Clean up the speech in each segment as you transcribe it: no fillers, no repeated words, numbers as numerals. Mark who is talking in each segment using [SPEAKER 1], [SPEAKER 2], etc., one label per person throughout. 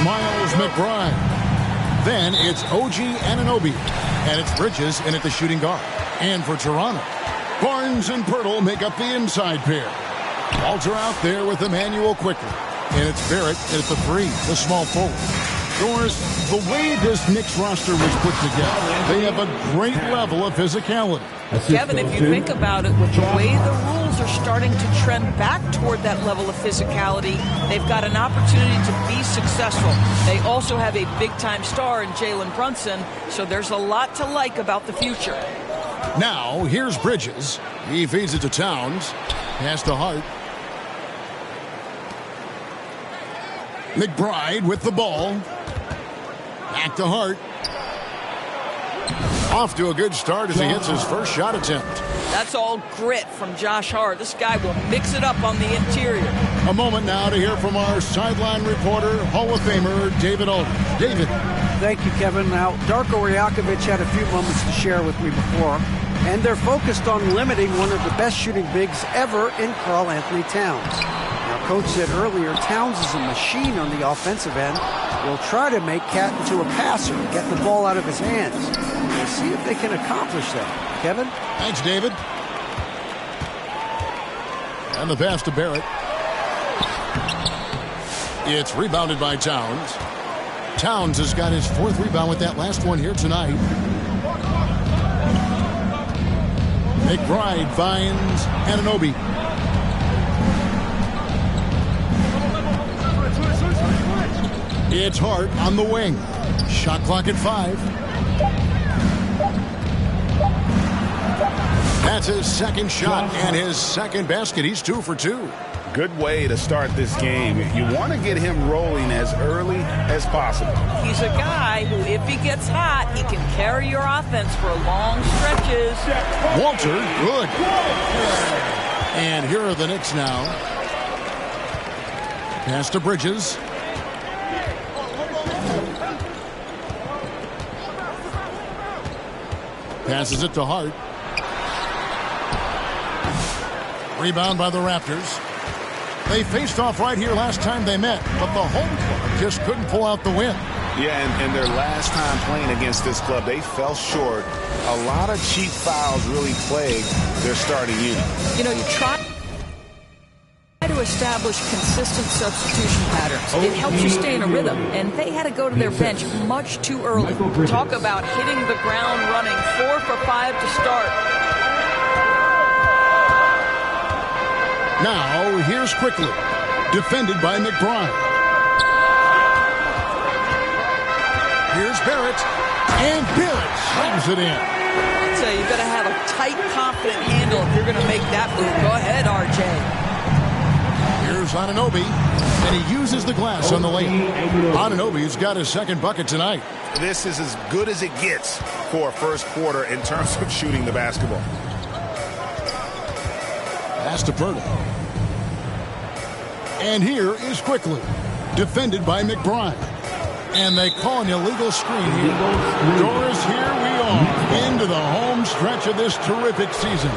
[SPEAKER 1] Miles McBride. Then it's OG Anunoby. And it's Bridges in at the shooting guard. And for Toronto, Barnes and Pirtle make up the inside pair. Walter out there with Emmanuel quickly. And it's Barrett at the 3, the small forward. Doris, the way this Knicks roster was put together, they have a great level of physicality.
[SPEAKER 2] Kevin, if you think about it, with the way the rules are starting to trend back toward that level of physicality, they've got an opportunity to be successful. They also have a big-time star in Jalen Brunson, so there's a lot to like about the future.
[SPEAKER 1] Now, here's Bridges. He feeds it to Towns. Pass to Hart. McBride with the ball. Back to Hart. Off to a good start as he hits his first shot attempt.
[SPEAKER 2] That's all grit from Josh Hart. This guy will mix it up on the interior.
[SPEAKER 1] A moment now to hear from our sideline reporter, Hall of Famer David Aldridge. David.
[SPEAKER 3] Thank you, Kevin. Now, Darko Rajakovic had a few moments to share with me before, and they're focused on limiting one of the best shooting bigs ever in Karl Anthony Towns. Now, Coach said earlier, Towns is a machine on the offensive end. He'll try to make Cat into a passer, get the ball out of his hands. We'll see if they can accomplish that. Kevin?
[SPEAKER 1] Thanks, David. And the pass to Barrett. It's rebounded by Towns. Towns has got his 4th rebound with that last one here tonight. McBride finds Anunoby. It's Hart on the wing. Shot clock at 5. That's his second shot and his second basket. He's 2 for 2.
[SPEAKER 4] Good way to start this game. You want to get him rolling as early as possible.
[SPEAKER 2] He's a guy who, if he gets hot, he can carry your offense for long stretches.
[SPEAKER 1] Walter, good. And here are the Knicks now. Pass to Bridges. Passes it to Hart. Rebound by the Raptors. They faced off right here last time they met, but the home club just couldn't pull out the win.
[SPEAKER 4] Yeah, and their last time playing against this club, they fell short. A lot of cheap fouls really plagued their starting unit.
[SPEAKER 2] You know, you try to establish consistent substitution patterns. It helps you stay in a rhythm, and they had to go to their bench much too early. Talk about hitting the ground running. 4 for 5 to start.
[SPEAKER 1] Now, here's quickly. Defended by McBride. Here's Barrett. And Barrett slams it in.
[SPEAKER 2] I'd say you got to have a tight, confident handle if you're going to make that move. Go ahead, RJ.
[SPEAKER 1] Here's Anunoby. And he uses the glass on the lane. Anunoby's got his second bucket tonight.
[SPEAKER 4] This is as good as it gets for a first quarter in terms of shooting the basketball.
[SPEAKER 1] Pass to Pirtle. And here is quickly. Defended by McBride. And they call an illegal screen here. Doris, here we are. Into the home stretch of this terrific season.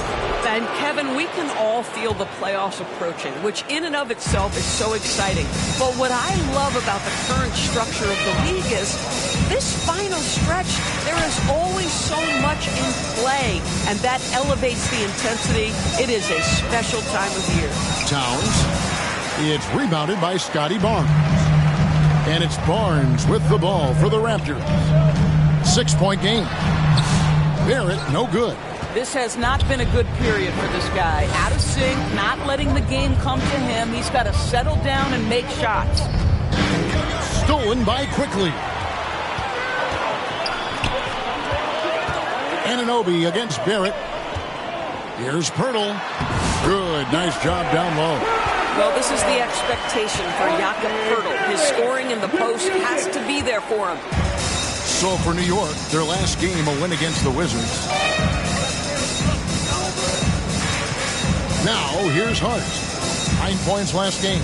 [SPEAKER 2] And Kevin, we can all feel the playoffs approaching, which in and of itself is so exciting. But what I love about the current structure of the league is this final stretch, there is always so much in play, and that elevates the intensity. It is a special time of year.
[SPEAKER 1] Towns. It's rebounded by Scotty Barnes. And it's Barnes with the ball for the Raptors. 6-point game. Barrett, no good.
[SPEAKER 2] This has not been a good period for this guy. Out of sync, not letting the game come to him. He's got to settle down and make shots.
[SPEAKER 1] Stolen by Quickly. Anunoby against Barrett. Here's Pirtle. Good, nice job down low.
[SPEAKER 2] Well, this is the expectation for Jakob Pirtle. His scoring in the post has to be there for him.
[SPEAKER 1] So for New York, their last game, a win against the Wizards. Now, here's Hart. 9 points last game.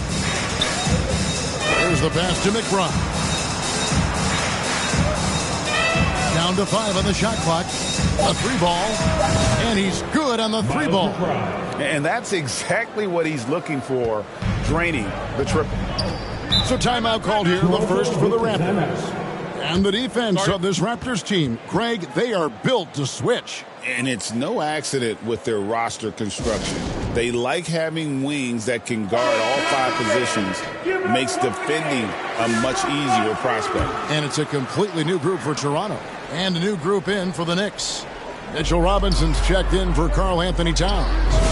[SPEAKER 1] There's the pass to McBride. Down to 5 on the shot clock. A 3-ball. And he's good on the 3-ball.
[SPEAKER 4] And that's exactly what he's looking for, draining the triple.
[SPEAKER 1] So timeout called here, the first for the Raptors. And the defense of this Raptors team, Greg, they are built to switch.
[SPEAKER 4] And it's no accident with their roster construction. They like having wings that can guard all 5 positions. Makes defending a much easier prospect.
[SPEAKER 1] And it's a completely new group for Toronto. And a new group in for the Knicks. Mitchell Robinson's checked in for Karl Anthony Towns.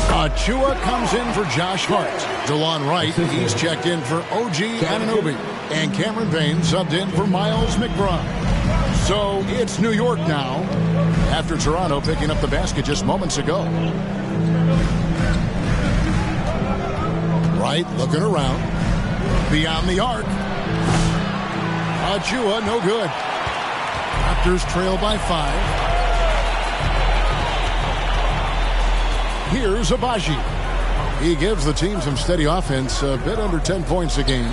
[SPEAKER 1] Achua comes in for Josh Hart. DeLon Wright, he's checked in for OG Anunoby. And Cameron Payne subbed in for Miles McBride. So it's New York now, after Toronto picking up the basket just moments ago. Wright looking around. Beyond the arc. Achua, no good. Raptors trail by 5. Here's Abaji. He gives the team some steady offense, a bit under 10 points a game.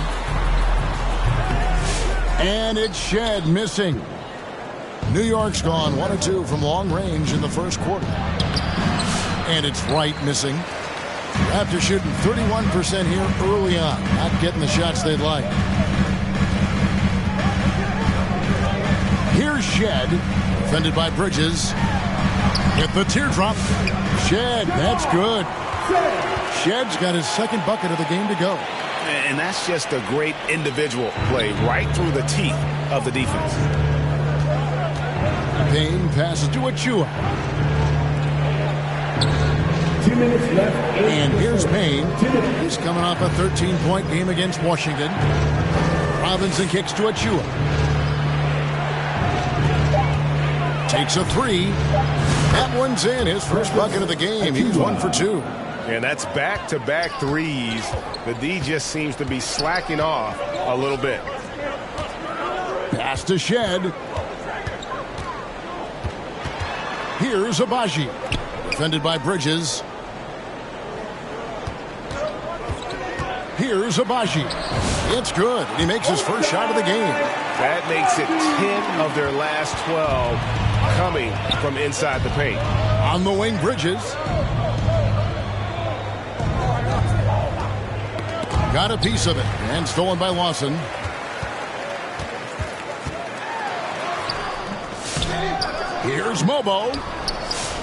[SPEAKER 1] And it's Shed missing. New York's gone 1 of 2 from long range in the first quarter. And it's Wright missing. After shooting 31% here early on, not getting the shots they'd like. Here's Shed, defended by Bridges. With the teardrop. Shed, that's good. Shed's got his second bucket of the game to go.
[SPEAKER 4] And that's just a great individual play right through the teeth of the defense.
[SPEAKER 1] Payne passes to Achua.
[SPEAKER 5] 2 minutes left.
[SPEAKER 1] And here's Payne. He's coming off a 13-point game against Washington. Robinson kicks to Achua. Takes a 3. That one's in. His first bucket of the game. He's 1 for 2.
[SPEAKER 6] And that's back-to-back threes. The D just seems to be slacking off a little bit.
[SPEAKER 1] Pass to Shed. Here's Abaji. Defended by Bridges. Here's Abaji. It's good. He makes his first shot of the game.
[SPEAKER 6] That makes it 10 of their last 12 coming from inside the paint.
[SPEAKER 1] On the wing, Bridges. Got a piece of it. And stolen by Lawson. Here's Mobo.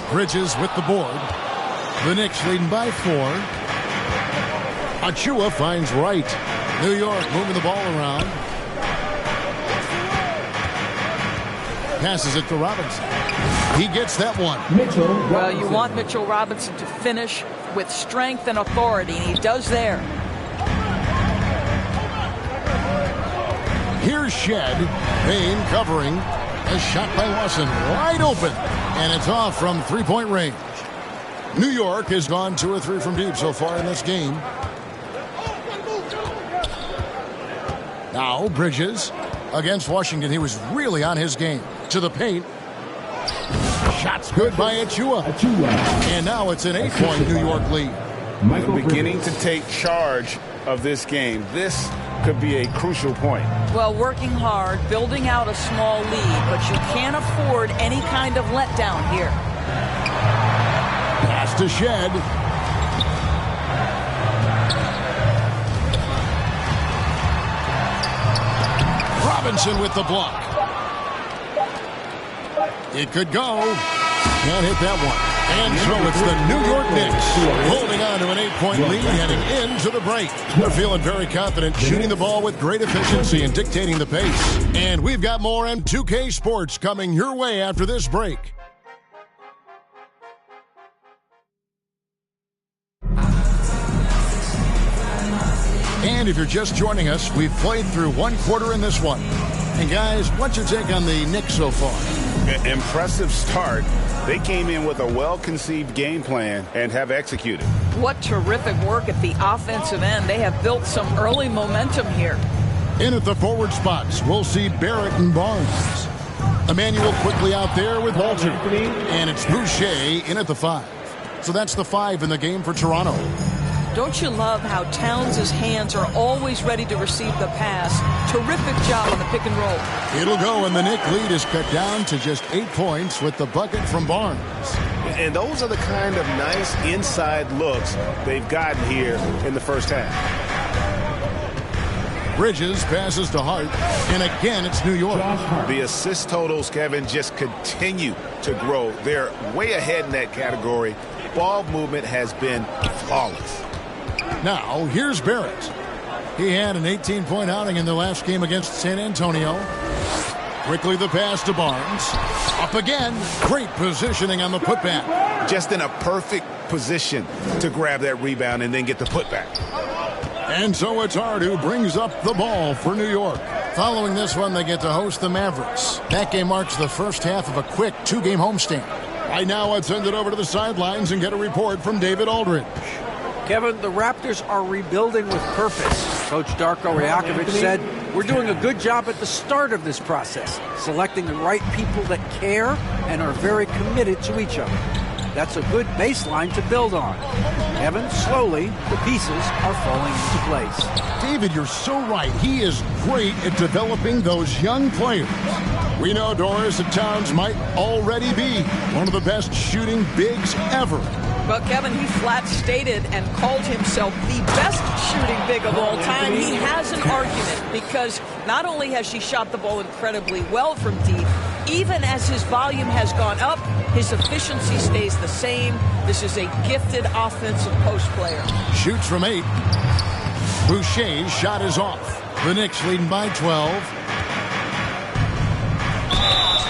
[SPEAKER 1] Bridges with the board. The Knicks leading by 4. Achua finds Wright. New York moving the ball around. Passes it to Robinson. He gets that one.
[SPEAKER 2] Well, you want Mitchell Robinson to finish with strength and authority, and he does there.
[SPEAKER 1] Here's Shed. Payne covering. A shot by Lawson. Wide open. And it's off from 3-point range. New York has gone 2 or 3 from deep so far in this game. Now Bridges against Washington. He was really on his game. To the paint. Shots good by Achua. And now it's an 8-point New York lead.
[SPEAKER 4] Beginning to take charge of this game. This could be a crucial point.
[SPEAKER 2] Well, working hard, building out a small lead, but you can't afford any kind of letdown here.
[SPEAKER 1] Pass to Shed. Robinson with the block. It could go. Can't hit that one. And so it's the New York Knicks holding on to an 8-point lead heading into the break. They're feeling very confident, shooting the ball with great efficiency and dictating the pace. And we've got more M2K Sports coming your way after this break. And if you're just joining us, we've played through 1 quarter in this one. And guys, what's your take on the Knicks so far?
[SPEAKER 4] Impressive start. They came in with a well-conceived game plan and have executed.
[SPEAKER 2] What terrific work at the offensive end. They have built some early momentum here.
[SPEAKER 1] In at the forward spots, we'll see Barrett and Barnes. Emmanuel quickly out there with Walter. And it's Boucher in at the 5. So that's the 5 in the game for Toronto.
[SPEAKER 2] Don't you love how Towns' hands are always ready to receive the pass? Terrific job on the pick and roll.
[SPEAKER 1] It'll go, and the Knick lead is cut down to just 8 points with the bucket from Barnes.
[SPEAKER 6] And those are the kind of nice inside looks they've gotten here in the first half.
[SPEAKER 1] Bridges passes to Hart, and again it's New York.
[SPEAKER 4] The assist totals, Kevin, just continue to grow. They're way ahead in that category. Ball movement has been flawless.
[SPEAKER 1] Now, here's Barrett. He had an 18-point outing in the last game against San Antonio. Quickly the pass to Barnes. Up again. Great positioning on the putback.
[SPEAKER 4] Just in a perfect position to grab that rebound and then get the putback.
[SPEAKER 1] And so it's Hart who brings up the ball for New York. Following this one, they get to host the Mavericks. That game marks the first half of a quick 2-game homestand. Right now, let's send it over to the sidelines and get a report from David Aldridge.
[SPEAKER 3] Kevin, the Raptors are rebuilding with purpose. Coach Darko Rajakovic said, "We're doing a good job at the start of this process, selecting the right people that care and are very committed to each other. That's a good baseline to build on." Kevin, slowly, the pieces are falling into place.
[SPEAKER 1] David, you're so right. He is great at developing those young players. We know Doris at Towns might already be one of the best shooting bigs ever.
[SPEAKER 2] But Kevin, he flat stated and called himself the best shooting big of all time. He has an argument because not only has she shot the ball incredibly well from deep, even as his volume has gone up, his efficiency stays the same. This is a gifted offensive post player.
[SPEAKER 1] Shoots from 8. Boucher's shot is off. The Knicks leading by 12.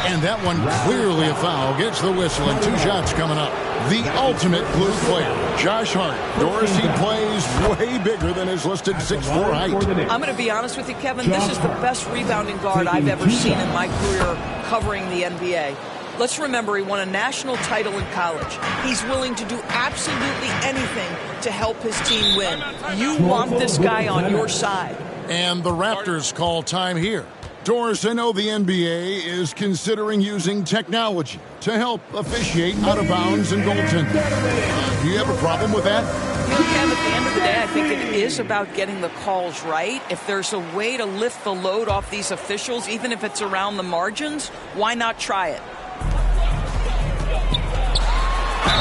[SPEAKER 1] And that one clearly a foul. Gets the whistle and 2 shots coming up. The ultimate blue player, Josh Hart. Doris, he plays way bigger than his listed 6'4" height.
[SPEAKER 2] I'm going to be honest with you, Kevin. This is the best rebounding guard I've ever seen in my career covering the NBA. Let's remember, he won a national title in college. He's willing to do absolutely anything to help his team win. You want this guy on your side.
[SPEAKER 1] And the Raptors call time here. Doris, I know the NBA is considering using technology to help officiate out of bounds and goaltending. Do you have a problem with that?
[SPEAKER 2] You know, Kev, at the end of the day, I think it is about getting the calls right. If there's a way to lift the load off these officials, even if it's around the margins, why not try it?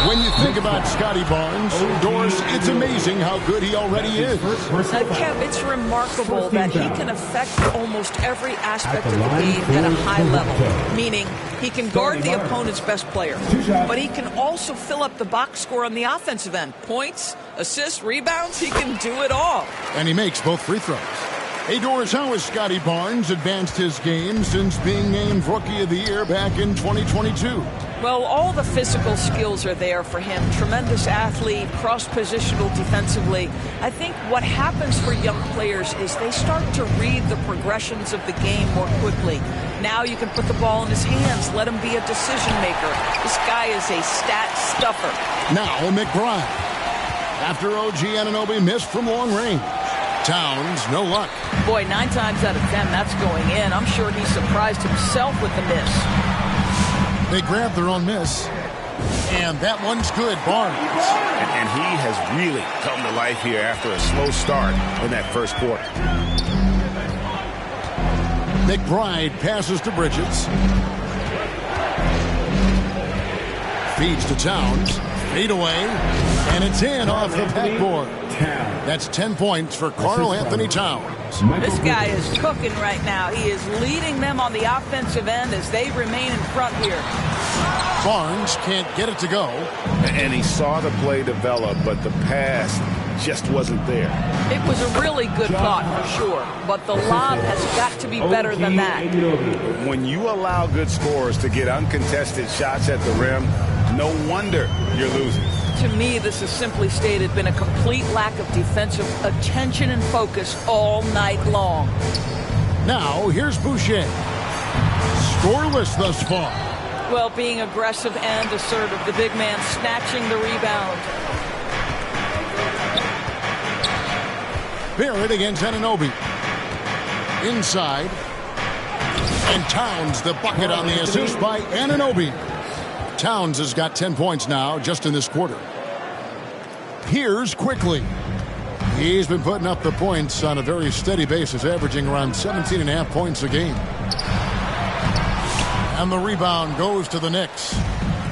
[SPEAKER 1] When you think about Scotty Barnes, Doris, it's amazing how good he already is.
[SPEAKER 2] Kev, it's remarkable that he can affect almost every aspect of the game at a high level, meaning he can guard the opponent's best player, but he can also fill up the box score on the offensive end. Points, assists, rebounds, he can do it all.
[SPEAKER 1] And he makes both free throws. Hey, Doris, how has Scotty Barnes advanced his game since being named Rookie of the Year back in 2022?
[SPEAKER 2] Well, all the physical skills are there for him. Tremendous athlete, cross-positional defensively. I think what happens for young players is they start to read the progressions of the game more quickly. Now you can put the ball in his hands, let him be a decision maker. This guy is a stat stuffer.
[SPEAKER 1] Now McBride. After OG Anunoby missed from long range. Towns, no luck.
[SPEAKER 2] Boy, 9 times out of 10, that's going in. I'm sure he surprised himself with the miss.
[SPEAKER 1] They grab their own miss. And that one's good, Barnes.
[SPEAKER 4] And he has really come to life here after a slow start in that first quarter.
[SPEAKER 1] McBride passes to Bridges. Feeds to Towns. Fade away. And it's in off the backboard. That's 10 points for Karl Anthony Towns.
[SPEAKER 2] This guy is cooking right now. He is leading them on the offensive end as they remain in front here.
[SPEAKER 1] Barnes can't get it to go.
[SPEAKER 4] And he saw the play develop, but the pass just wasn't there.
[SPEAKER 2] It was a really good thought for sure, but the lob has got to be better than that.
[SPEAKER 4] When you allow good scorers to get uncontested shots at the rim, no wonder you're losing.
[SPEAKER 2] To me, this has simply stated been a complete lack of defensive attention and focus all night long.
[SPEAKER 1] Now, here's Boucher. Scoreless thus far.
[SPEAKER 2] Well, being aggressive and assertive, the big man snatching the rebound.
[SPEAKER 1] Barrett against Anunoby. Inside. And Towns the bucket on the assist by Anunoby. Towns has got 10 points now just in this quarter. Here's Quickly. He's been putting up the points on a very steady basis, averaging around 17.5 points a game. And the rebound goes to the Knicks.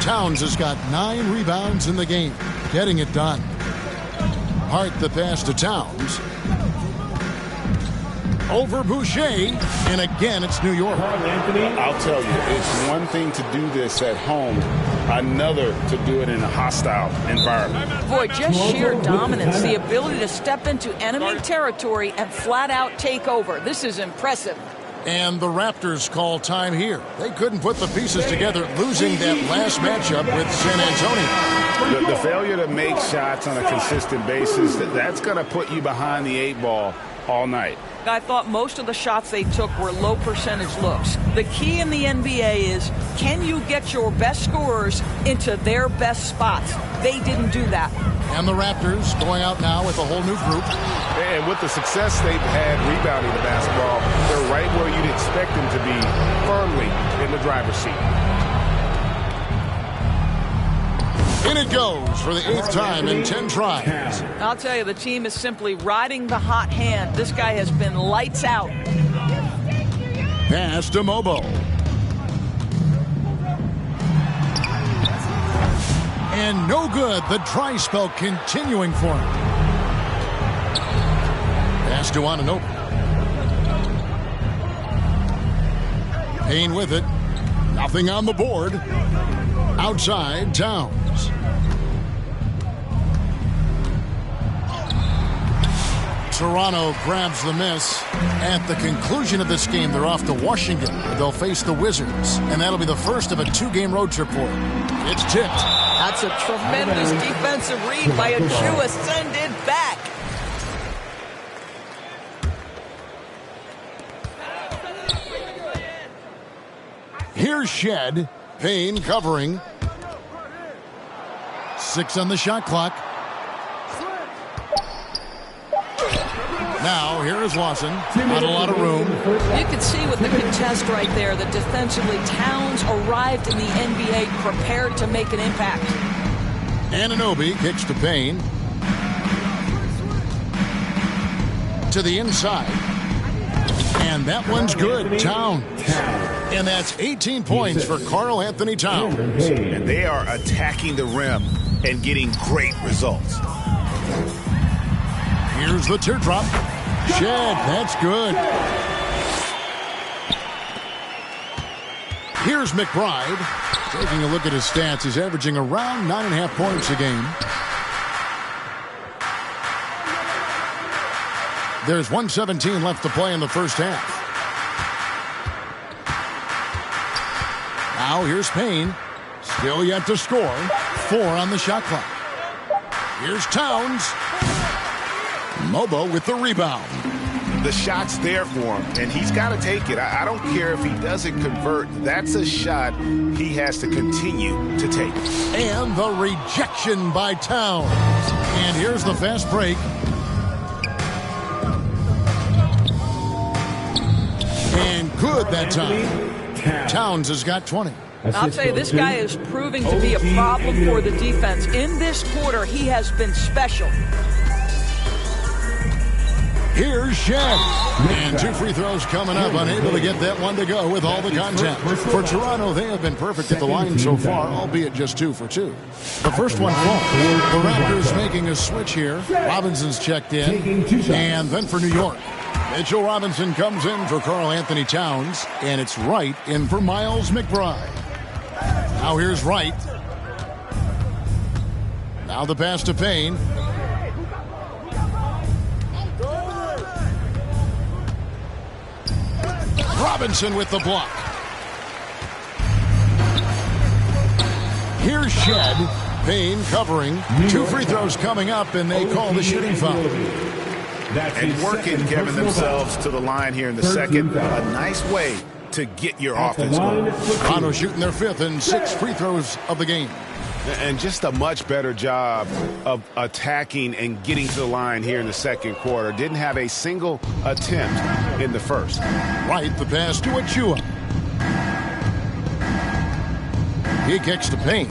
[SPEAKER 1] Towns has got 9 rebounds in the game, getting it done. Hart the pass to Towns. over Boucher, and again it's New York.
[SPEAKER 4] I'll tell you, it's one thing to do this at home, another to do it in a hostile environment.
[SPEAKER 2] Boy, just sheer dominance, the ability to step into enemy territory and flat out take over. This is impressive.
[SPEAKER 1] And the Raptors call time here. They couldn't put the pieces together, losing that last matchup with San Antonio.
[SPEAKER 4] The failure to make shots on a consistent basis, that's going to put you behind the 8 ball all night.
[SPEAKER 2] I thought most of the shots they took were low percentage looks. The key in the NBA is, can you get your best scorers into their best spots? They didn't do that.
[SPEAKER 1] And the Raptors going out now with a whole new group.
[SPEAKER 6] And with the success they've had rebounding the basketball, they're right where you'd expect them to be, firmly in the driver's seat.
[SPEAKER 1] In it goes for the 8th time in 10 tries.
[SPEAKER 2] I'll tell you, the team is simply riding the hot hand. This guy has been lights out.
[SPEAKER 1] Pass to Mobo. And no good. The dry spell continuing for him. Pass to Anunoby. Payne with it. Nothing on the board. Outside, Towns. Toronto grabs the miss. At the conclusion of this game, they're off to Washington. They'll face the Wizards, and that'll be the first of a 2-game road trip for them. It's tipped.
[SPEAKER 2] That's a tremendous defensive read by Achua. Send it back.
[SPEAKER 1] Here's Shed. Payne covering. 6 on the shot clock. Now, here is Lawson. Not a lot of room.
[SPEAKER 2] You can see with the contest right there that defensively Towns arrived in the NBA prepared to make an impact.
[SPEAKER 1] Anunoby kicks to Payne. To the inside. And that one's good. Towns. And that's 18 points for Karl Anthony Towns.
[SPEAKER 4] And they are attacking the rim and getting great results.
[SPEAKER 1] Here's the teardrop. Shed, that's good. Here's McBride. Taking a look at his stats, he's averaging around 9.5 points a game. There's 1:17 left to play in the first half. Now here's Payne. Still yet to score. 4 on the shot clock. Here's Towns. Mobo with the rebound.
[SPEAKER 4] The shot's there for him, and he's got to take it. I don't care if he doesn't convert. That's a shot he has to continue to take.
[SPEAKER 1] And the rejection by Towns. And here's the fast break. And good that time. Towns has got 20.
[SPEAKER 2] I'll tell you, this guy is proving to be a problem for the defense. In this quarter, he has been special.
[SPEAKER 1] Here's Shed. And 2 free throws coming up. Unable to get that one to go with all the contact. For Toronto, they have been perfect at the line so far, albeit just 2 for 2. The first one falls. The Raptors making a switch here. Robinson's checked in. And then for New York, Mitchell Robinson comes in for Karl Anthony Towns. And it's Wright in for Miles McBride. Now here's Wright. Now the pass to Payne. Robinson with the block. Here's Shed. Payne covering. 2 free throws coming up, and they call the shooting foul.
[SPEAKER 4] And working, Kevin, themselves to the line here in the second. A nice way to get your offense going.
[SPEAKER 1] Toronto shooting their 5th and 6th free throws of the game.
[SPEAKER 6] And just a much better job of attacking and getting to the line here in the second quarter. Didn't have a single attempt in the first.
[SPEAKER 1] Right, the pass to Achua. He kicks to Payne.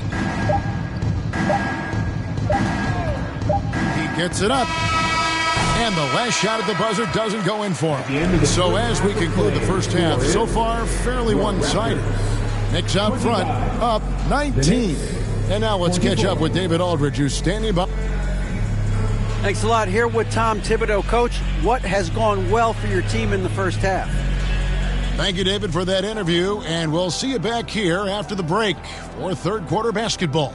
[SPEAKER 1] He gets it up. And the last shot at the buzzer doesn't go in for him. So as we conclude the first half, so far fairly one-sided. Knicks out front, up 19. And now let's catch up with David Aldridge, who's standing by.
[SPEAKER 3] Thanks a lot. Here with Tom Thibodeau. Coach, what has gone well for your team in the first half?
[SPEAKER 1] Thank you, David, for that interview, and we'll see you back here after the break for third quarter basketball.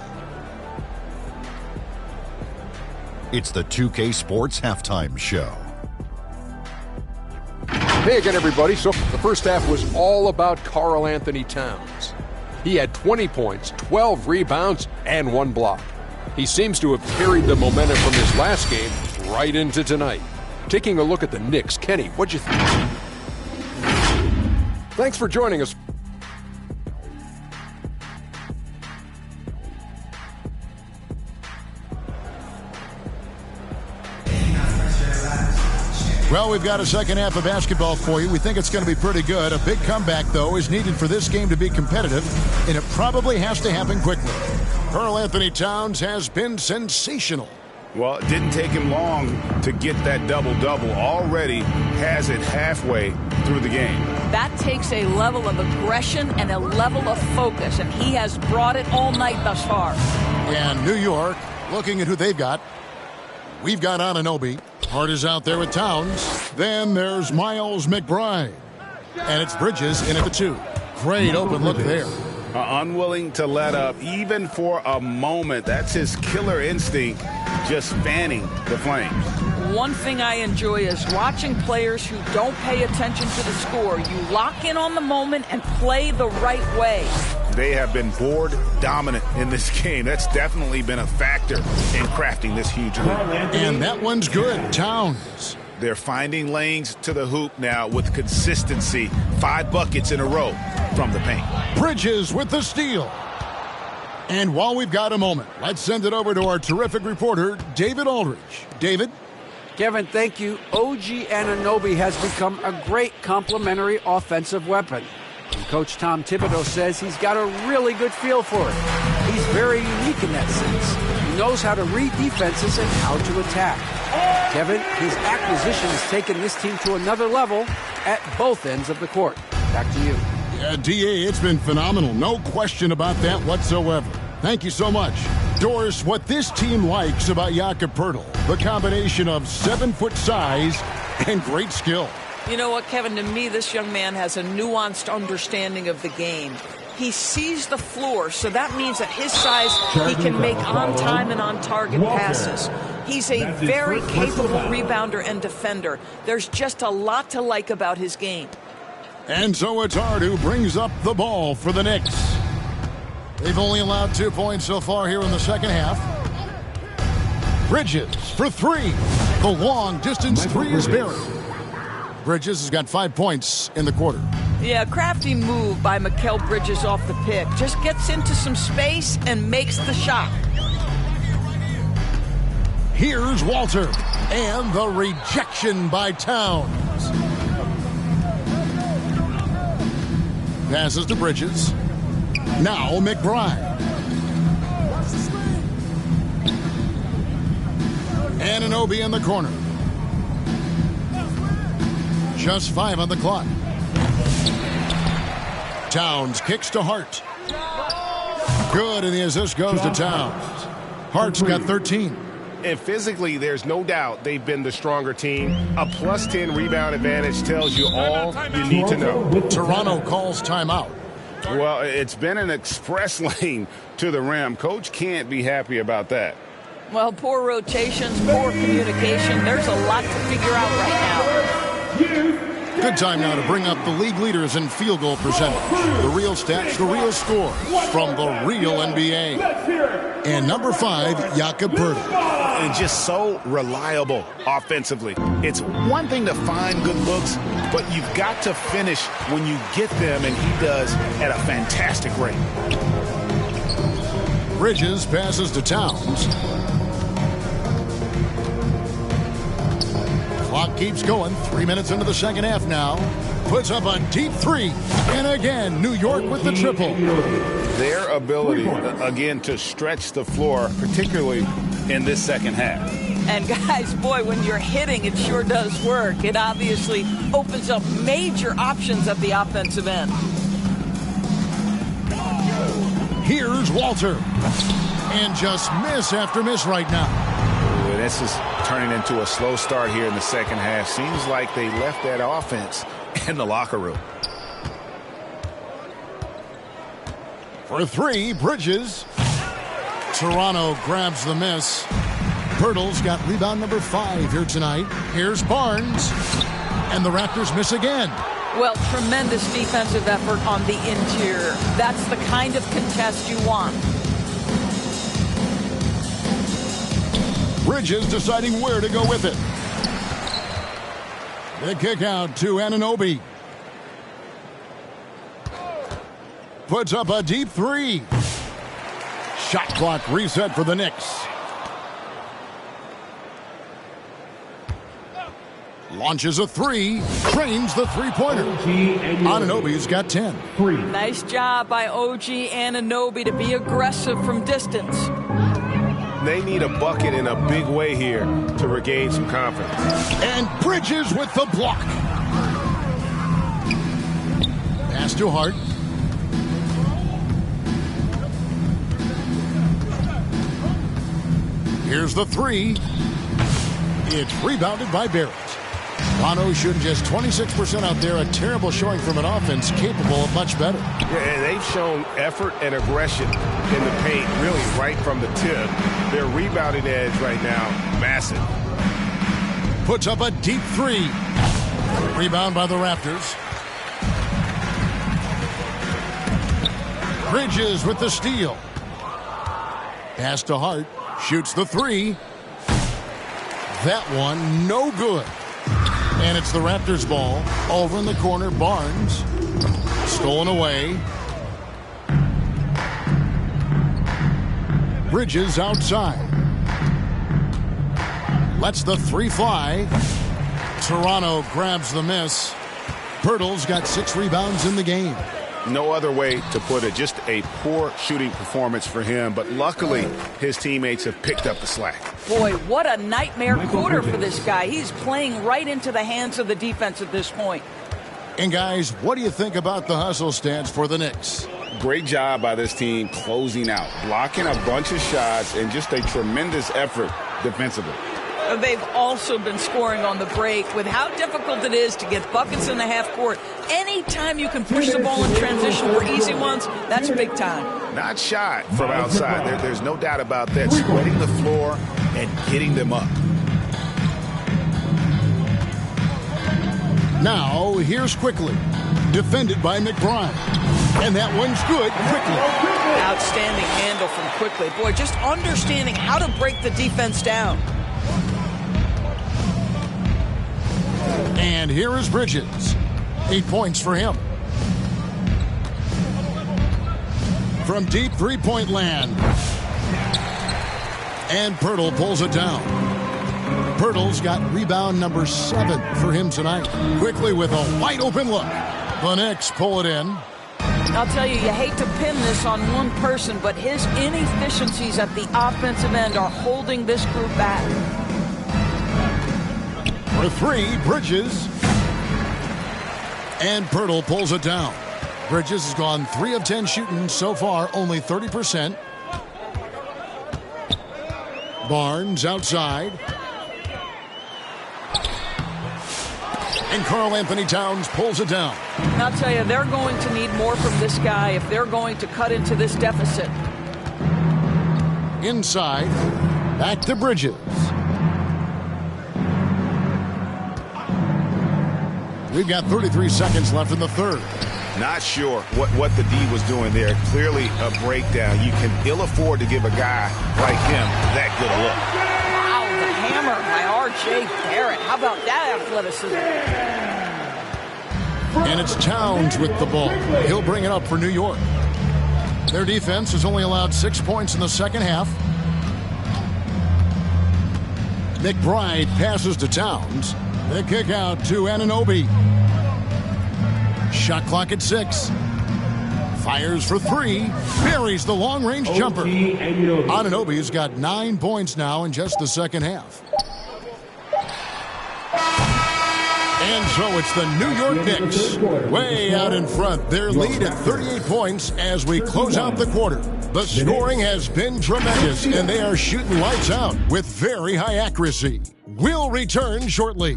[SPEAKER 7] It's the 2K Sports Halftime Show.
[SPEAKER 8] Hey again, everybody. So the first half was all about Karl Anthony Towns. He had 20 points, 12 rebounds, and 1 block. He seems to have carried the momentum from his last game right into tonight. Taking a look at the Knicks, Kenny, what'd you think? Thanks for joining us.
[SPEAKER 1] Well, we've got a second half of basketball for you. We think it's going to be pretty good. A big comeback, though, is needed for this game to be competitive, and it probably has to happen quickly. Karl Anthony Towns has been sensational.
[SPEAKER 6] Well, it didn't take him long to get that double-double. Already has it halfway through the game.
[SPEAKER 2] That takes a level of aggression and a level of focus, and he has brought it all night thus far.
[SPEAKER 1] And New York, looking at who they've got. We've got Anunoby. Hart is out there with Towns. Then there's Miles McBride. And it's Bridges in at the 2. Great open look there.
[SPEAKER 6] Unwilling to let up, even for a moment. That's his killer instinct, just fanning the flames.
[SPEAKER 2] One thing I enjoy is watching players who don't pay attention to the score. You lock in on the moment and play the right way.
[SPEAKER 6] They have been board dominant in this game. That's definitely been a factor in crafting this huge lead.
[SPEAKER 1] And that one's good. Towns.
[SPEAKER 6] They're finding lanes to the hoop now with consistency. 5 buckets in a row from the paint.
[SPEAKER 1] Bridges with the steal. And while we've got a moment, let's send it over to our terrific reporter, David Aldridge. David?
[SPEAKER 3] Kevin, thank you. OG Anunoby has become a great complementary offensive weapon. And Coach Tom Thibodeau says he's got a really good feel for it. He's very unique in that sense. He knows how to read defenses and how to attack. Kevin, his acquisition has taken this team to another level at both ends of the court. Back to you.
[SPEAKER 1] Yeah, D.A., it's been phenomenal. No question about that whatsoever. Thank you so much. Doris, what this team likes about Jakob Poeltl, the combination of 7-foot size and great skill.
[SPEAKER 2] You know what, Kevin? To me, this young man has a nuanced understanding of the game. He sees the floor, so that means at his size, he can make on-time and on-target passes. He's a very capable rebounder and defender. There's just a lot to like about his game.
[SPEAKER 1] And so it's Hart who brings up the ball for the Knicks. They've only allowed 2 points so far here in the second half. Bridges for 3. The long-distance 3 is buried. Bridges has got 5 points in the quarter.
[SPEAKER 2] Yeah, crafty move by Mikal Bridges off the pick. Just gets into some space and makes the shot.
[SPEAKER 1] Here's Walter. And the rejection by Towns. Passes to Bridges. Now McBride. Anunoby in the corner. Just 5 on the clock. Towns kicks to Hart. Good, and the assist goes to Towns. Hart's got 13.
[SPEAKER 6] And physically, there's no doubt they've been the stronger team. A plus 10 rebound advantage tells you all you need to know.
[SPEAKER 1] Toronto calls timeout.
[SPEAKER 6] Well, it's been an express lane to the rim. Coach can't be happy about that.
[SPEAKER 2] Well, poor rotations, poor communication. There's a lot to figure out right now.
[SPEAKER 1] Good time now to bring up the league leaders in field goal percentage. The real stats, the real scores from the real NBA. And number 5, Jakob Poeltl.
[SPEAKER 6] And just so reliable offensively. It's one thing to find good looks, but you've got to finish when you get them, and he does at a fantastic rate.
[SPEAKER 1] Bridges passes to Towns. Clock keeps going. 3 minutes into the second half now. Puts up a deep 3. And again, New York with the triple.
[SPEAKER 6] Their ability, again, to stretch the floor, particularly in this second half.
[SPEAKER 2] And guys, boy, when you're hitting, it sure does work. It obviously opens up major options at the offensive end.
[SPEAKER 1] Here's Walter. And just miss after miss right now.
[SPEAKER 6] It
[SPEAKER 4] this is turning into a slow start here in the second half. Seems like they left that offense in the locker room.
[SPEAKER 1] For three, Bridges. Toronto grabs the miss. Pirtle's got rebound number 5 here tonight. Here's Barnes. And the Raptors miss again.
[SPEAKER 2] Well, tremendous defensive effort on the interior. That's the kind of contest you want.
[SPEAKER 1] Bridges deciding where to go with it. The kick out to Anunoby. Puts up a deep 3. Shot clock reset for the Knicks. Launches a 3. Drains the three-pointer. Anunoby's got 10.
[SPEAKER 2] Nice job by OG Anunoby to be aggressive from distance.
[SPEAKER 6] They need a bucket in a big way here to regain some confidence.
[SPEAKER 1] And Bridges with the block. Pass to Hart. Here's the 3. It's rebounded by Barrett. Toronto shooting just 26% out there. A terrible showing from an offense capable of much better.
[SPEAKER 6] Yeah, and they've shown effort and aggression in the paint, really right from the tip. Their rebounding edge right now, massive.
[SPEAKER 1] Puts up a deep 3. Rebound by the Raptors. Bridges with the steal. Pass to Hart. Shoots the 3. That one, no good. And it's the Raptors' ball. Over in the corner, Barnes. Stolen away. Bridges outside. Lets the 3 fly. Toronto grabs the miss. Pirtle's got 6 rebounds in the game.
[SPEAKER 4] No other way to put it. Just a poor shooting performance for him. But luckily, his teammates have picked up the slack.
[SPEAKER 2] Boy, what a nightmare quarter for this guy. He's playing right into the hands of the defense at this point.
[SPEAKER 1] And guys, what do you think about the hustle stance for the Knicks?
[SPEAKER 4] Great job by this team closing out, blocking a bunch of shots, and just a tremendous effort defensively.
[SPEAKER 2] They've also been scoring on the break. With how difficult it is to get buckets in the half court, anytime you can push the ball in transition for easy ones, that's big time.
[SPEAKER 4] Not shy from outside. There's no doubt about that. Spreading the floor and getting them up.
[SPEAKER 1] Now, here's Quickly. Defended by McBride. And that one's good. Quickly.
[SPEAKER 2] Outstanding handle from Quickly. Boy, just understanding how to break the defense down.
[SPEAKER 1] And here is Bridges. 8 points for him. From deep three-point land. And Pirtle pulls it down. Pirtle's got rebound number 7 for him tonight. Quickly with a wide open look. The Knicks pull it in.
[SPEAKER 2] I'll tell you hate to pin this on one person, but his inefficiencies at the offensive end are holding this group back.
[SPEAKER 1] For 3, Bridges. And Pirtle pulls it down. Bridges has gone 3 of 10 shooting so far, only 30%. Barnes outside. And Karl Anthony Towns pulls it down.
[SPEAKER 2] I'll tell you, they're going to need more from this guy if they're going to cut into this deficit.
[SPEAKER 1] Inside. Back to Bridges. We've got 33 seconds left in the third.
[SPEAKER 4] Not sure what the D was doing there. Clearly a breakdown. You can ill afford to give a guy like him that good a look.
[SPEAKER 2] Wow, the hammer by R.J. Barrett. How about that athleticism?
[SPEAKER 1] And it's Towns with the ball. He'll bring it up for New York. Their defense has only allowed 6 points in the second half. McBride passes to Towns. The kick out to Anunoby. Shot clock at 6. Fires for 3. Buries the long-range jumper. Anunoby's got 9 points now in just the second half. And so it's the New York Knicks way out in front. Their lead at 38 points as we close out the quarter. The scoring has been tremendous, and they are shooting lights out with very high accuracy. We'll return shortly.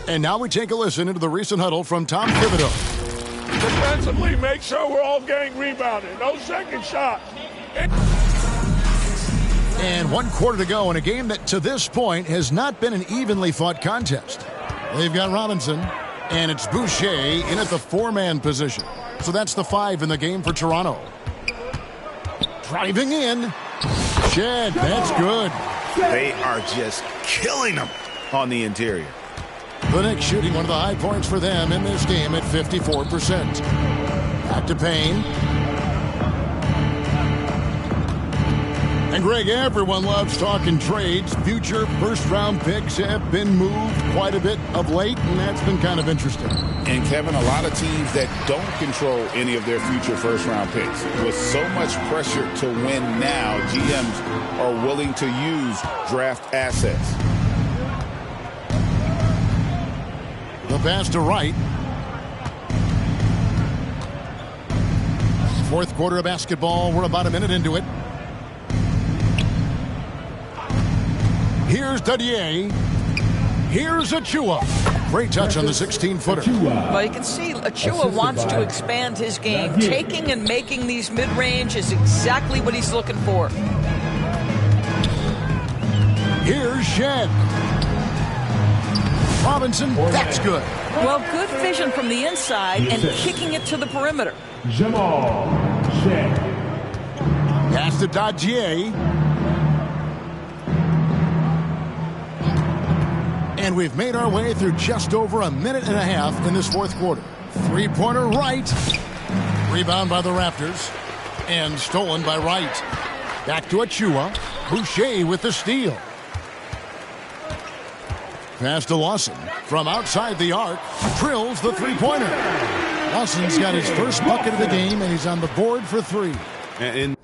[SPEAKER 1] And now we take a listen into the recent huddle from Tom Thibodeau.
[SPEAKER 5] Defensively, make sure we're all getting rebounded. No second shot.
[SPEAKER 1] And 1 quarter to go in a game that to this point has not been an evenly fought contest. They've got Robinson, and it's Boucher in at the 4-man position. So that's the 5 in the game for Toronto. Driving in. Shed, that's good.
[SPEAKER 6] They are just killing them on the interior.
[SPEAKER 1] The Knicks shooting one of the high points for them in this game at 54%. Back to Payne. And Greg, everyone loves talking trades. Future first-round picks have been moved quite a bit of late, and that's been kind of interesting.
[SPEAKER 4] And, Kevin, a lot of teams that don't control any of their future first-round picks. With so much pressure to win now, GMs are willing to use draft assets.
[SPEAKER 1] The pass to Wright. Fourth quarter of basketball. We're about a minute into it. Here's Dadier. Here's Achua. Great touch on the 16-footer.
[SPEAKER 2] Well, you can see Achua wants to expand his game. Taking and making these mid-range is exactly what he's looking for.
[SPEAKER 1] Here's Shed. Robinson, that's good.
[SPEAKER 2] Well, good vision from the inside and kicking it to the perimeter.
[SPEAKER 5] Jamal Shed.
[SPEAKER 1] Pass to Dadier. And we've made our way through just over a minute and a half in this fourth quarter. Three-pointer right. Rebound by the Raptors. And stolen by Wright. Back to Achua. Boucher with the steal. Pass to Lawson. From outside the arc, drills the three-pointer. Lawson's got his first bucket of the game, and he's on the board for 3.
[SPEAKER 6] And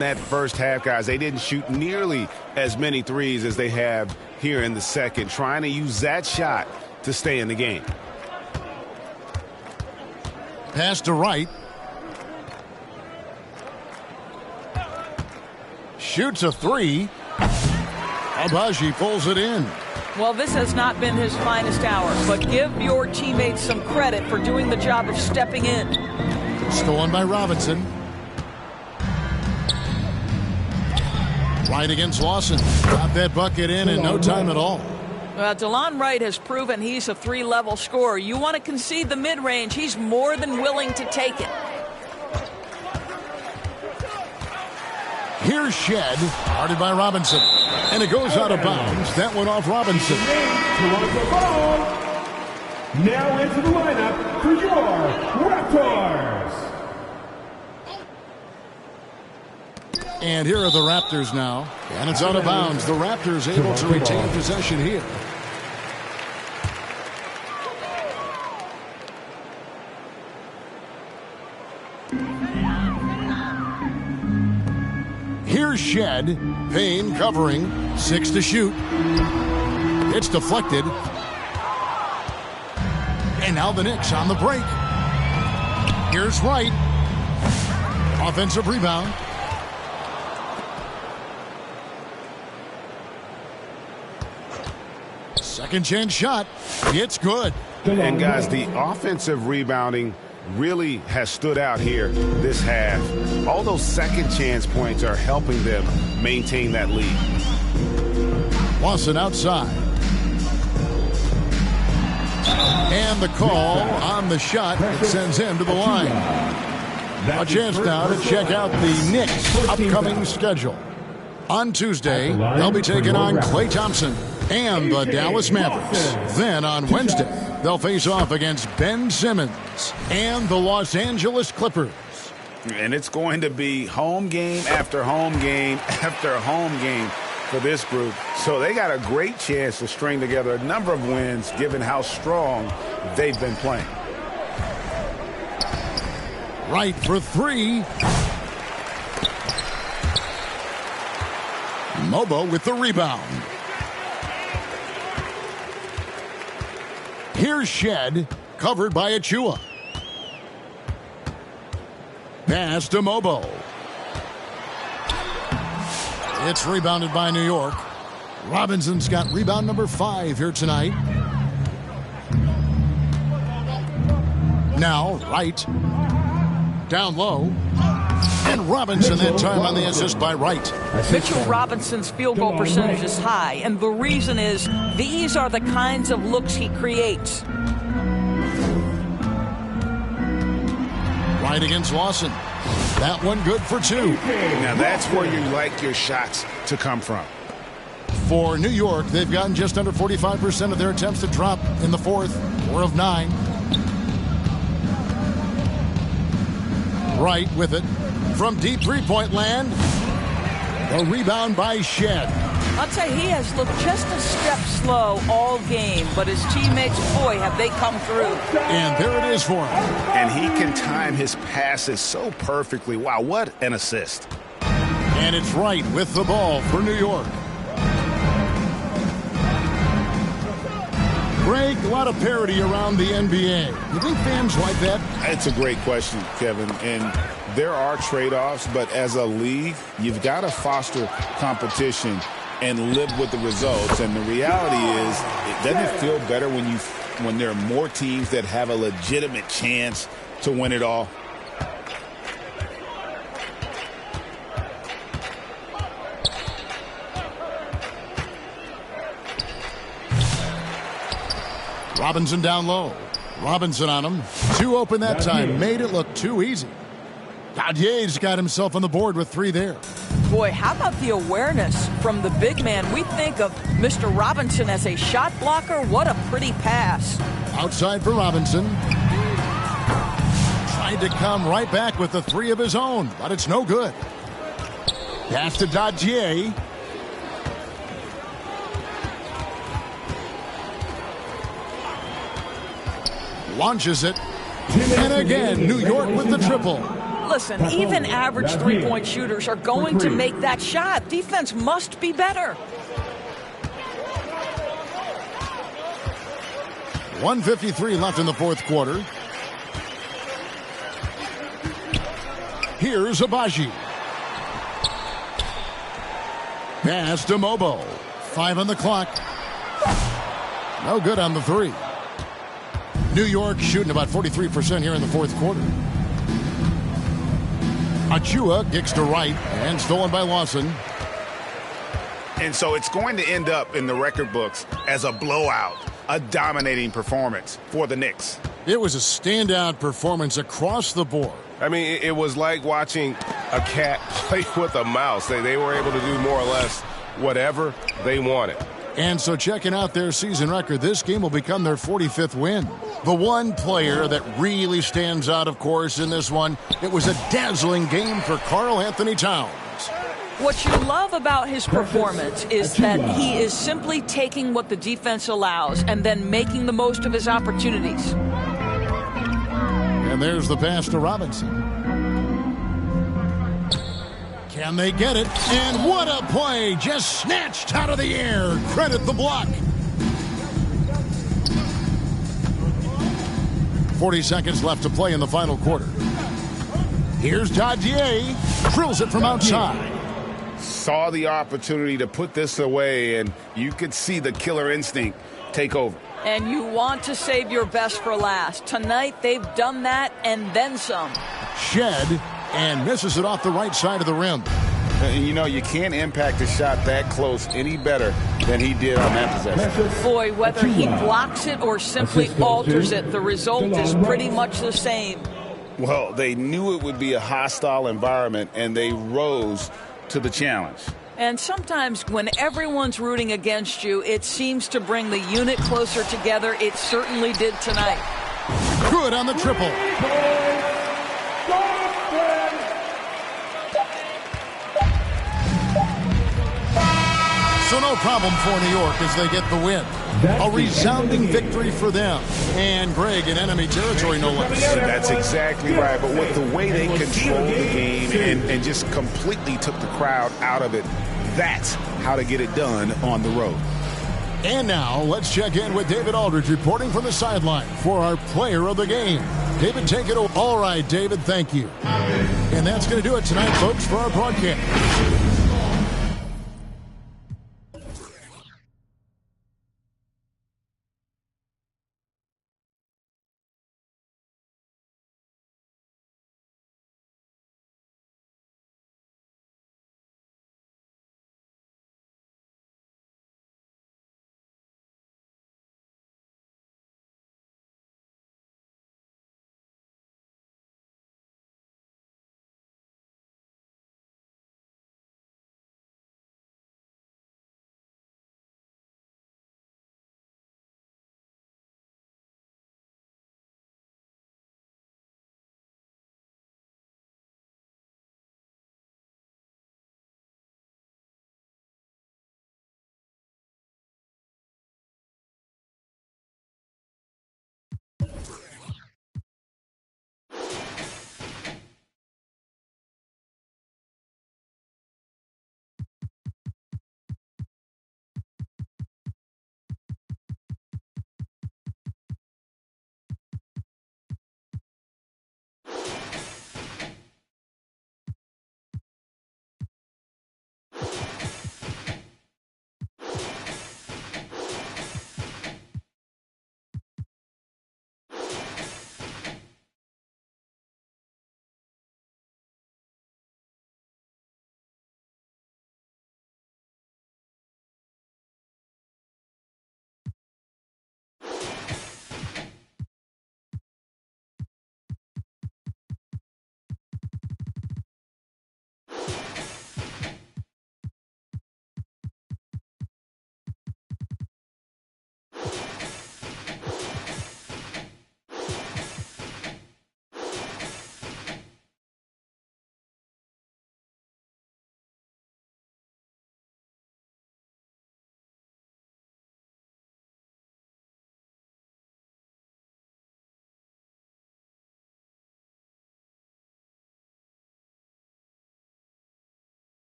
[SPEAKER 6] that first half, guys, they didn't shoot nearly as many threes as they have here in the second. Trying to use that shot to stay in the game.
[SPEAKER 1] Pass to Wright. Shoots a three. Abaji pulls it in.
[SPEAKER 2] Well, this has not been his finest hour, but give your teammates some credit for doing the job of stepping in.
[SPEAKER 1] Stolen by Robinson. Right against Lawson. Got that bucket in no time at all.
[SPEAKER 2] Well, DeLon Wright has proven he's a three-level scorer. You want to concede the mid-range, he's more than willing to take it.
[SPEAKER 1] Here's Shed, guarded by Robinson. And it goes out of bounds. That went off Robinson.
[SPEAKER 9] Toronto ball. Now into the lineup for your Raptors.
[SPEAKER 1] And here are the Raptors now. And it's out of bounds. The Raptors able to retain possession here. Here's Shed. Payne covering. 6 to shoot. It's deflected. And now the Knicks on the break. Here's Wright. Offensive rebound. Second chance shot. It's good.
[SPEAKER 6] And guys, the offensive rebounding really has stood out here this half. All those second chance points are helping them maintain that lead.
[SPEAKER 1] Lawson outside. And the call on the shot that sends him to the line. A chance now to check out the Knicks' upcoming schedule. On Tuesday, they'll be taking on Klay Thompson and the Dallas Mavericks. Then on Wednesday, they'll face off against Ben Simmons and the Los Angeles Clippers.
[SPEAKER 6] And it's going to be home game after home game after home game for this group. So they got a great chance to string together a number of wins given how strong they've been playing.
[SPEAKER 1] Right for three. Mobo with the rebound. Here's Shed, covered by Achua. Pass to Mobo. It's rebounded by New York. Robinson's got rebound number 5 here tonight. Now, Wright. Down low. And Robinson that time on the assist by Wright.
[SPEAKER 2] Mitchell Robinson's field goal percentage is high, and the reason is these are the kinds of looks he creates.
[SPEAKER 1] Right against Lawson. That one good for 2.
[SPEAKER 6] Now that's where you like your shots to come from.
[SPEAKER 1] For New York, they've gotten just under 45% of their attempts to drop in the fourth. 4 of 9. Wright with it. From deep three-point land. A rebound by Shed.
[SPEAKER 2] I'll tell you, he has looked just a step slow all game, but his teammates, boy, have they come through.
[SPEAKER 1] And there it is for him.
[SPEAKER 6] And he can time his passes so perfectly. Wow, what an assist.
[SPEAKER 1] And it's Wright with the ball for New York. Greg, a lot of parity around the NBA. You think fans like that?
[SPEAKER 6] It's a great question, Kevin. And there are trade-offs, but as a league, you've got to foster competition and live with the results. And the reality is, it doesn't feel better when there are more teams that have a legitimate chance to win it all.
[SPEAKER 1] Robinson down low. Robinson on him. 2 open that time. Made it look too easy. Gadier's got himself on the board with 3 there.
[SPEAKER 2] Boy, how about the awareness from the big man? We think of Mr. Robinson as a shot blocker. What a pretty pass.
[SPEAKER 1] Outside for Robinson. Tried to come right back with the 3 of his own, but it's no good. Pass to Gadier. Launches it. And again, New York with the triple.
[SPEAKER 2] Listen, even average three-point shooters are going to make that shot. Defense must be better.
[SPEAKER 1] 1:53 left in the fourth quarter. Here's Abaji. Pass to Mobo. 5 on the clock. No good on the three. New York shooting about 43% here in the fourth quarter. Achua kicks to right and stolen by Lawson.
[SPEAKER 4] And so it's going to end up in the record books as a blowout, a dominating performance for the Knicks.
[SPEAKER 1] It was a standout performance across the board.
[SPEAKER 6] I mean, it was like watching a cat play with a mouse. They were able to do more or less whatever they wanted.
[SPEAKER 1] And so checking out their season record, this game will become their 45th win. The one player that really stands out, of course, in this one, it was a dazzling game for Karl Anthony Towns.
[SPEAKER 2] What you love about his performance is that he is simply taking what the defense allows and then making the most of his opportunities.
[SPEAKER 1] And there's the pass to Robinson. Can they get it? And what a play! Just snatched out of the air. Credit the block. 40 seconds left to play in the final quarter. Here's Dadier. Drills it from outside.
[SPEAKER 4] Saw the opportunity to put this away, and you could see the killer instinct take over.
[SPEAKER 2] And you want to save your best for last. Tonight, they've done that and then some.
[SPEAKER 1] Shed and misses it off the right side of the rim.
[SPEAKER 4] And you know, you can't impact a shot that close any better than he did on that possession.
[SPEAKER 2] Boy, whether he blocks it or simply alters it, the result is pretty much the same.
[SPEAKER 4] Well, they knew it would be a hostile environment, and they rose to the challenge.
[SPEAKER 2] And sometimes when everyone's rooting against you, it seems to bring the unit closer together. It certainly did tonight.
[SPEAKER 1] Good on the triple. So no problem for New York as they get the win. A resounding victory for them. And Greg in enemy territory, no less.
[SPEAKER 4] That's exactly right. But with the way they controlled the game and just completely took the crowd out of it, that's how to get it done on the road.
[SPEAKER 1] And now let's check in with David Aldridge reporting from the sideline for our player of the game. David, take it away. All right, David, thank you. And that's going to do it tonight, folks, for our broadcast.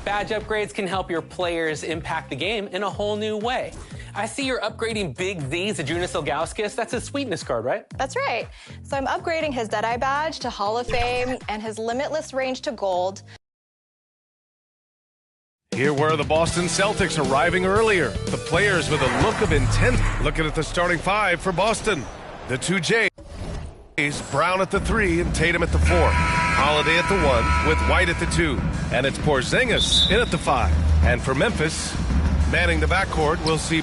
[SPEAKER 10] Badge upgrades can help your players impact the game in a whole new way. I see you're upgrading Big Z to Junis Ilgauskas. That's a sweetness card, right?
[SPEAKER 11] That's right. So I'm upgrading his Deadeye badge to Hall of Fame and his limitless range to gold.
[SPEAKER 12] Here were the Boston Celtics arriving earlier. The players with a look of intent. Looking at the starting five for Boston. The two J's, Brown at the 3 and Tatum at the 4. Holiday at the 1 with White at the 2. And it's Porzingis in at the 5. And for Memphis, manning the backcourt, we'll see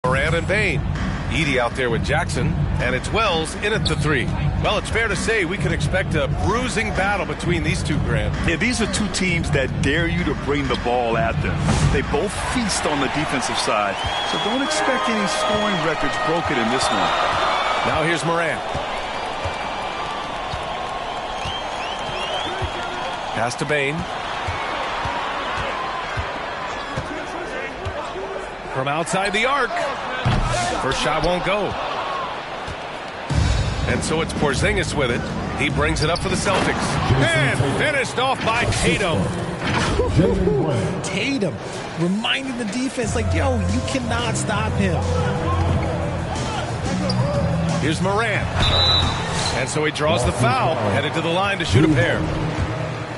[SPEAKER 12] Moran and Bain. Edey out there with Jackson, and it's Wells in at the 3. Well, it's fair to say we can expect a bruising battle between these two, Grant.
[SPEAKER 13] Yeah, these are two teams that dare you to bring the ball at them. They both feast on the defensive side, so don't expect any scoring records broken in this one.
[SPEAKER 12] Now here's Moran. Pass to Bain. From outside the arc. First shot won't go. And so it's Porzingis with it. He brings it up for the Celtics. And finished off by Tatum.
[SPEAKER 14] Tatum reminding the defense, like, yo, you cannot stop him.
[SPEAKER 12] Here's Moran. And so he draws the foul, headed to the line to shoot a pair.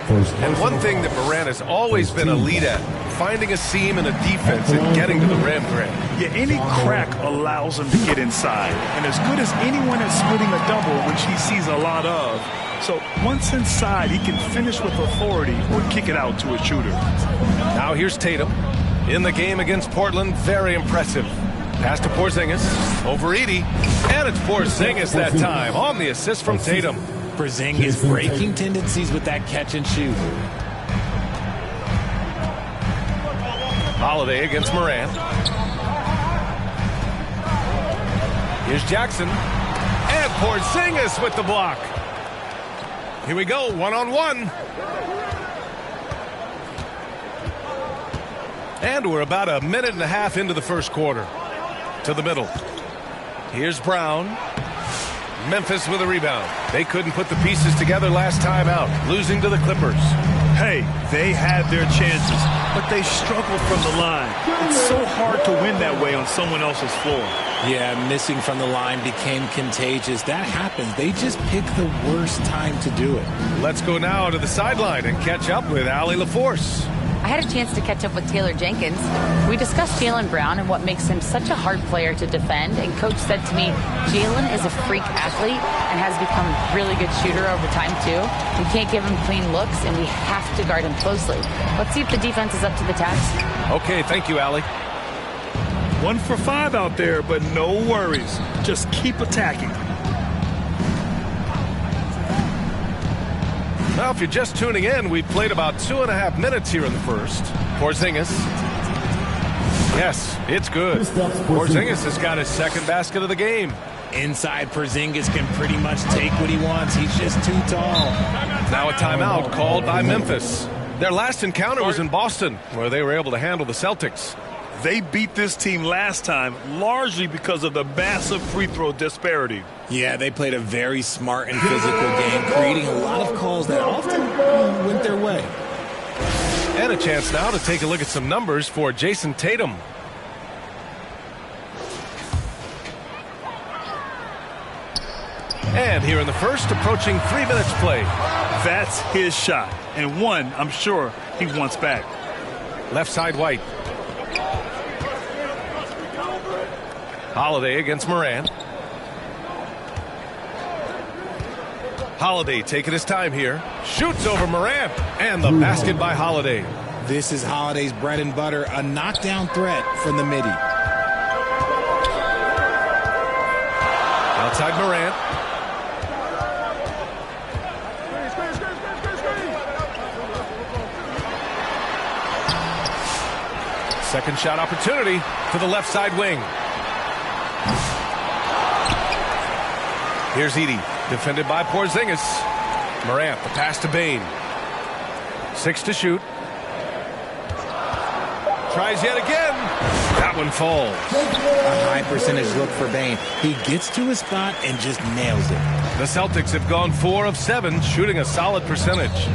[SPEAKER 12] And one thing that Moran has always been elite at, finding a seam in a defense and getting to the rim, Grant.
[SPEAKER 13] Yeah, any crack allows him to get inside. And as good as anyone at splitting a double, which he sees a lot of. So once inside, he can finish with authority or kick it out to a shooter.
[SPEAKER 12] Now here's Tatum. In the game against Portland, very impressive. Pass to Porzingis, over Edey. And it's Porzingis that time on the assist from Tatum.
[SPEAKER 14] Porzingis breaking tendencies with that catch and shoot.
[SPEAKER 12] Holiday against Moran. Here's Jackson. And Porzingis with the block. Here we go, one-on-one. And we're about a minute and a half into the first quarter. To the middle. Here's Brown. Memphis with a rebound. They couldn't put the pieces together last time out, losing to the Clippers.
[SPEAKER 13] Hey, they had their chances, but they struggled from the line. It's so hard to win that way on someone else's floor.
[SPEAKER 14] Yeah, missing from the line became contagious. That happens. They just pick the worst time to do it.
[SPEAKER 12] Let's go now to the sideline and catch up with Allie LaForce.
[SPEAKER 15] I had a chance to catch up with Taylor Jenkins. We discussed Jaylen Brown and what makes him such a hard player to defend. And Coach said to me, Jaylen is a freak athlete and has become a really good shooter over time, too. We can't give him clean looks, and we have to guard him closely. Let's see if the defense is up to the task.
[SPEAKER 12] Okay, thank you, Allie.
[SPEAKER 13] 1 for 5 out there, but no worries. Just keep attacking.
[SPEAKER 12] Now, if you're just tuning in, we've played about 2.5 minutes here in the first. Porzingis. Yes, it's good. Porzingis has got his second basket of the game.
[SPEAKER 14] Inside, Porzingis can pretty much take what he wants. He's just too tall.
[SPEAKER 12] Now a timeout called by Memphis. Their last encounter was in Boston, where they were able to handle the Celtics.
[SPEAKER 13] They beat this team last time largely because of the massive free throw disparity.
[SPEAKER 14] Yeah, they played a very smart and physical game, creating a lot of calls that often went their way.
[SPEAKER 12] And a chance now to take a look at some numbers for Jason Tatum. And here in the first, approaching 3 minutes play.
[SPEAKER 13] That's his shot, and one I'm sure he wants back.
[SPEAKER 12] Left side, White. Holiday against Moran. Holiday taking his time here. Shoots over Morant. And the basket by Holiday.
[SPEAKER 14] This is Holiday's bread and butter, a knockdown threat from the midi.
[SPEAKER 12] Outside Morant. Second shot opportunity for the left side wing. Here's Edey, defended by Porzingis. Morant, the pass to Bane. 6 to shoot. Tries yet again. That one falls.
[SPEAKER 14] A high percentage look for Bane. He gets to his spot and just nails it.
[SPEAKER 12] The Celtics have gone 4 of 7, shooting a solid percentage.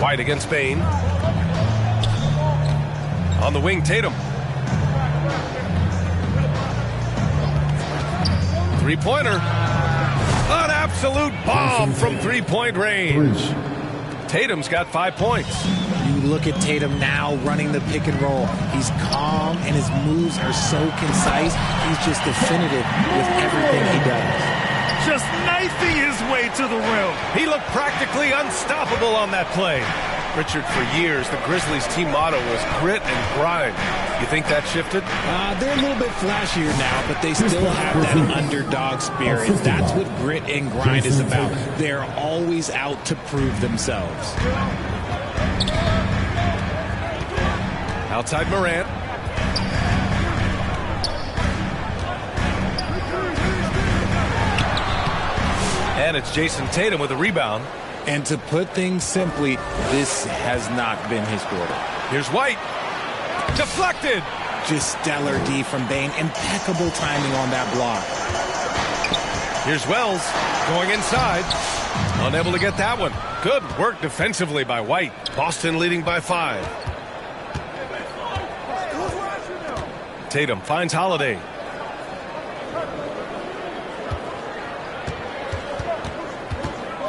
[SPEAKER 12] White against Bane. On the wing, Tatum. Three-pointer. An absolute bomb from three-point range. Tatum's got 5 points.
[SPEAKER 14] You look at Tatum now running the pick and roll. He's calm and his moves are so concise. He's just definitive with everything he does.
[SPEAKER 13] Just knifing his way to the rim.
[SPEAKER 12] He looked practically unstoppable on that play. Richard, for years, the Grizzlies' team motto was grit and grind. You think that shifted?
[SPEAKER 14] They're a little bit flashier now, but they still have that underdog spirit. That's what grit and grind is about. They're always out to prove themselves.
[SPEAKER 12] Outside Morant. And it's Jason Tatum with a rebound.
[SPEAKER 14] And to put things simply, this has not been his quarter.
[SPEAKER 12] Here's White. Deflected.
[SPEAKER 14] Just stellar D from Bane. Impeccable timing on that block.
[SPEAKER 12] Here's Wells going inside. Unable to get that one. Good work defensively by White. Boston leading by 5. Tatum finds Holiday.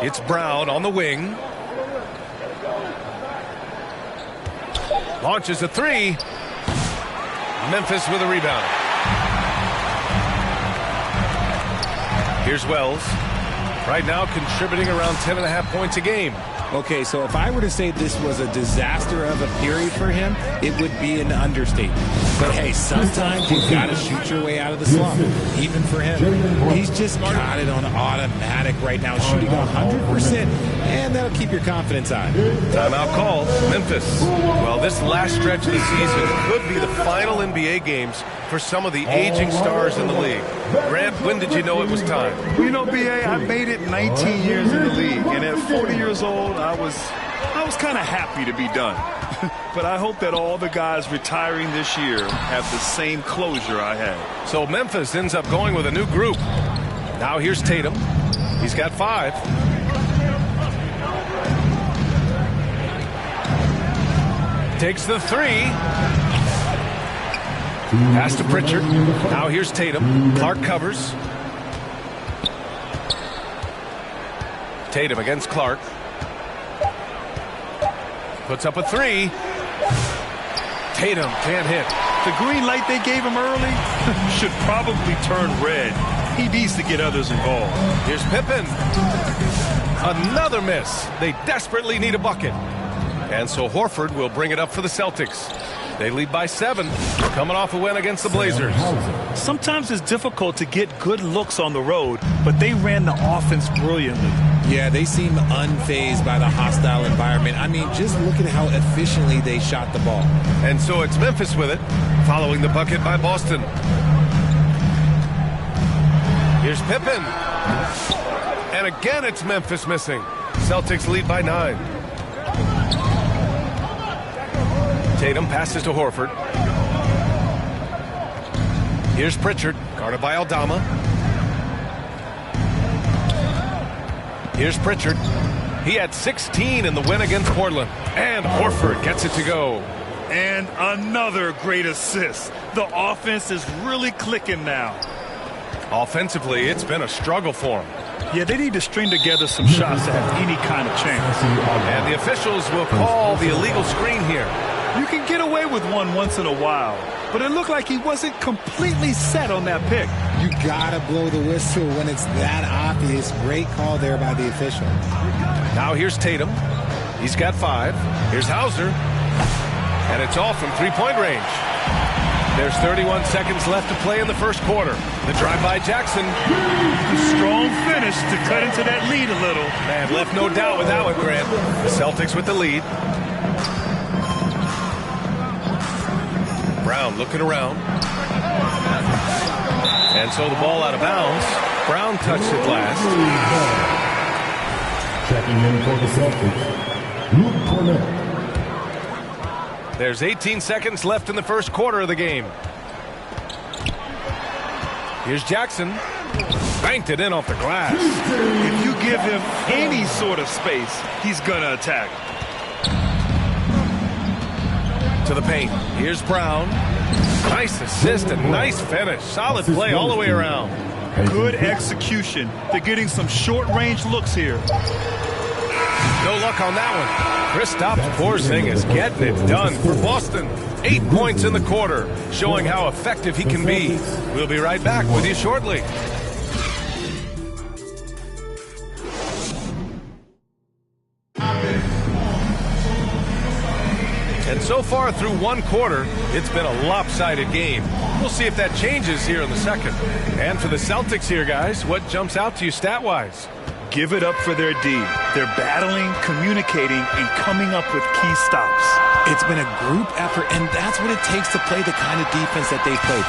[SPEAKER 12] It's Brown on the wing. Launches a 3. Memphis with a rebound. Here's Wells. Right now contributing around 10.5 points a game.
[SPEAKER 14] Okay, so if I were to say this was a disaster of a period for him, it would be an understatement. But hey, sometimes you've got to shoot your way out of the slump, even for him. He's just got it on automatic right now, shooting 100%, and that'll keep your confidence high.
[SPEAKER 12] Timeout called. Memphis. Well, this last stretch of the season could be the final NBA games for some of the aging stars in the league. Grant, when did you know it was time?
[SPEAKER 13] Well, you know, B.A., I made it 19 years in the league, and at 40 years old, I was kind of happy to be done. But I hope that all the guys retiring this year have the same closure I had.
[SPEAKER 12] So Memphis ends up going with a new group. Now here's Tatum. He's got 5. Takes the 3. Pass to Pritchard. Now here's Tatum. Clark covers. Tatum against Clark. Puts up a 3. Tatum can't hit.
[SPEAKER 13] The green light they gave him early should probably turn red. He needs to get others involved.
[SPEAKER 12] Here's Pippen. Another miss. They desperately need a bucket. And so Horford will bring it up for the Celtics. They lead by 7, coming off a win against the Blazers.
[SPEAKER 13] Sometimes it's difficult to get good looks on the road, but they ran the offense brilliantly.
[SPEAKER 14] Yeah, they seem unfazed by the hostile environment. I mean, just look at how efficiently they shot the ball.
[SPEAKER 12] And so it's Memphis with it, following the bucket by Boston. Here's Pippen. And again, it's Memphis missing. Celtics lead by 9. Tatum passes to Horford. Here's Pritchard, guarded by Aldama. Here's Pritchard. He had 16 in the win against Portland. And Horford gets it to go.
[SPEAKER 13] And another great assist. The offense is really clicking now.
[SPEAKER 12] Offensively, it's been a struggle for him.
[SPEAKER 13] Yeah, they need to string together some shots to have any kind of chance.
[SPEAKER 12] And the officials will call the illegal screen here.
[SPEAKER 13] You can get away with one once in a while, but it looked like he wasn't completely set on that pick.
[SPEAKER 14] You gotta blow the whistle when it's that obvious. Great call there by the official.
[SPEAKER 12] Now here's Tatum. He's got 5. Here's Hauser. And it's all from three-point range. There's 31 seconds left to play in the first quarter. The drive by Jackson.
[SPEAKER 13] A strong finish to cut into that lead a little.
[SPEAKER 12] Man, left no doubt with that one, Grant. The Celtics with the lead. Brown looking around. And so the ball out of bounds. Brown touched it last.
[SPEAKER 9] Checking in for the Celtics, Luke Cornett.
[SPEAKER 12] There's 18 seconds left in the first quarter of the game. Here's Jackson. Banked it in off the glass.
[SPEAKER 13] If you give him any sort of space, he's going to attack.
[SPEAKER 12] To the paint. Here's Brown. Nice assist and nice finish. Solid play all the way around.
[SPEAKER 13] Good execution. They're getting some short-range looks here.
[SPEAKER 12] No luck on that one. Kristaps Porzingis getting it done for Boston. 8 points in the quarter, showing how effective he can be. We'll be right back with you shortly. And so far through one quarter, it's been a lopsided game. We'll see if that changes here in the second. And for the Celtics here, guys, what jumps out to you stat-wise?
[SPEAKER 13] Give it up for their D. They're battling, communicating, and coming up with key stops.
[SPEAKER 14] It's been a group effort, and that's what it takes to play the kind of defense that they've played.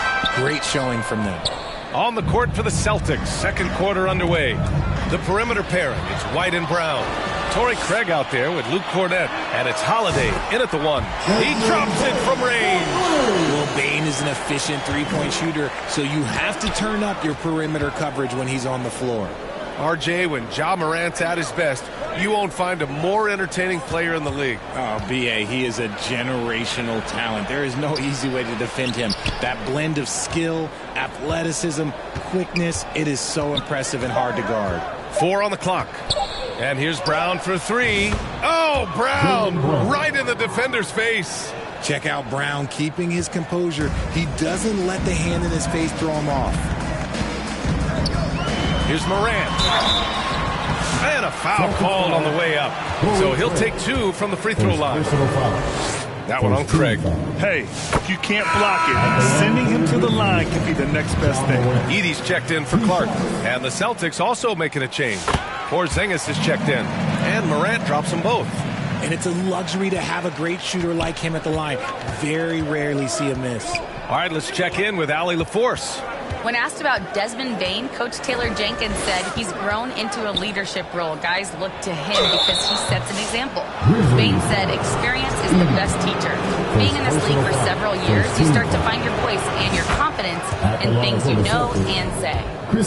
[SPEAKER 14] Great showing from them.
[SPEAKER 12] On the court for the Celtics, second quarter underway. The perimeter pairing, it's White and Brown. Torrey Craig out there with Luke Cornett, and it's Holiday in at the 1. He drops it from range.
[SPEAKER 14] Well, Bane is an efficient three-point shooter, so you have to turn up your perimeter coverage when he's on the floor.
[SPEAKER 12] RJ, when Ja Morant's at his best, you won't find a more entertaining player in the league.
[SPEAKER 14] Oh, B.A., he is a generational talent. There is no easy way to defend him. That blend of skill, athleticism, quickness, it is so impressive and hard to guard.
[SPEAKER 12] 4 on the clock. And here's Brown for 3. Oh, Brown! Right in the defender's face.
[SPEAKER 14] Check out Brown keeping his composure. He doesn't let the hand in his face throw him off.
[SPEAKER 12] Here's Morant. And a foul called on the way up. So he'll take 2 from the free throw line. That one on Craig.
[SPEAKER 13] Hey, if you can't block it, sending him to the line can be the next best thing.
[SPEAKER 12] Edie's checked in for Clark. And the Celtics also making a change. Porzingis is checked in. And Morant drops them both.
[SPEAKER 14] And it's a luxury to have a great shooter like him at the line. Very rarely see a miss.
[SPEAKER 12] All right, let's check in with Allie LaForce.
[SPEAKER 15] When asked about Desmond Bane, Coach Taylor Jenkins said he's grown into a leadership role. Guys look to him because he sets an example. Bane said experience is the best teacher. Being in this league for several years, you start to find your voice and your confidence in things you know and say.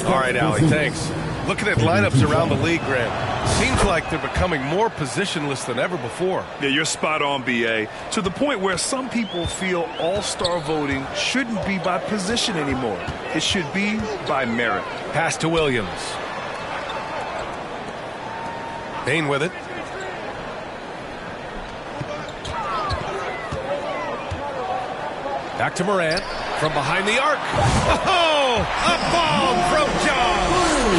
[SPEAKER 12] All right, Allie, thanks. Looking at lineups around the league, Grant, seems like they're becoming more positionless than ever before.
[SPEAKER 13] Yeah, you're spot on, B.A. To the point where some people feel all-star voting shouldn't be by position anymore. It should be by merit.
[SPEAKER 12] Pass to Williams. Bane with it. Back to Morant from behind the arc. Oh, a bomb from John.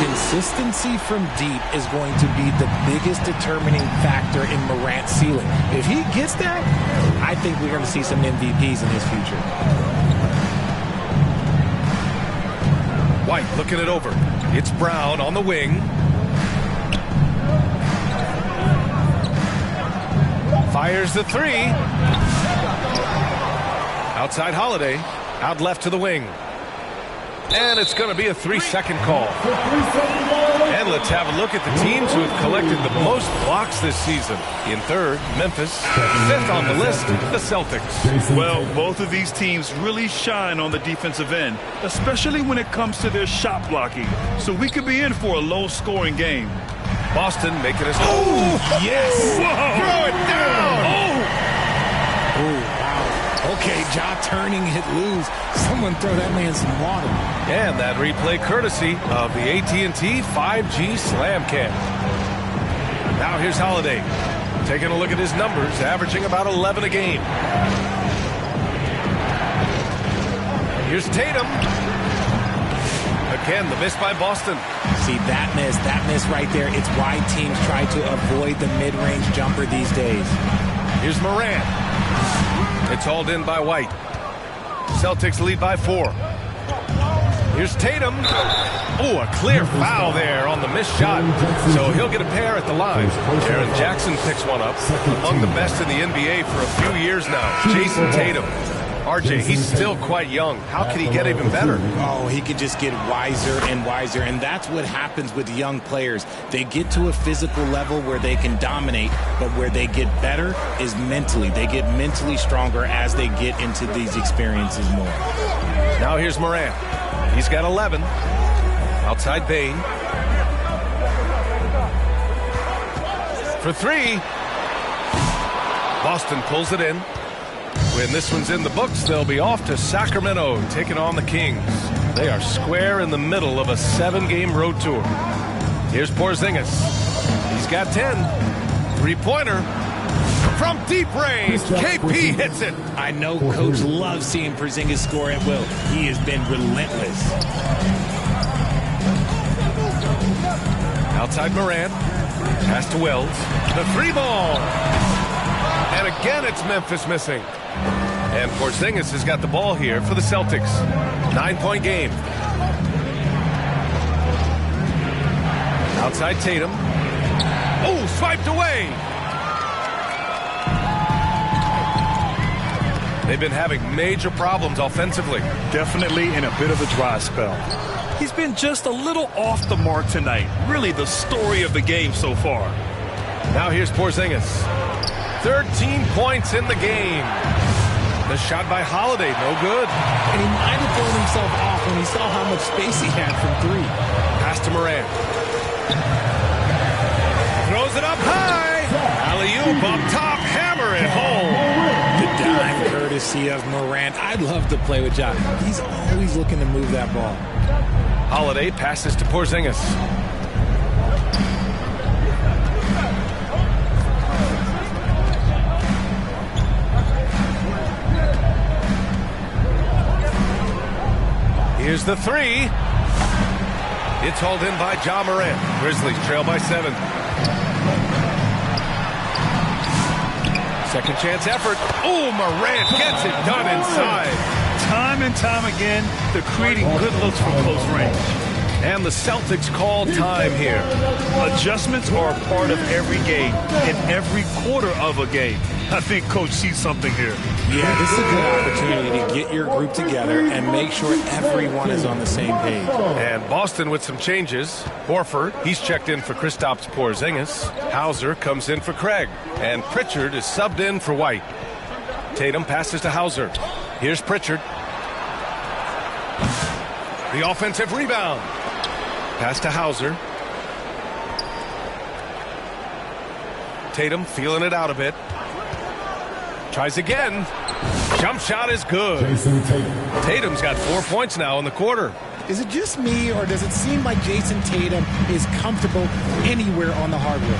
[SPEAKER 14] Consistency from deep is going to be the biggest determining factor in Morant's ceiling. If he gets that, I think we're going to see some MVPs in his future.
[SPEAKER 12] White looking it over. It's Brown on the wing. Fires the 3. Outside Holiday. Out left to the wing. And it's going to be a 3-second call. And let's have a look at the teams who have collected the most blocks this season. In third, Memphis. 5th on the list, the Celtics.
[SPEAKER 13] Well, both of these teams really shine on the defensive end, especially when it comes to their shot blocking. So we could be in for a low-scoring game.
[SPEAKER 12] Boston making us... Oh,
[SPEAKER 14] yes!
[SPEAKER 12] Whoa. Throw it down!
[SPEAKER 14] Oh, wow. Okay, Ja turning it loose. Someone throw that man some water.
[SPEAKER 12] And that replay courtesy of the AT&T 5G Slam Cam. Now here's Holiday. Taking a look at his numbers, averaging about 11 a game. Here's Tatum. Again, the miss by Boston.
[SPEAKER 14] See, that miss right there, it's why teams try to avoid the mid-range jumper these days.
[SPEAKER 12] Here's Morant. It's hauled in by White. Celtics lead by 4. Here's Tatum. Oh, a clear foul there on the missed shot. So he'll get a pair at the line. Aaron Jackson picks one up. Among the best in the NBA for a few years now. Jason Tatum. RJ, he's still quite young. How can he get even better?
[SPEAKER 14] Oh, he could just get wiser and wiser, and that's what happens with young players. They get to a physical level where they can dominate, but where they get better is mentally. They get mentally stronger as they get into these experiences more.
[SPEAKER 12] Now here's Morant. He's got 11. Outside Bane. For 3. Boston pulls it in. When this one's in the books, they'll be off to Sacramento, taking on the Kings. They are square in the middle of a 7-game road tour. Here's Porzingis. He's got 10. 3-pointer from deep range. KP hits it.
[SPEAKER 14] I know Coach loves seeing Porzingis score at will. He has been relentless.
[SPEAKER 12] Outside Morant. Pass to Wells. The 3-ball. And again, it's Memphis missing. And Porzingis has got the ball here for the Celtics. 9-point game. Outside Tatum. Oh, swiped away. They've been having major problems offensively.
[SPEAKER 13] Definitely in a bit of a dry spell. He's been just a little off the mark tonight. Really the story of the game so far.
[SPEAKER 12] Now here's Porzingis. 13 points in the game. The shot by Holiday, no good.
[SPEAKER 14] And he might have thrown himself off when he saw how much space he had from 3.
[SPEAKER 12] Pass to Morant. Throws it up high. Alley-oop up top, hammer it home.
[SPEAKER 14] The dime courtesy of Morant. I'd love to play with Ja. He's always looking to move that ball.
[SPEAKER 12] Holiday passes to Porzingis. Here's the 3. It's hauled in by Ja Morant. Grizzlies trail by 7. Second chance effort. Oh, Morant gets it done inside.
[SPEAKER 13] Time and time again, they're creating good looks from close range.
[SPEAKER 12] And the Celtics call time here.
[SPEAKER 13] Adjustments are a part of every game, in every quarter of a game. I think Coach sees something here.
[SPEAKER 14] Yeah, this is a good opportunity to get your group together and make sure everyone is on the same page.
[SPEAKER 12] And Boston with some changes. Horford, he's checked in for Kristaps Porzingis. Hauser comes in for Craig. And Pritchard is subbed in for White. Tatum passes to Hauser. Here's Pritchard. The offensive rebound. Pass to Hauser. Tatum feeling it out a bit. Tries again. Jump shot is good. Tatum's got 4 points now in the quarter.
[SPEAKER 14] Is it just me, or does it seem like Jason Tatum is comfortable anywhere on the hardwood?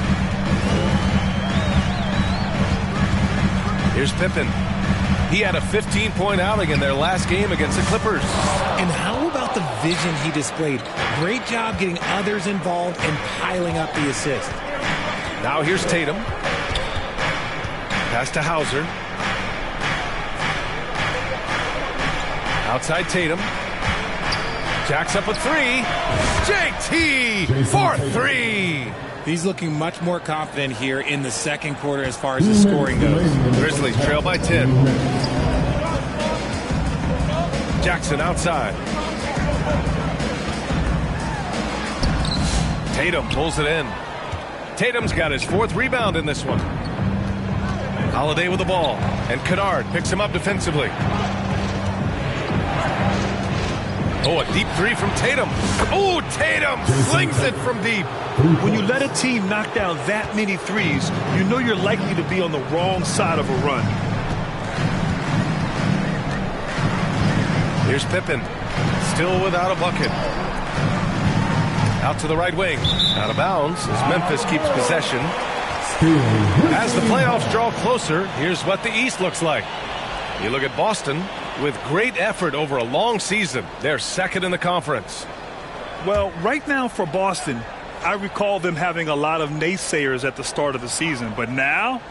[SPEAKER 12] Here's Pippen. He had a 15-point outing in their last game against the Clippers.
[SPEAKER 14] And how about the vision he displayed? Great job getting others involved and piling up the assist.
[SPEAKER 12] Now here's Tatum. Pass to Hauser. Outside Tatum. Jacks up a 3. JT for 3.
[SPEAKER 14] He's looking much more confident here in the second quarter as far as the scoring goes.
[SPEAKER 12] Grizzlies trail by 10. Jackson outside. Tatum pulls it in. Tatum's got his 4th rebound in this one. Holiday with the ball. And Kennard picks him up defensively. Oh, a deep 3 from Tatum. Oh, Tatum slings it from deep.
[SPEAKER 13] When you let a team knock down that many threes, you know you're likely to be on the wrong side of a run.
[SPEAKER 12] Here's Pippen. Still without a bucket. Out to the right wing. Out of bounds as Memphis keeps possession. As the playoffs draw closer, here's what the East looks like. You look at Boston, With great effort over a long season, they're second in the conference.
[SPEAKER 13] Well, right now for Boston, I recall them having a lot of naysayers at the start of the season, but now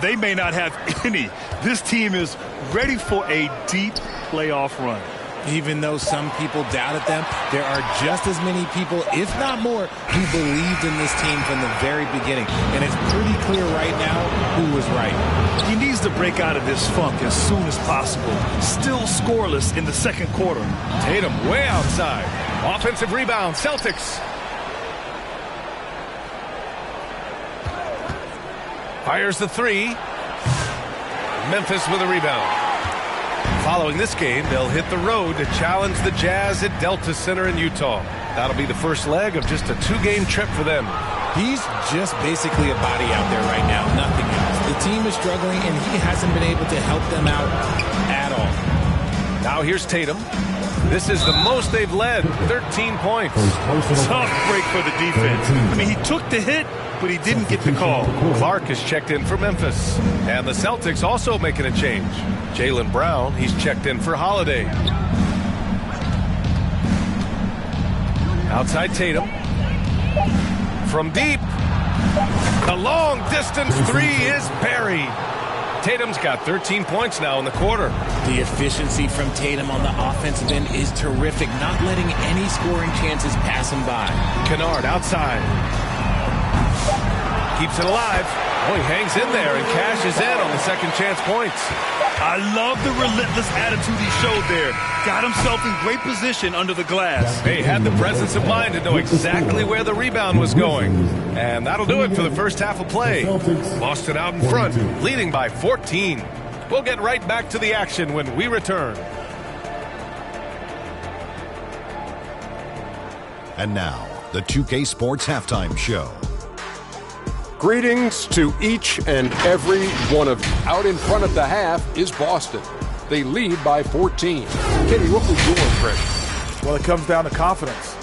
[SPEAKER 13] they may not have any. This team is ready for a deep playoff run.
[SPEAKER 14] Even though some people doubted them, there are just as many people, if not more, who believed in this team from the very beginning. And it's pretty clear right now who was right.
[SPEAKER 13] He needs to break out of this funk as soon as possible. Still scoreless in the second quarter.
[SPEAKER 12] Tatum way outside. Offensive rebound, Celtics. Fires the three. Memphis with a rebound. Following this game, they'll hit the road to challenge the Jazz at Delta Center in Utah. That'll be the first leg of just a 2-game trip for them.
[SPEAKER 14] He's just basically a body out there right now, nothing else. The team is struggling, and he hasn't been able to help them out at all.
[SPEAKER 12] Now here's Tatum. This is the most they've led, 13 points.
[SPEAKER 13] Tough break for the defense. I mean, he took the hit, but he didn't get the call.
[SPEAKER 12] Clark is checked in for Memphis. And the Celtics also making a change. Jaylen Brown, he's checked in for Holiday. Outside Tatum. From deep. The long distance three is buried. Tatum's got 13 points now in the quarter.
[SPEAKER 14] The efficiency from Tatum on the offensive end is terrific, not letting any scoring chances pass him by.
[SPEAKER 12] Kennard outside. Keeps it alive. Oh, he hangs in there and cashes in on the second chance points.
[SPEAKER 13] I love the relentless attitude he showed there. Got himself in great position under the glass.
[SPEAKER 12] He had the presence of mind to know exactly where the rebound was going. And that'll do it for the first half of play. Boston out in front, leading by 14. We'll get right back to the action when we return.
[SPEAKER 7] And now, the 2K Sports Halftime Show.
[SPEAKER 8] Greetings to each and every one of you. Out in front of the half is Boston. They lead by 14. Kenny, what was your impression?
[SPEAKER 16] Well, it comes down to confidence.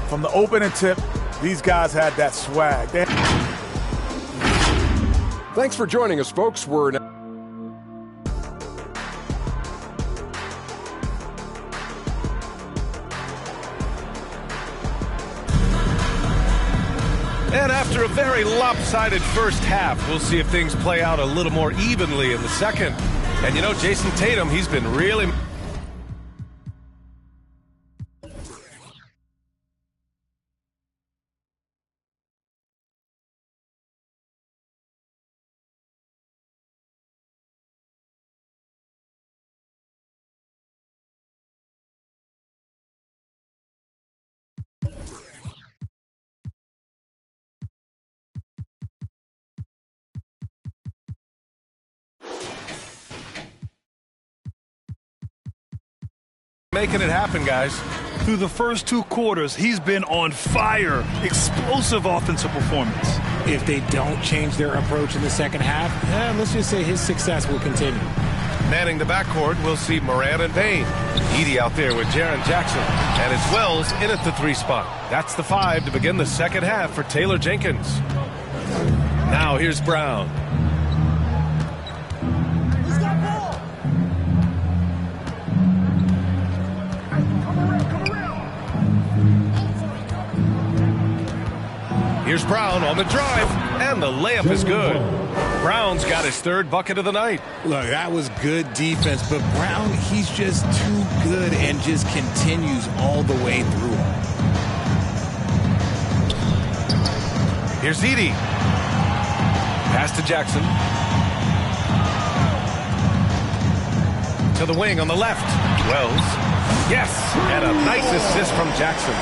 [SPEAKER 16] From the opening tip, these guys had that swag.
[SPEAKER 8] Thanks for joining us, folks. We're now
[SPEAKER 12] and after a very lopsided first half, we'll see if things play out a little more evenly in the second. And you know, Jason Tatum, he's been really... making it happen, guys.
[SPEAKER 13] Through the first two quarters, he's been on fire. Explosive offensive performance.
[SPEAKER 14] If they don't change their approach in the second half, let's just say his success will continue.
[SPEAKER 12] Manning the backcourt, we'll see Moran and Bain. Edey out there with Jaren Jackson. And it's Wells in at the 3 spot. That's the 5 to begin the second half for Taylor Jenkins. Now here's Brown. Here's Brown on the drive, and the layup is good. Brown's got his 3rd bucket of the night.
[SPEAKER 14] Look, that was good defense, but Brown, he's just too good and just continues all the way through.
[SPEAKER 12] Here's Edey. Pass to Jackson. To the wing on the left. Wells. Yes, and a nice assist from Jackson.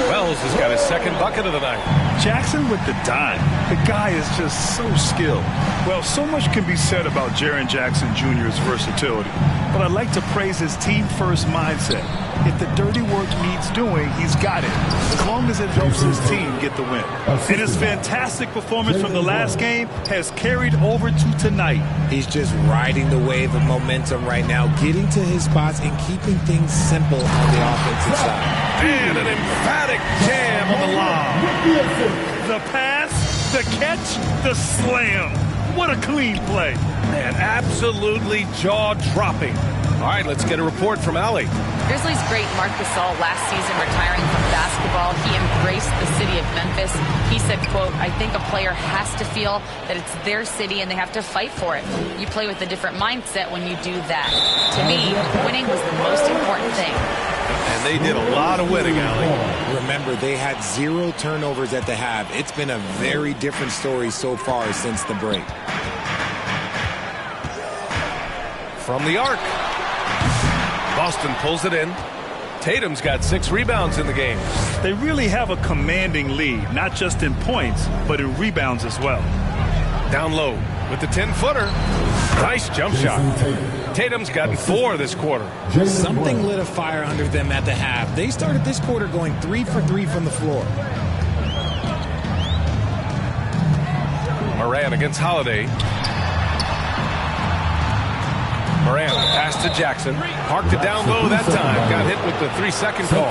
[SPEAKER 12] Wells has got his 2nd bucket of the night.
[SPEAKER 13] Jackson with the dime. The guy is just so skilled. Well, so much can be said about Jaren Jackson Jr.'s versatility, but I'd like to praise his team-first mindset. If the dirty work needs doing, he's got it, as long as it helps his team get the win. And his fantastic performance from the last game has carried over to tonight.
[SPEAKER 14] He's just riding the wave of momentum right now, getting to his spots and keeping things simple on the offensive side.
[SPEAKER 12] And an emphatic jam on the lob.
[SPEAKER 13] The pass, the catch, the slam. What a clean play.
[SPEAKER 12] Man, absolutely jaw-dropping. All right, let's get a report from Allie.
[SPEAKER 15] Grizzlies great Marc Gasol last season retiring from basketball. He embraced the city of Memphis. He said, quote, I think a player has to feel that it's their city and they have to fight for it. You play with a different mindset when you do that. To me, winning was the most important thing.
[SPEAKER 12] And they did a lot of winning, Allie.
[SPEAKER 14] Remember, they had 0 turnovers at the half. It's been a very different story so far since the break.
[SPEAKER 12] From the arc. Boston pulls it in. Tatum's got 6 rebounds in the game.
[SPEAKER 13] They really have a commanding lead, not just in points, but in rebounds as well.
[SPEAKER 12] Down low with the 10-footer. Nice jump shot. Tatum's gotten 4 this quarter.
[SPEAKER 14] Something lit a fire under them at the half. They started this quarter going 3 for 3 from the floor.
[SPEAKER 12] Moran against Holiday. Moran pass to Jackson. Parked it down low that time. Got hit with the 3-second call.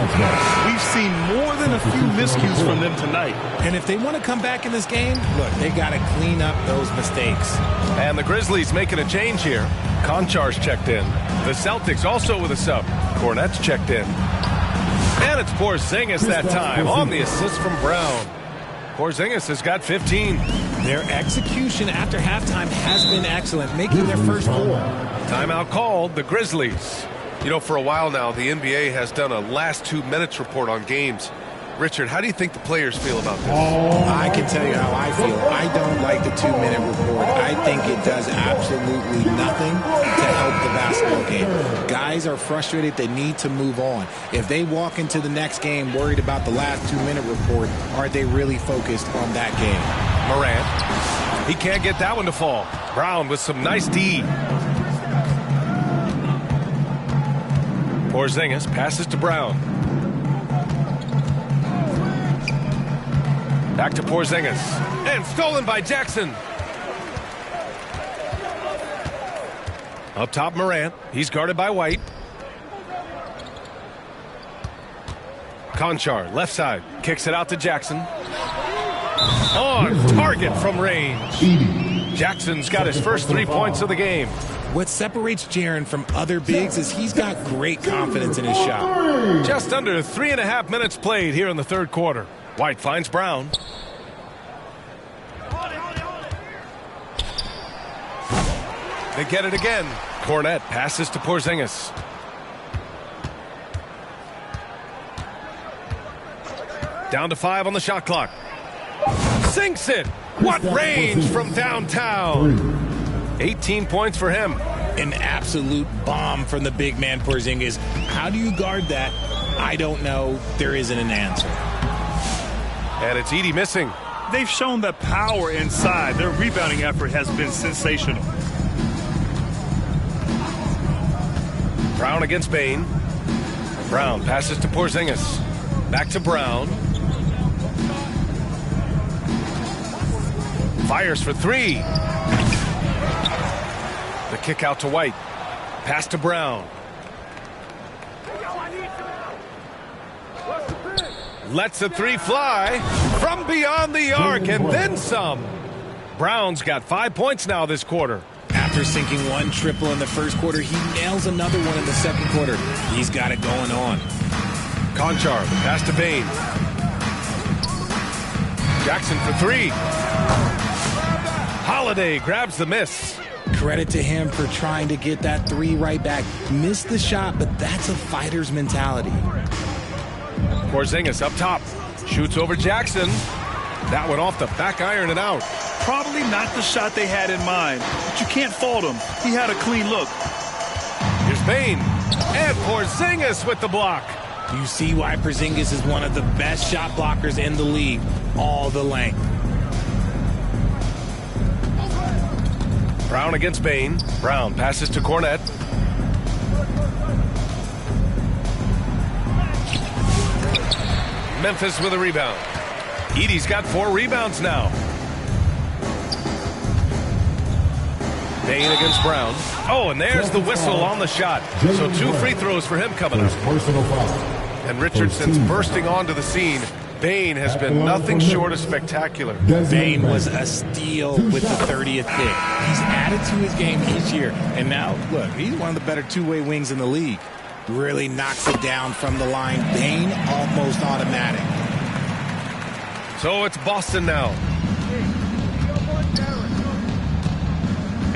[SPEAKER 13] We've seen more than a few miscues from them tonight.
[SPEAKER 14] And if they want to come back in this game, look, they got to clean up those mistakes.
[SPEAKER 12] And the Grizzlies making a change here. Konchar's checked in. The Celtics also with a sub. Cornette's checked in. And it's Porzingis that time on the assist from Brown. Porzingis has got 15.
[SPEAKER 14] Their execution after halftime has been excellent, making their first 4.
[SPEAKER 12] Timeout called, the Grizzlies. You know, for a while now, the NBA has done a last 2 minutes report on games. Richard, how do you think the players feel about this?
[SPEAKER 14] I can tell you how I feel. I don't like the 2-minute report. I think it does absolutely nothing to help the basketball game. Guys are frustrated. They need to move on. If they walk into the next game worried about the last 2-minute report, are they really focused on that game?
[SPEAKER 12] Morant. He can't get that one to fall. Brown with some nice D. Porzingis passes to Brown. Back to Porzingis. And stolen by Jackson. Up top, Morant. He's guarded by White. Konchar, left side. Kicks it out to Jackson. On target from range. Jackson's got his first 3 points of the game.
[SPEAKER 14] What separates Jaren from other bigs is he's got great confidence in his shot.
[SPEAKER 12] Just under 3.5 minutes played here in the third quarter. White finds Brown. They get it again. Cornette passes to Porzingis. Down to 5 on the shot clock. Sinks it. What range from downtown. 18 points for him.
[SPEAKER 14] An absolute bomb from the big man Porzingis. How do you guard that? I don't know. There isn't an answer.
[SPEAKER 12] And it's Edey missing.
[SPEAKER 13] They've shown that power inside. Their rebounding effort has been sensational.
[SPEAKER 12] Brown against Bane. Brown passes to Porzingis. Back to Brown. Fires for 3. The kick out to White. Pass to Brown. Lets a 3 fly from beyond the arc and then some. Brown's got 5 points now this quarter.
[SPEAKER 14] After sinking 1 triple in the first quarter, he nails another one in the second quarter. He's got it going on.
[SPEAKER 12] Konchar, pass to Bane. Jackson for 3. Holiday grabs the miss.
[SPEAKER 14] Credit to him for trying to get that 3 right back. Missed the shot, but that's a fighter's mentality.
[SPEAKER 12] Porzingis up top. Shoots over Jackson. That one off the back iron and out.
[SPEAKER 13] Probably not the shot they had in mind, but you can't fault him. He had a clean look.
[SPEAKER 12] Here's Bane. And Porzingis with the block.
[SPEAKER 14] You see why Porzingis is one of the best shot blockers in the league. All the length.
[SPEAKER 12] Brown against Bane. Brown passes to Cornette. Memphis with a rebound. Edey's got 4 rebounds now. Bane against Brown. Oh, and there's the whistle on the shot. So 2 free throws for him coming up. And Richardson's bursting onto the scene. Bain has been nothing short of spectacular.
[SPEAKER 14] Bain was a steal with the 30th pick. He's added to his game each year. And now, look, he's one of the better two-way wings in the league. Really knocks it down from the line. Bain almost automatic.
[SPEAKER 12] So it's Boston now.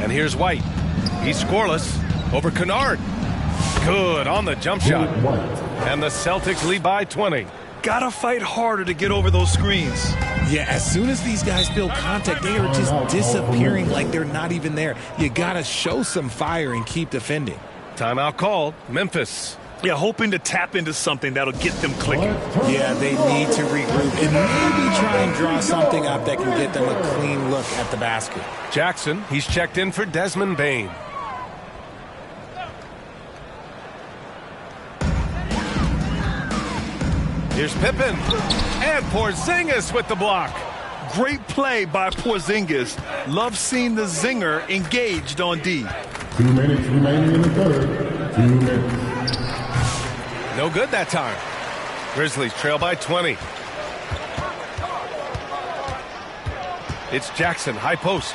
[SPEAKER 12] And here's White. He's scoreless over Kennard. Good on the jump shot. And the Celtics lead by 20.
[SPEAKER 13] Gotta fight harder to get over those screens.
[SPEAKER 14] Yeah, as soon as these guys feel contact, they are just disappearing like they're not even there. You gotta show some fire and keep defending.
[SPEAKER 12] Timeout called. Memphis.
[SPEAKER 13] Yeah, hoping to tap into something that'll get them clicking.
[SPEAKER 14] Yeah, they need to regroup and maybe try and draw something up that can get them a clean look at the basket.
[SPEAKER 12] Jackson, he's checked in for Desmond Bain. Here's Pippen. And Porzingis with the block.
[SPEAKER 13] Great play by Porzingis. Love seeing the zinger engaged on D.
[SPEAKER 9] 2 minutes remaining in the third. 2 minutes.
[SPEAKER 12] No good that time. Grizzlies trail by 20. It's Jackson, high post.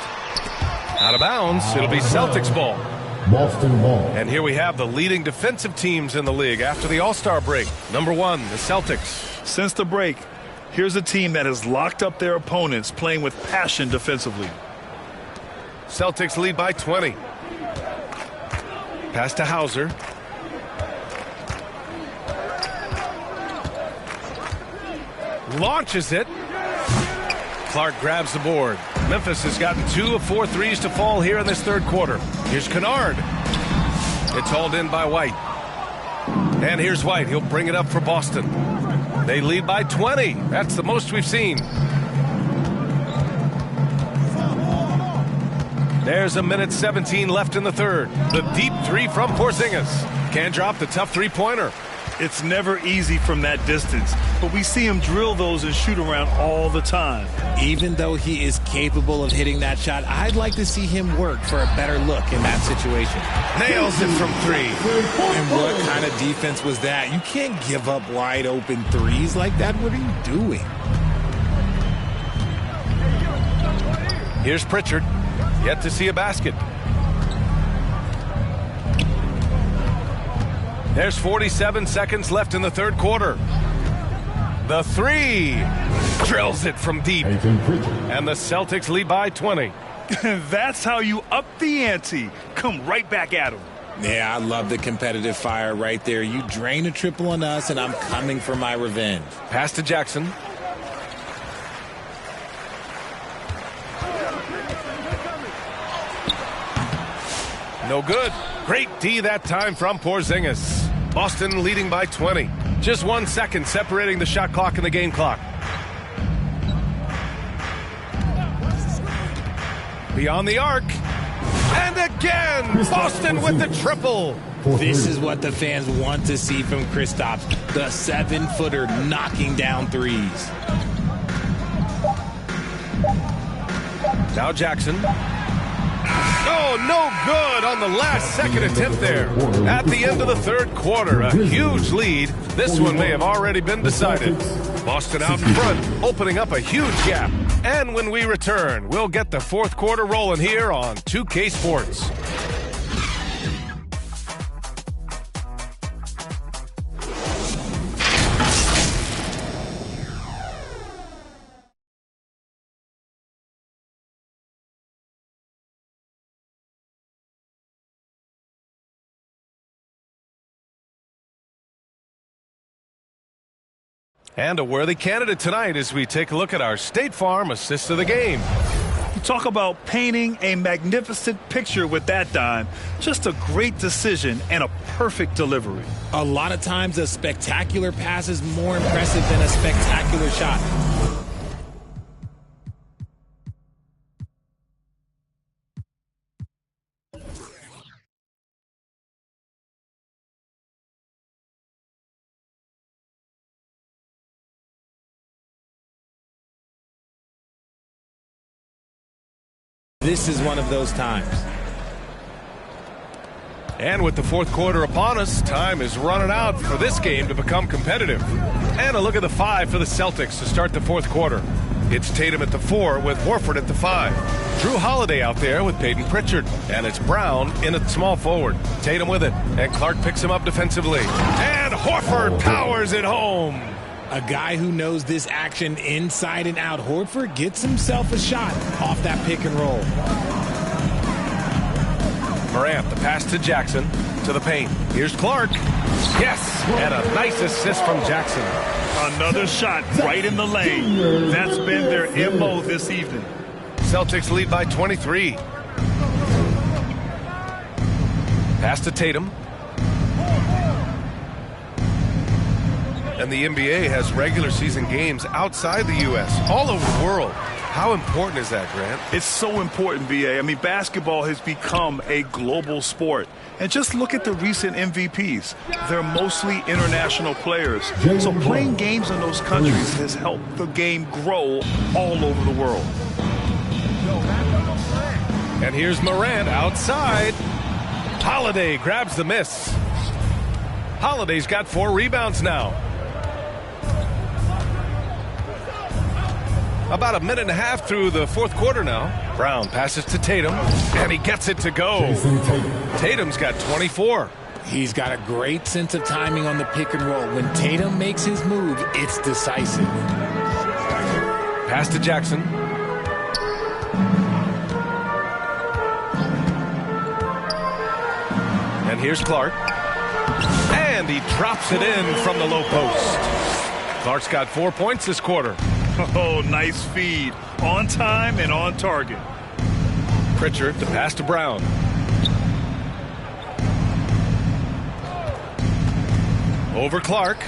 [SPEAKER 12] Out of bounds. It'll be Celtics ball.
[SPEAKER 9] Boston ball.
[SPEAKER 12] And here we have the leading defensive teams in the league after the All-Star break. Number 1, the Celtics.
[SPEAKER 13] Since the break, here's a team that has locked up their opponents, playing with passion defensively.
[SPEAKER 12] Celtics lead by 20. Pass to Hauser. Launches it. Clark grabs the board. Memphis has gotten 2 of 4 threes to fall here in this third quarter. Here's Kennard. It's hauled in by White. And here's White. He'll bring it up for Boston. They lead by 20. That's the most we've seen. There's a minute 17 left in the third. The deep three from Porzingis. Can't drop the tough three-pointer.
[SPEAKER 13] It's never easy from that distance, but we see him drill those and shoot around all the time.
[SPEAKER 14] Even though he is capable of hitting that shot, I'd like to see him work for a better look in that situation.
[SPEAKER 12] Nails it from 3.
[SPEAKER 14] And what kind of defense was that? You can't give up wide open threes like that. What are you doing?
[SPEAKER 12] Here's Pritchard. Yet to see a basket. There's 47 seconds left in the third quarter. The 3 drills it from deep. And the Celtics lead by 20.
[SPEAKER 13] That's how you up the ante. Come right back at them.
[SPEAKER 14] Yeah, I love the competitive fire right there. You drain a triple on us, and I'm coming for my revenge.
[SPEAKER 12] Pass to Jackson. No good. Great D that time from Porzingis. Boston leading by 20. Just 1 second separating the shot clock and the game clock. Beyond the arc. And again, Boston with the triple.
[SPEAKER 14] This is what the fans want to see from Kristaps. The 7-footer knocking down threes.
[SPEAKER 12] Now Jackson. Oh, no good on the last second attempt there. At the end of the third quarter, a huge lead. This one may have already been decided. Boston out in front, opening up a huge gap. And when we return, we'll get the fourth quarter rolling here on 2K Sports. And a worthy candidate tonight as we take a look at our State Farm assist of the game.
[SPEAKER 13] You talk about painting a magnificent picture with that dime. Just a great decision and a perfect delivery.
[SPEAKER 14] A lot of times a spectacular pass is more impressive than a spectacular shot. This is one of those times.
[SPEAKER 12] And with the fourth quarter upon us, time is running out for this game to become competitive. And a look at the 5 for the Celtics to start the fourth quarter. It's Tatum at the 4 with Horford at the 5. Drew Holiday out there with Peyton Pritchard. And it's Brown in at small forward. Tatum with it. And Clark picks him up defensively. And Horford powers it home.
[SPEAKER 14] A guy who knows this action inside and out. Horford gets himself a shot off that pick and roll.
[SPEAKER 12] Morant, the pass to Jackson, to the paint. Here's Clark. Yes, and a nice assist from Jackson.
[SPEAKER 13] Another shot right in the lane. That's been their MO this evening.
[SPEAKER 12] Celtics lead by 23. Pass to Tatum. And the NBA has regular season games outside the U.S., all over the world. How important is that, Grant?
[SPEAKER 13] It's so important, B.A. I mean, basketball has become a global sport. And just look at the recent MVPs. They're mostly international players. So playing games in those countries has helped the game grow all over the world.
[SPEAKER 12] And here's Morant outside. Holiday grabs the miss. Holiday's got 4 rebounds now. About a minute and a half through the fourth quarter now. Brown passes to Tatum, and he gets it to go. Tatum's got 24.
[SPEAKER 14] He's got a great sense of timing on the pick and roll. When Tatum makes his move, it's decisive.
[SPEAKER 12] Pass to Jackson. And here's Clark. And he drops it in from the low post. Clark's got 4 points this quarter.
[SPEAKER 13] Oh, nice feed. On time and on target.
[SPEAKER 12] Pritchard, the pass to Brown. Over Clark.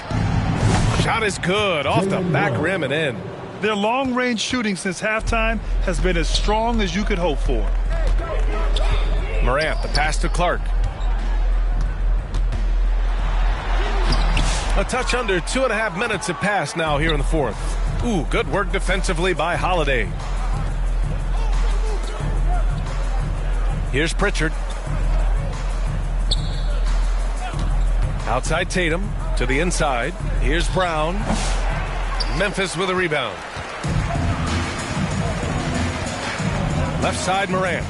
[SPEAKER 12] Shot is good. Off the back rim and in.
[SPEAKER 13] Their long-range shooting since halftime has been as strong as you could hope for.
[SPEAKER 12] Morant, the pass to Clark. A touch under 2.5 minutes have passed now here in the fourth. Ooh, good work defensively by Holiday. Here's Pritchard. Outside Tatum to the inside. Here's Brown. Memphis with a rebound. Left side Morant.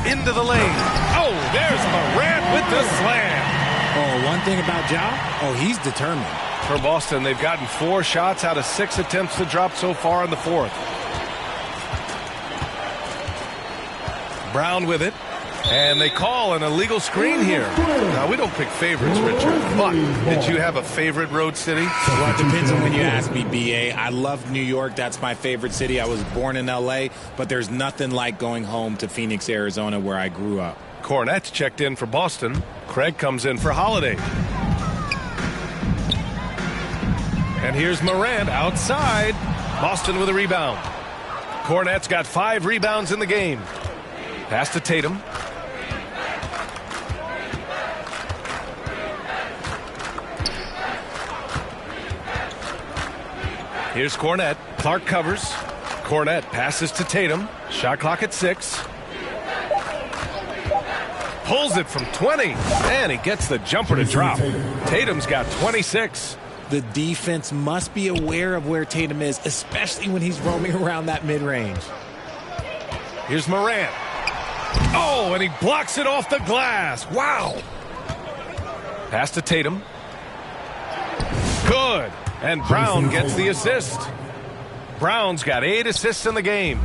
[SPEAKER 12] Into the lane. Oh, there's Morant with the slam.
[SPEAKER 14] Oh, one thing about Ja, he's determined.
[SPEAKER 12] For Boston, they've gotten 4 shots out of 6 attempts to drop so far in the fourth. Brown with it. And they call an illegal screen here. Now, we don't pick favorites, Richard, but did you have a favorite road city?
[SPEAKER 14] Well, it depends on when you ask me, B.A. I love New York. That's my favorite city. I was born in L.A., but there's nothing like going home to Phoenix, Arizona, where I grew up.
[SPEAKER 12] Cornette's checked in for Boston. Craig comes in for Holiday. And here's Morant outside. Boston with a rebound. Cornette's got 5 rebounds in the game. Pass to Tatum. Here's Cornette. Clark covers. Cornette passes to Tatum. Shot clock at 6. Pulls it from 20. And he gets the jumper to drop. Tatum's got 26.
[SPEAKER 14] The defense must be aware of where Tatum is, especially when he's roaming around that mid-range.
[SPEAKER 12] Here's Morant. Oh, and he blocks it off the glass. Wow. Pass to Tatum. Good. And Brown gets the assist. Brown's got 8 assists in the game.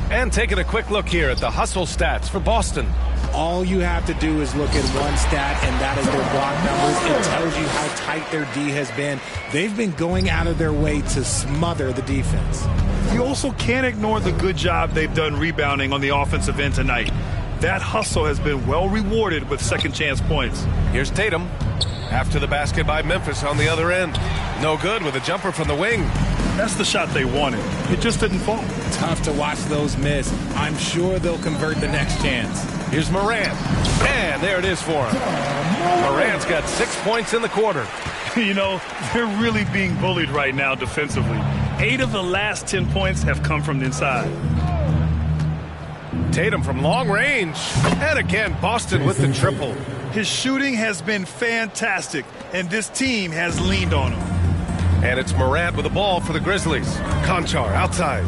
[SPEAKER 12] And taking a quick look here at the hustle stats for Boston.
[SPEAKER 14] All you have to do is look at one stat, and that is their block numbers. It tells you how tight their D has been. They've been going out of their way to smother the defense.
[SPEAKER 13] You also can't ignore the good job they've done rebounding on the offensive end tonight. That hustle has been well rewarded with second chance points.
[SPEAKER 12] Here's Tatum. After the basket by Memphis on the other end. No good with a jumper from the wing.
[SPEAKER 13] That's the shot they wanted. It just didn't fall.
[SPEAKER 14] Tough to watch those miss. I'm sure they'll convert the next chance.
[SPEAKER 12] Here's Morant. And there it is for him. Morant's got 6 points in the quarter.
[SPEAKER 13] You know, they're really being bullied right now defensively. 8 of the last 10 points have come from the inside.
[SPEAKER 12] Tatum from long range. And again, Boston with the triple.
[SPEAKER 13] His shooting has been fantastic, and this team has leaned on him.
[SPEAKER 12] And it's Morant with the ball for the Grizzlies. Conchar outside.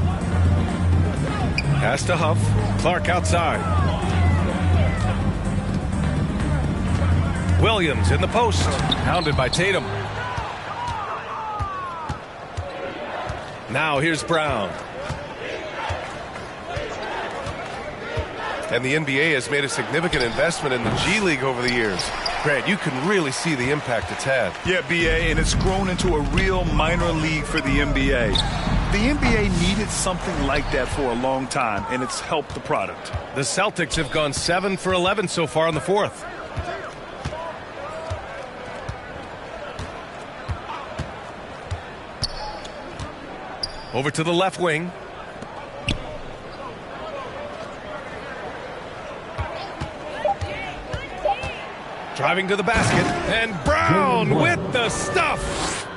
[SPEAKER 12] Pass to Huff. Clark outside. Williams in the post. Hounded by Tatum. Now here's Brown. And the NBA has made a significant investment in the G League over the years. Grant, you can really see the impact it's had.
[SPEAKER 13] Yeah, BA, and it's grown into a real minor league for the NBA. The NBA needed something like that for a long time, and it's helped the product.
[SPEAKER 12] The Celtics have gone 7 for 11 so far in the fourth. Over to the left wing. Driving to the basket, and Brown with the stuff.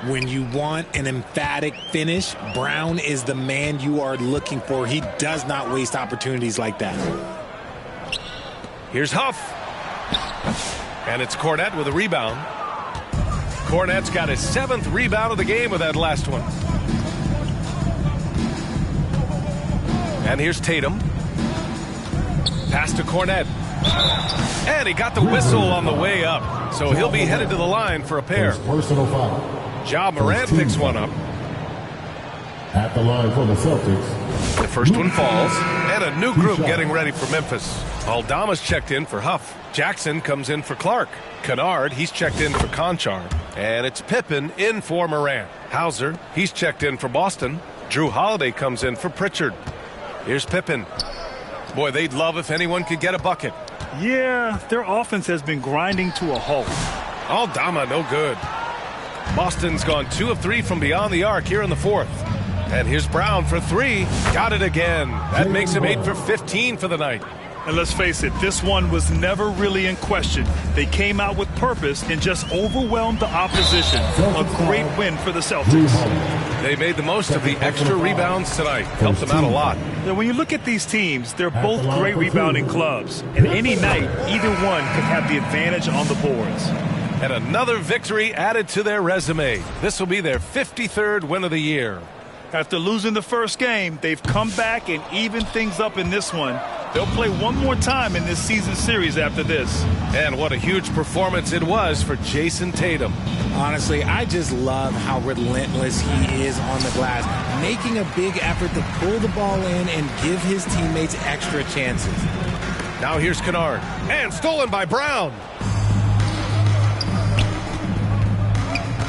[SPEAKER 14] When you want an emphatic finish, Brown is the man you are looking for. He does not waste opportunities like that.
[SPEAKER 12] Here's Huff. And it's Cornette with a rebound. Cornette's got his 7th rebound of the game with that last one. And here's Tatum. Pass to Cornette. And he got the whistle on the way up. So he'll be headed to the line for a pair.
[SPEAKER 9] Personal foul.
[SPEAKER 12] Ja Morant picks one up.
[SPEAKER 9] At the line for the Celtics.
[SPEAKER 12] The first one falls. And a new group getting ready for Memphis. Aldama's checked in for Huff. Jackson comes in for Clark. Kennard, he's checked in for Conchar. And it's Pippen in for Morant. Hauser, he's checked in for Boston. Drew Holiday comes in for Pritchard. Here's Pippen. Boy, they'd love if anyone could get a bucket.
[SPEAKER 13] Yeah, their offense has been grinding to a halt.
[SPEAKER 12] Aldama, no good. Boston's gone 2 of 3 from beyond the arc here in the fourth. And here's Brown for 3. Got it again. That makes him 8 for 15 for the night.
[SPEAKER 13] And let's face it, this one was never really in question. They came out with purpose and just overwhelmed the opposition. A great win for the Celtics.
[SPEAKER 12] They made the most of the extra rebounds tonight. Helped them out a lot.
[SPEAKER 13] Now, when you look at these teams, they're both great rebounding clubs. And any night, either one could have the advantage on the boards.
[SPEAKER 12] And another victory added to their resume. This will be their 53rd win of the year.
[SPEAKER 13] After losing the first game, they've come back and evened things up in this one. They'll play one more time in this season series after this.
[SPEAKER 12] And what a huge performance it was for Jason Tatum.
[SPEAKER 14] Honestly, I just love how relentless he is on the glass, making a big effort to pull the ball in and give his teammates extra chances.
[SPEAKER 12] Now here's Kennard. And stolen by Brown.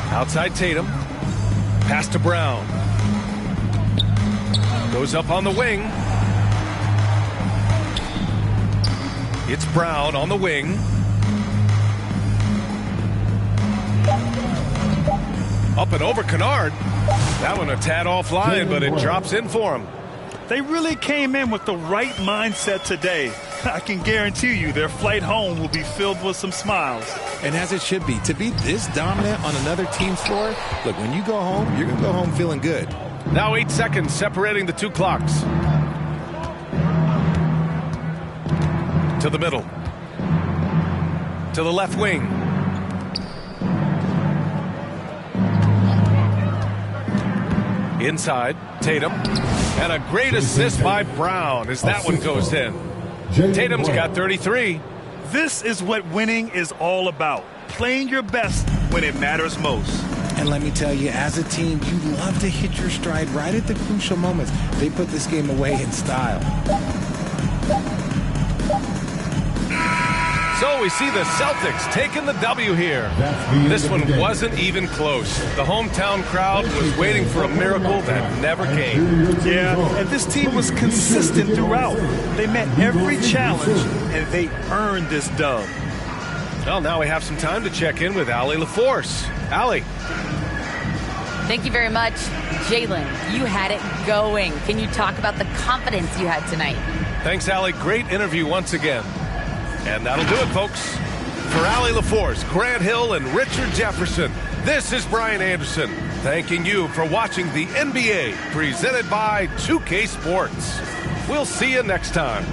[SPEAKER 12] Outside Tatum. Pass to Brown. Goes up on the wing. It's Brown on the wing. Up and over Kennard. That one a tad offline, but it drops in for him.
[SPEAKER 13] They really came in with the right mindset today. I can guarantee you their flight home will be filled with some smiles.
[SPEAKER 14] And as it should be. To be this dominant on another team's floor, look, when you go home, you're going to go home feeling good.
[SPEAKER 12] Now 8 seconds separating the two clocks. To the middle. To the left wing. Inside, Tatum. And a great assist by Brown as that one goes in. Tatum's got 33.
[SPEAKER 13] This is what winning is all about. Playing your best when it matters most.
[SPEAKER 14] And let me tell you, as a team, you love to hit your stride right at the crucial moments. They put this game away in style.
[SPEAKER 12] So we see the Celtics taking the W here. This one wasn't even close. The hometown crowd was waiting for a miracle that never came.
[SPEAKER 13] Yeah, and this team was consistent throughout. They met every challenge, and they earned this dub.
[SPEAKER 12] Well, now we have some time to check in with Allie LaForce. Allie.
[SPEAKER 15] Thank you very much. Jalen, you had it going. Can you talk about the confidence you had tonight?
[SPEAKER 12] Thanks, Allie. Great interview once again. And that'll do it, folks. For Allie LaForce, Grant Hill, and Richard Jefferson, this is Brian Anderson, thanking you for watching the NBA presented by 2K Sports. We'll see you next time.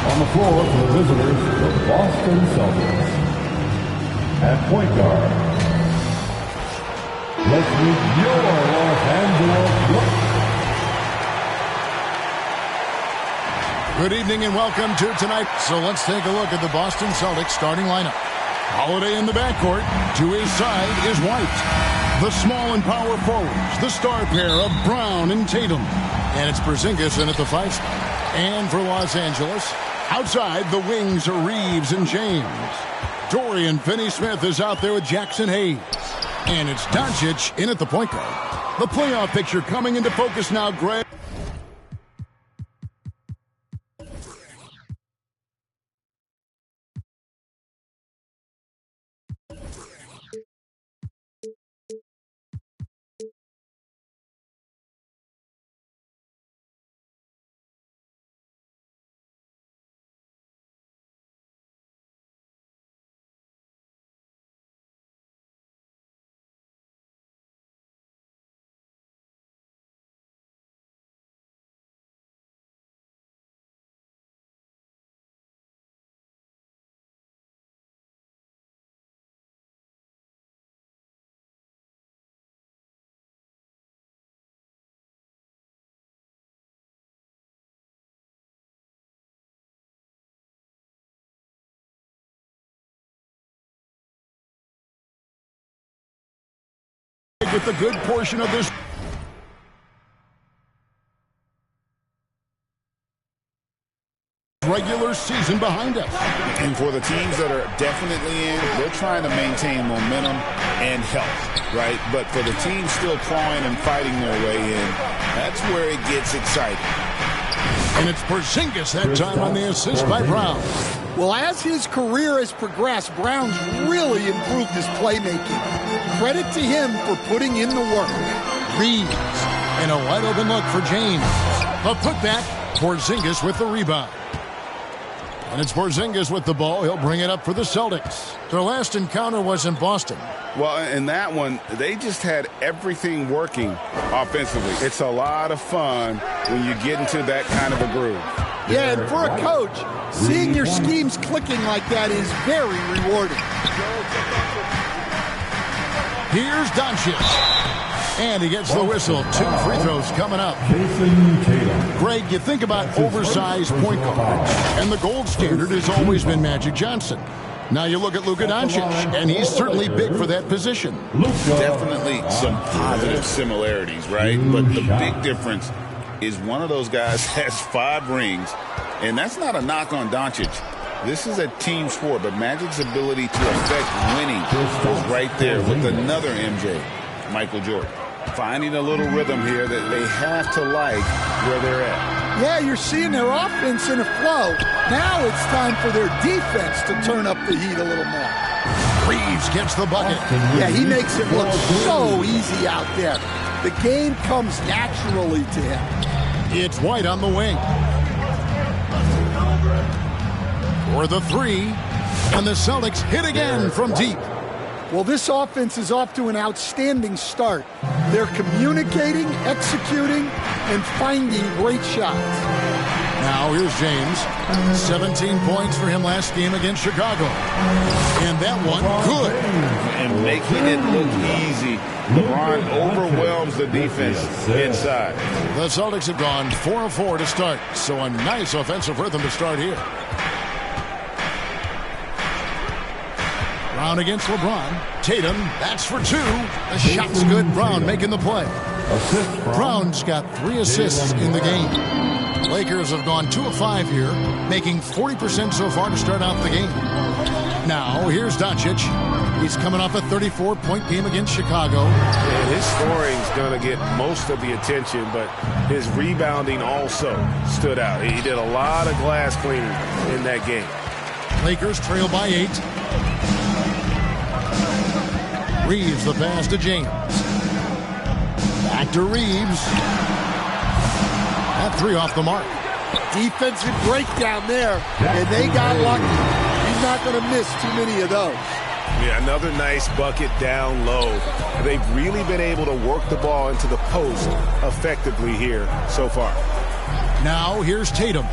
[SPEAKER 9] On the floor for the visitors, the Boston Celtics. At point guard, let's meet your Los Angeles.
[SPEAKER 1] Good evening and welcome to tonight. So let's take a look at the Boston Celtics starting lineup. Holiday in the backcourt. To his side is White. The small and power forwards, the star pair of Brown and Tatum. And it's Porzingis in at the 5 spot. And for Los Angeles, outside the wings are Reeves and James. Dorian Finney-Smith is out there with Jackson Hayes. And it's Doncic in at the point guard. The playoff picture coming into focus now, Greg. with the good portion of this regular season behind us.
[SPEAKER 4] And for the teams that are definitely in, they're trying to maintain momentum and health, right? But for the teams still clawing and fighting their way in, that's where it gets exciting.
[SPEAKER 1] And it's Porzingis that time on the assist by Brown.
[SPEAKER 17] Well, as his career has progressed, Brown's really improved his playmaking. Credit to him for putting in the work.
[SPEAKER 1] Reeves, and a wide open look for James. A putback, Porzingis with the rebound. And it's Porzingis with the ball. He'll bring it up for the Celtics. Their last encounter was in Boston.
[SPEAKER 4] Well, in that one, they just had everything working offensively. It's a lot of fun when you get into that kind of a groove.
[SPEAKER 17] Yeah, and for a coach, seeing your schemes clicking like that is very rewarding.
[SPEAKER 1] Here's Doncic. And he gets the whistle. 2 free throws coming up. Greg, you think about oversized point guards, and the gold standard has always been Magic Johnson. Now you look at Luka Doncic, and he's certainly big for that position.
[SPEAKER 4] Definitely some positive similarities, right? But the big difference is one of those guys has 5 rings, and that's not a knock on Doncic. This is a team sport, but Magic's ability to affect winning is right there with another MJ, Michael Jordan. Finding a little rhythm here that they have to like where they're at.
[SPEAKER 17] Yeah, you're seeing their offense in a flow. Now it's time for their defense to turn up the heat a little more.
[SPEAKER 1] Reeves gets the bucket.
[SPEAKER 17] Yeah, he makes it look so easy out there. The game comes naturally to him.
[SPEAKER 1] It's White on the wing. For the 3, and the Celtics hit again from deep.
[SPEAKER 17] Well, this offense is off to an outstanding start. They're communicating, executing, and finding great shots.
[SPEAKER 1] Now here's James. 17 points for him last game against Chicago. And that one, good.
[SPEAKER 4] And making it look easy. LeBron overwhelms the defense inside.
[SPEAKER 1] The Celtics have gone 4 of 4 to start. So a nice offensive rhythm to start here. Brown against LeBron. Tatum, that's for 2. The shot's good. Brown making the play. Brown's got 3 assists in the game. Lakers have gone 2 of 5 here, making 40% so far to start out the game. Now, here's Doncic. He's coming off a 34-point game against Chicago.
[SPEAKER 6] And his scoring's going to get most of the attention, but his rebounding also stood out. He did a lot of glass cleaning in that game.
[SPEAKER 1] Lakers trail by 8. Reeves the pass to James. Back to Reeves. That 3 off the mark.
[SPEAKER 17] Defensive breakdown there, and they got lucky. He's not going to miss too many of those.
[SPEAKER 6] Yeah, another nice bucket down low. They've really been able to work the ball into the post effectively here so far.
[SPEAKER 1] Now here's Tatum.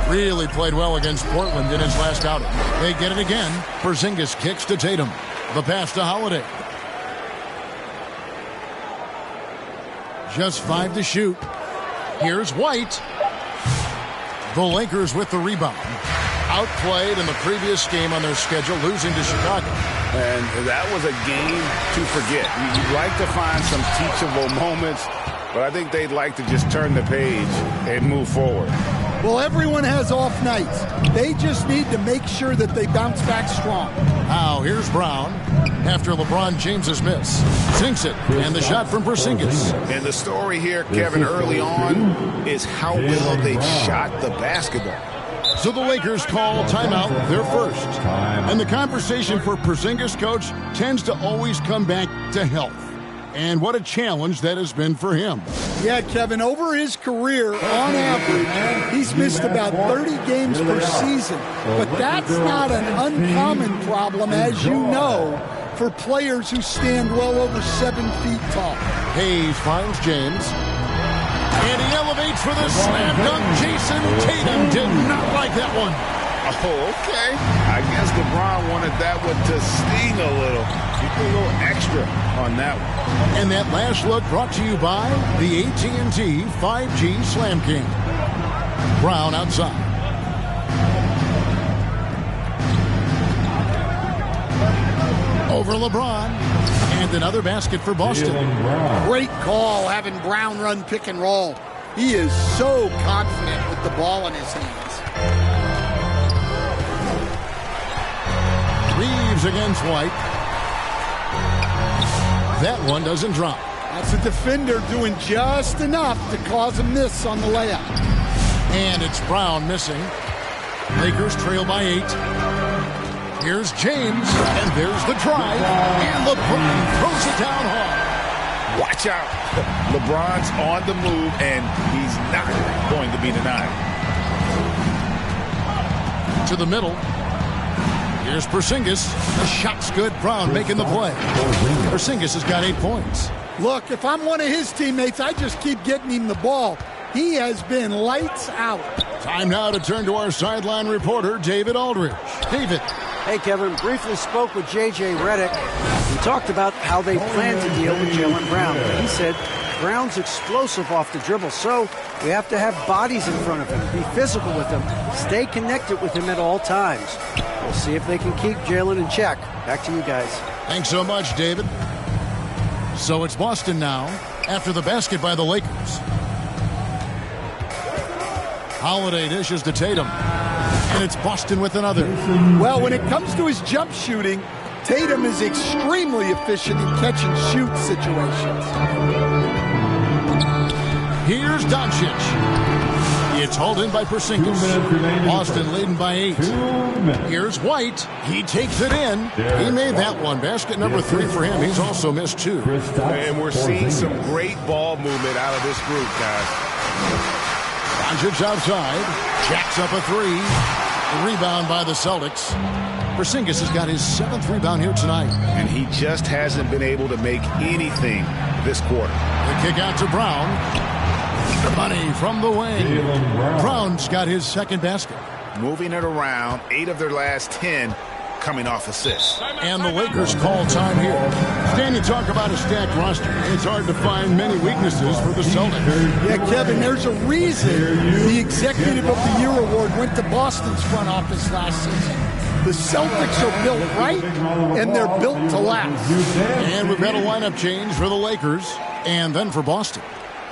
[SPEAKER 1] Really played well against Portland in his last outing. They get it again. Porzingis kicks to Tatum. The pass to Holiday. Just 5 to shoot. Here's White. The Lakers with the rebound. Outplayed in the previous game on their schedule, losing to Chicago.
[SPEAKER 4] And that was a game to forget. You'd like to find some teachable moments, but I think they'd like to just turn the page and move forward.
[SPEAKER 17] Well, everyone has off nights. They just need to make sure that they bounce back strong.
[SPEAKER 1] Now, here's Brown. After LeBron James's miss. Sinks it. And the shot from Porzingis.
[SPEAKER 4] And the story here, Kevin, early on is how well they shot the basketball.
[SPEAKER 1] So the Lakers call timeout, their first. And the conversation for Porzingis, coach, tends to always come back to health. And what a challenge that has been for him.
[SPEAKER 17] Yeah, Kevin, over his career, on average, he's missed about 30 games per season. But that's not an uncommon problem, as you know, for players who stand well over 7 feet tall.
[SPEAKER 1] Hayes finds James. And he elevates for the slam dunk. Jason Tatum did not like that one.
[SPEAKER 4] Oh, okay. I guess LeBron wanted that one to sting a little. He put a little extra on that one.
[SPEAKER 1] And that last look brought to you by the AT&T 5G Slam King. Brown outside. Over LeBron. And another basket for Boston.
[SPEAKER 17] Great call having Brown run pick and roll. He is so confident with the ball in his hands.
[SPEAKER 1] Reeves against White. That one doesn't drop.
[SPEAKER 17] That's a defender doing just enough to cause a miss on the layup.
[SPEAKER 1] And it's Brown missing. Lakers trail by 8. Here's James, and there's the drive, and LeBron throws it down hard.
[SPEAKER 6] Watch out. LeBron's on the move, and he's not going to be denied.
[SPEAKER 1] To the middle. Here's Porzingis. The shot's good. Brown making the play. Porzingis has got 8 points.
[SPEAKER 17] Look, if I'm one of his teammates, I just keep getting him the ball. He has been lights out.
[SPEAKER 1] Time now to turn to our sideline reporter, David Aldridge. David.
[SPEAKER 3] Hey, Kevin, briefly spoke with J.J. Redick. He talked about how they plan to deal with Jaylen Brown. He said Brown's explosive off the dribble, so we have to have bodies in front of him, be physical with him, stay connected with him at all times. We'll see if they can keep Jaylen in check. Back to you guys.
[SPEAKER 1] Thanks so much, David. So it's Boston now after the basket by the Lakers. Holiday dishes to Tatum. And it's Boston with another.
[SPEAKER 17] Well, when it comes to his jump shooting, Tatum is extremely efficient in catch-and-shoot situations.
[SPEAKER 1] Here's Doncic. It's hauled in by Porzingis. Boston leading by 8. Here's White. He takes it in. He made that one. Basket number 3 for him. He's also missed 2.
[SPEAKER 6] And we're seeing some great ball movement out of this group, guys.
[SPEAKER 1] Doncic outside. Jacks up a 3. Rebound by the Celtics. Porzingis has got his 7th rebound here tonight.
[SPEAKER 6] And he just hasn't been able to make anything this quarter.
[SPEAKER 1] The kick out to Brown. The money from the wing. Brown's got his 2nd basket.
[SPEAKER 6] Moving it around. 8 of their last 10 coming off assists.
[SPEAKER 1] And the Lakers call time here. Stan, you talk about a stacked roster. It's hard to find many weaknesses for the Celtics.
[SPEAKER 17] Yeah, Kevin, there's a reason the Executive of the Year award went to Boston's front office last season. The Celtics are built right, and they're built to last.
[SPEAKER 1] And we've got a lineup change for the Lakers, and then for Boston.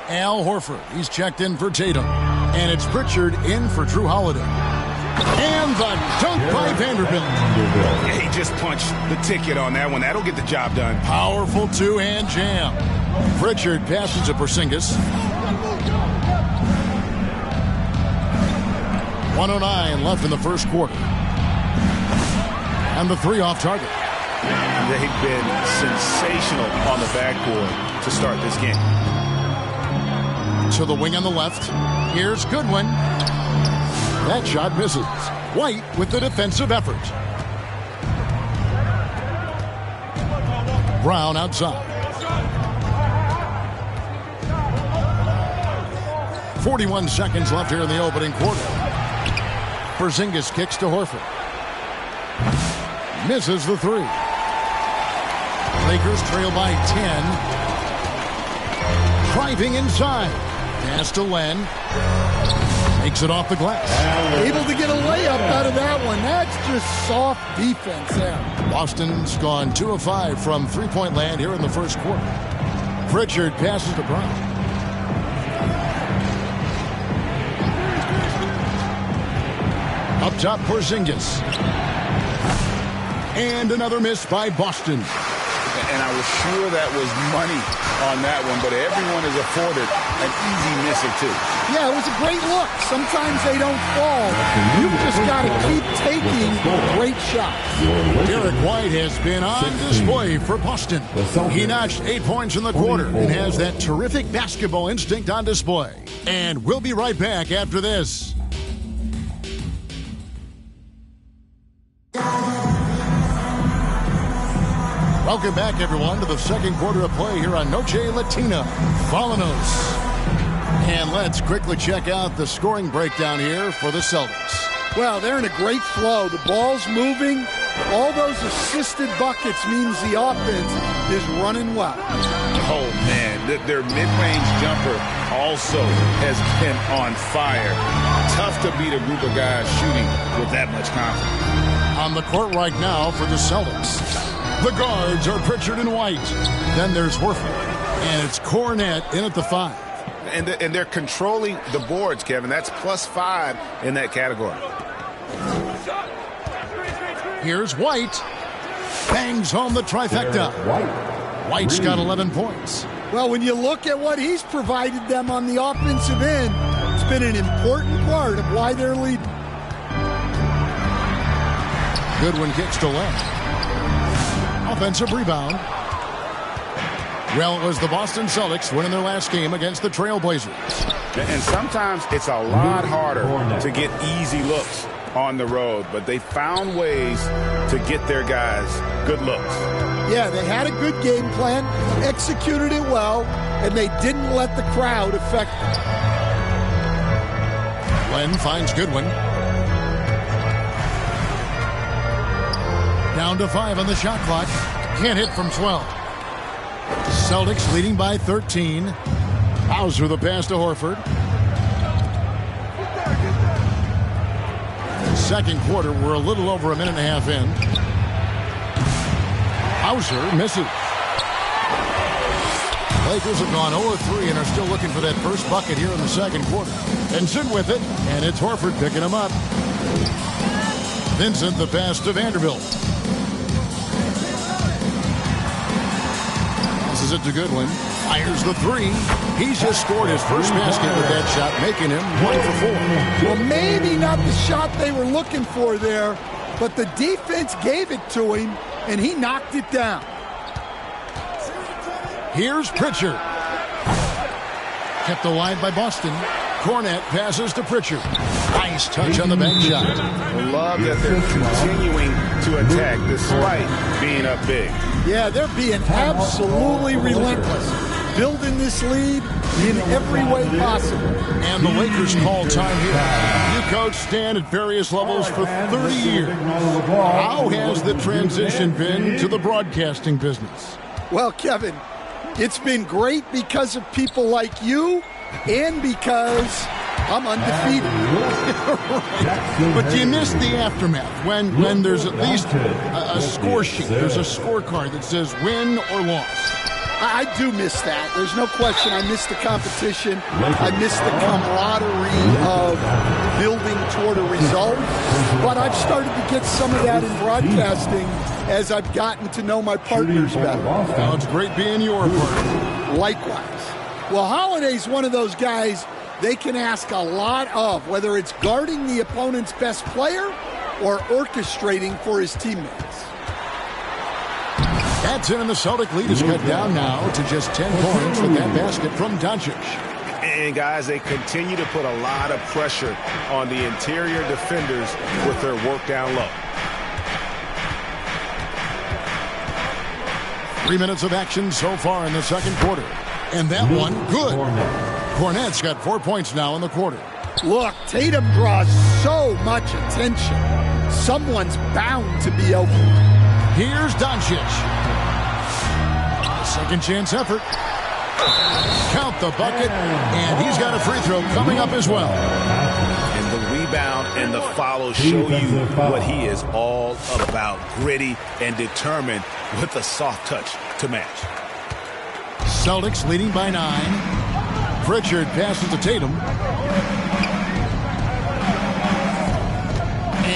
[SPEAKER 1] Al Horford, he's checked in for Tatum. And it's Pritchard in for Drew Holiday. And the dunk by Vanderbilt.
[SPEAKER 6] Yeah, he just punched the ticket on that one. That'll get the job done.
[SPEAKER 1] Powerful 2-hand jam. Pritchard passes to Porzingis. 1:09 left in the first quarter. And the 3 off target.
[SPEAKER 6] They've been sensational on the backboard to start this game.
[SPEAKER 1] To the wing on the left. Here's Goodwin. That shot misses. White with the defensive effort. Brown outside. 41 seconds left here in the opening quarter. Porzingis kicks to Horford. Misses the 3. Lakers trail by 10. Driving inside. Pass to Len. Takes it off the glass.
[SPEAKER 17] Able to get a layup out of that one. That's just soft defense there.
[SPEAKER 1] Boston's gone 2 of 5 from three-point land here in the first quarter. Pritchard passes to Brown. Up top, Porzingis. And another miss by Boston.
[SPEAKER 6] And I was sure that was money on that one, but everyone is afforded an easy miss or 2.
[SPEAKER 17] Yeah, it was a great look. Sometimes they don't fall. You've just got to keep taking great shots.
[SPEAKER 1] Derek White has been on display for Boston. He notched 8 points in the quarter and has that terrific basketball instinct on display. And we'll be right back after this. Welcome back, everyone, to the second quarter of play here on Noche Latina. Vámonos. And let's quickly check out the scoring breakdown here for the Celtics.
[SPEAKER 17] Well, they're in a great flow. The ball's moving. All those assisted buckets means the offense is running well.
[SPEAKER 6] Oh, man. Their mid-range jumper also has been on fire. Tough to beat a group of guys shooting with that much confidence.
[SPEAKER 1] On the court right now for the Celtics. The guards are Pritchard and White. Then there's Horford. And it's Cornette in at the 5.
[SPEAKER 6] And they're controlling the boards, Kevin. That's +5 in that category.
[SPEAKER 1] Here's White. Bangs home the trifecta. White's got 11 points.
[SPEAKER 17] Well, when you look at what he's provided them on the offensive end, it's been an important part of why they're leading.
[SPEAKER 1] Goodwin kicks to left. Offensive rebound. Well, it was the Boston Celtics winning their last game against the Trailblazers.
[SPEAKER 6] And sometimes it's a lot harder to get easy looks on the road, but they found ways to get their guys good looks.
[SPEAKER 17] Yeah, they had a good game plan, executed it well, and they didn't let the crowd affect them.
[SPEAKER 1] Glenn finds Goodwin. Down to 5 on the shot clock. Can't hit from 12. Celtics leading by 13. Hauser the pass to Horford. Second quarter, we're a little over a minute and a half in. Hauser misses. Lakers have gone 0-3 and are still looking for that first bucket here in the second quarter. Vincent with it, and it's Horford picking him up. Vincent the pass to Vanderbilt. Passes it to Goodwin. Fires the 3. He's just scored his first basket with that shot, making him 1 for 4.
[SPEAKER 17] Well, maybe not the shot they were looking for there, but the defense gave it to him, and he knocked it down.
[SPEAKER 1] Here's Pritchard. Kept alive by Boston. Cornette passes to Pritchard. Nice touch on the bank shot.
[SPEAKER 6] Love that they're continuing to attack despite being up big.
[SPEAKER 17] Yeah, they're being absolutely relentless. Building this lead in every way possible.
[SPEAKER 1] And the Lakers call time here. You coached Stan at various levels for 30 years. How has the transition been to the broadcasting business?
[SPEAKER 17] Well, Kevin, it's been great because of people like you and because I'm undefeated.
[SPEAKER 1] Right. But do you miss the aftermath when there's at least a score sheet? There's a scorecard that says win or loss.
[SPEAKER 17] I do miss that. There's no question. I miss the competition. I miss the camaraderie of building toward a result. But I've started to get some of that in broadcasting as I've gotten to know my partners better.
[SPEAKER 1] Well, it's great being your partner.
[SPEAKER 17] Likewise. Well, Holiday's one of those guys they can ask a lot of, whether it's guarding the opponent's best player or orchestrating for his teammates.
[SPEAKER 1] That's it, and the Celtic lead is cut down now to just 10 points with that basket from Doncic.
[SPEAKER 6] And, guys, they continue to put a lot of pressure on the interior defenders with their work down low.
[SPEAKER 1] 3 minutes of action so far in the second quarter. And that one, good. Cornette's got 4 points now in the quarter.
[SPEAKER 17] Look, Tatum draws so much attention. Someone's bound to be open.
[SPEAKER 1] Here's Doncic. Second chance effort. Count the bucket, and he's got a free throw coming up as well.
[SPEAKER 6] And the rebound and the follow show you what he is all about. Gritty and determined with a soft touch to match.
[SPEAKER 1] Celtics leading by 9. Pritchard passes to Tatum.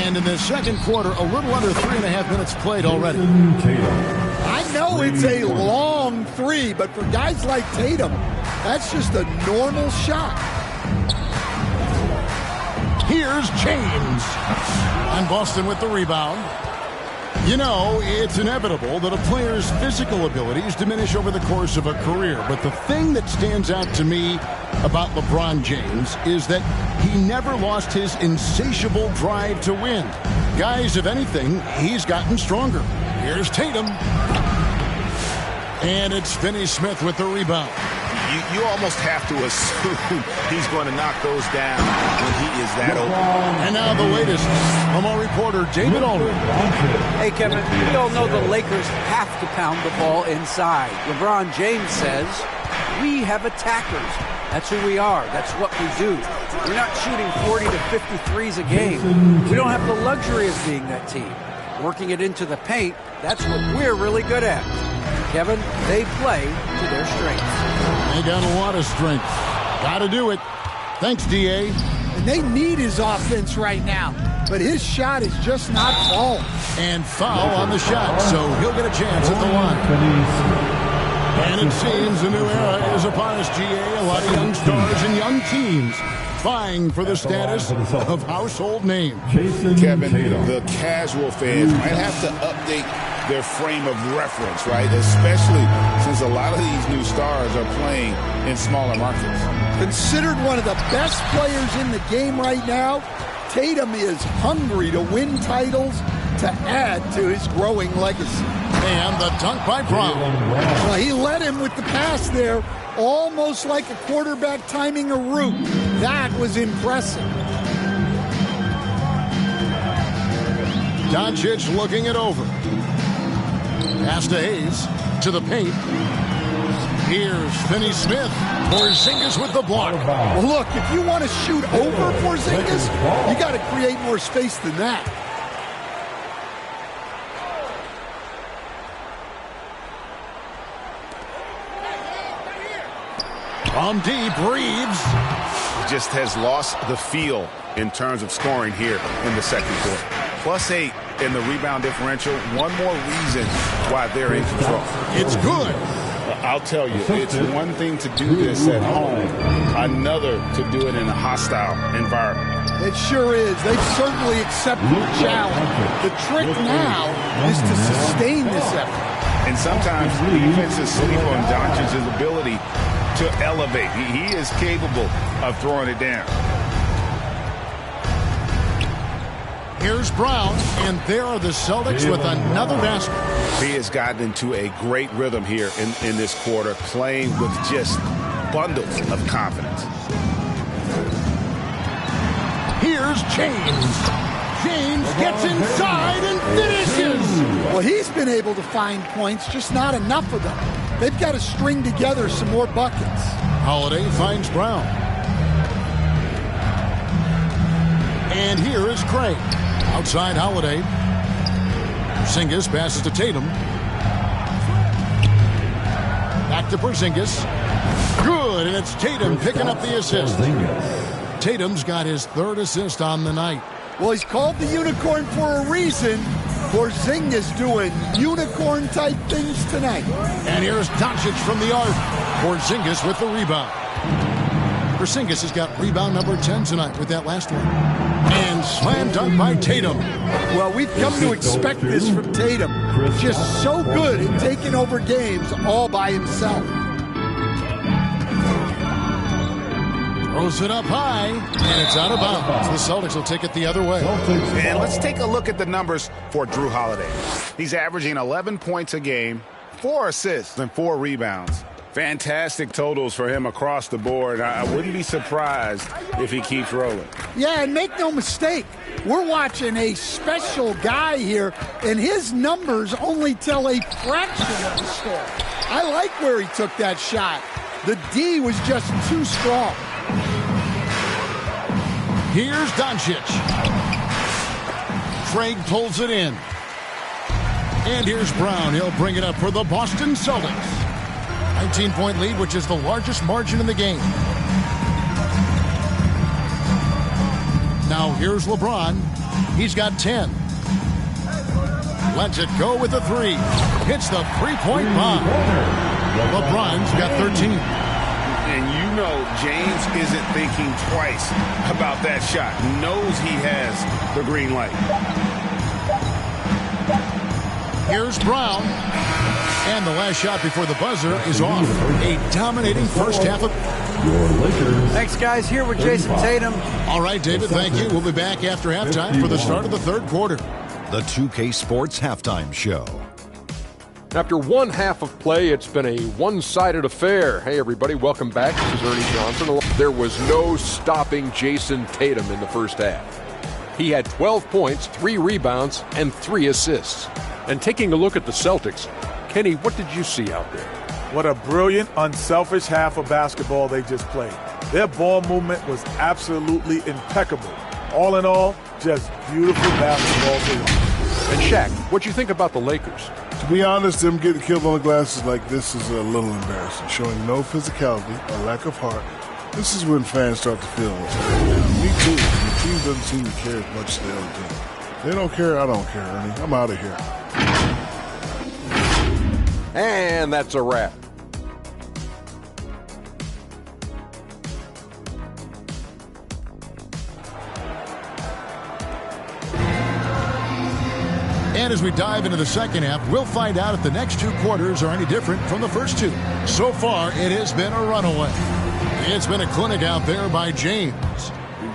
[SPEAKER 1] And in the second quarter, a little under 3.5 minutes played already.
[SPEAKER 17] I know it's a long 3, but for guys like Tatum, that's just a normal shot.
[SPEAKER 1] Here's James. And Boston with the rebound. You know, it's inevitable that a player's physical abilities diminish over the course of a career. But the thing that stands out to me about LeBron James is that he never lost his insatiable drive to win. Guys, if anything, he's gotten stronger. Here's Tatum. And it's Finney-Smith with the rebound.
[SPEAKER 6] You almost have to assume he's going to knock those down when he is that open.
[SPEAKER 1] And now the latest from our reporter, David Aldridge.
[SPEAKER 3] Hey, Kevin, we all know the Lakers have to pound the ball inside. LeBron James says, we have attackers. That's who we are. That's what we do. We're not shooting 40 to 50 threes a game. We don't have the luxury of being that team. Working it into the paint, that's what we're really good at. Kevin, they play to their strengths.
[SPEAKER 1] They got a lot of strength. Got to do it. Thanks, D.A.
[SPEAKER 17] And they need his offense right now, but his shot is just not falling.
[SPEAKER 1] And foul on the shot, so he'll get a chance at the line. And it seems a new era is upon us, GA. A lot of young stars and young teams vying for the status of household name.
[SPEAKER 6] Kevin, the casual fans might have to update their frame of reference, right? Especially since a lot of these new stars are playing in smaller markets.
[SPEAKER 17] Considered one of the best players in the game right now, Tatum is hungry to win titles to add to his growing legacy.
[SPEAKER 1] And the dunk by Brown.
[SPEAKER 17] Well, he led him with the pass there, almost like a quarterback timing a route. That was impressive.
[SPEAKER 1] Doncic looking it over. Pass to Hayes, to the paint. Here's Finney Smith. Porzingis with the block.
[SPEAKER 17] Well, look, if you want to shoot over Porzingis, you got to create more space than that.
[SPEAKER 1] From deep, Reeves.
[SPEAKER 6] He just has lost the feel in terms of scoring here in the second quarter. +8 in the rebound differential. One more reason why they're in control.
[SPEAKER 1] It's good.
[SPEAKER 6] I'll tell you, it's one thing to do this at home, another to do it in a hostile environment.
[SPEAKER 17] It sure is. They've certainly accepted the challenge. The trick now is to sustain this effort.
[SPEAKER 6] And sometimes defenses sleep on Doncic's ability to elevate. He is capable of throwing it down.
[SPEAKER 1] Here's Brown, and there are the Celtics with another basket.
[SPEAKER 6] He has gotten into a great rhythm here in this quarter, playing with just bundles of confidence.
[SPEAKER 1] Here's James. James gets inside and finishes.
[SPEAKER 17] Well, he's been able to find points, just not enough of them. They've got to string together some more buckets.
[SPEAKER 1] Holiday finds Brown. And here is Craig. Outside Holiday. Porzingis passes to Tatum. Back to Porzingis. Good, and it's Tatum picking up the assist. Tatum's got his third assist on the night.
[SPEAKER 17] Well, he's called the unicorn for a reason. Porzingis doing unicorn-type things tonight.
[SPEAKER 1] And here's Doncic from the arc. Porzingis with the rebound. Porzingis has got rebound number 10 tonight with that last one. And slam dunk by Tatum.
[SPEAKER 17] Well, we've come to expect this from Tatum. Just so good at taking over games all by himself.
[SPEAKER 1] Throws it up high, and it's out of bounds. The Celtics will take it the other way.
[SPEAKER 6] And let's take a look at the numbers for Drew Holiday. He's averaging 11 points a game, 4 assists, and 4 rebounds. Fantastic totals for him across the board. I wouldn't be surprised if he keeps rolling.
[SPEAKER 17] Yeah, and make no mistake, we're watching a special guy here, and his numbers only tell a fraction of the story. I like where he took that shot. The D was just too strong.
[SPEAKER 1] Here's Doncic. Craig pulls it in. And here's Brown. He'll bring it up for the Boston Celtics. 19-point lead, which is the largest margin in the game. Now here's LeBron. He's got 10. Lets it go with a 3. Hits the three-point bomb. LeBron's got 13.
[SPEAKER 6] And you know James isn't thinking twice about that shot. He knows he has the green light.
[SPEAKER 1] Here's Brown. And the last shot before the buzzer is off. A dominating first half of...
[SPEAKER 3] Thanks, guys. Here with Jason Tatum.
[SPEAKER 1] All right, David, thank you. We'll be back after halftime for the start of the third quarter.
[SPEAKER 7] The 2K Sports Halftime Show.
[SPEAKER 8] After one half of play, it's been a one-sided affair. Hey, everybody, welcome back. This is Ernie Johnson. There was no stopping Jason Tatum in the first half. He had 12 points, 3 rebounds, and 3 assists. And taking a look at the Celtics, Kenny, what did you see out there?
[SPEAKER 16] What a brilliant, unselfish half of basketball they just played. Their ball movement was absolutely impeccable. All in all, just beautiful basketball to watch.
[SPEAKER 8] And Shaq, what'd you think about the Lakers?
[SPEAKER 18] To be honest, them getting killed on the glasses like this is a little embarrassing, showing no physicality, a lack of heart. This is when fans start to feel it. Me too. The team doesn't seem to care as much as the other team. They don't care, I don't care, Ernie. I'm out of here.
[SPEAKER 8] And that's a wrap.
[SPEAKER 1] And as we dive into the second half, we'll find out if the next two quarters are any different from the first two. So far, it has been a runaway. It's been a clinic out there by James.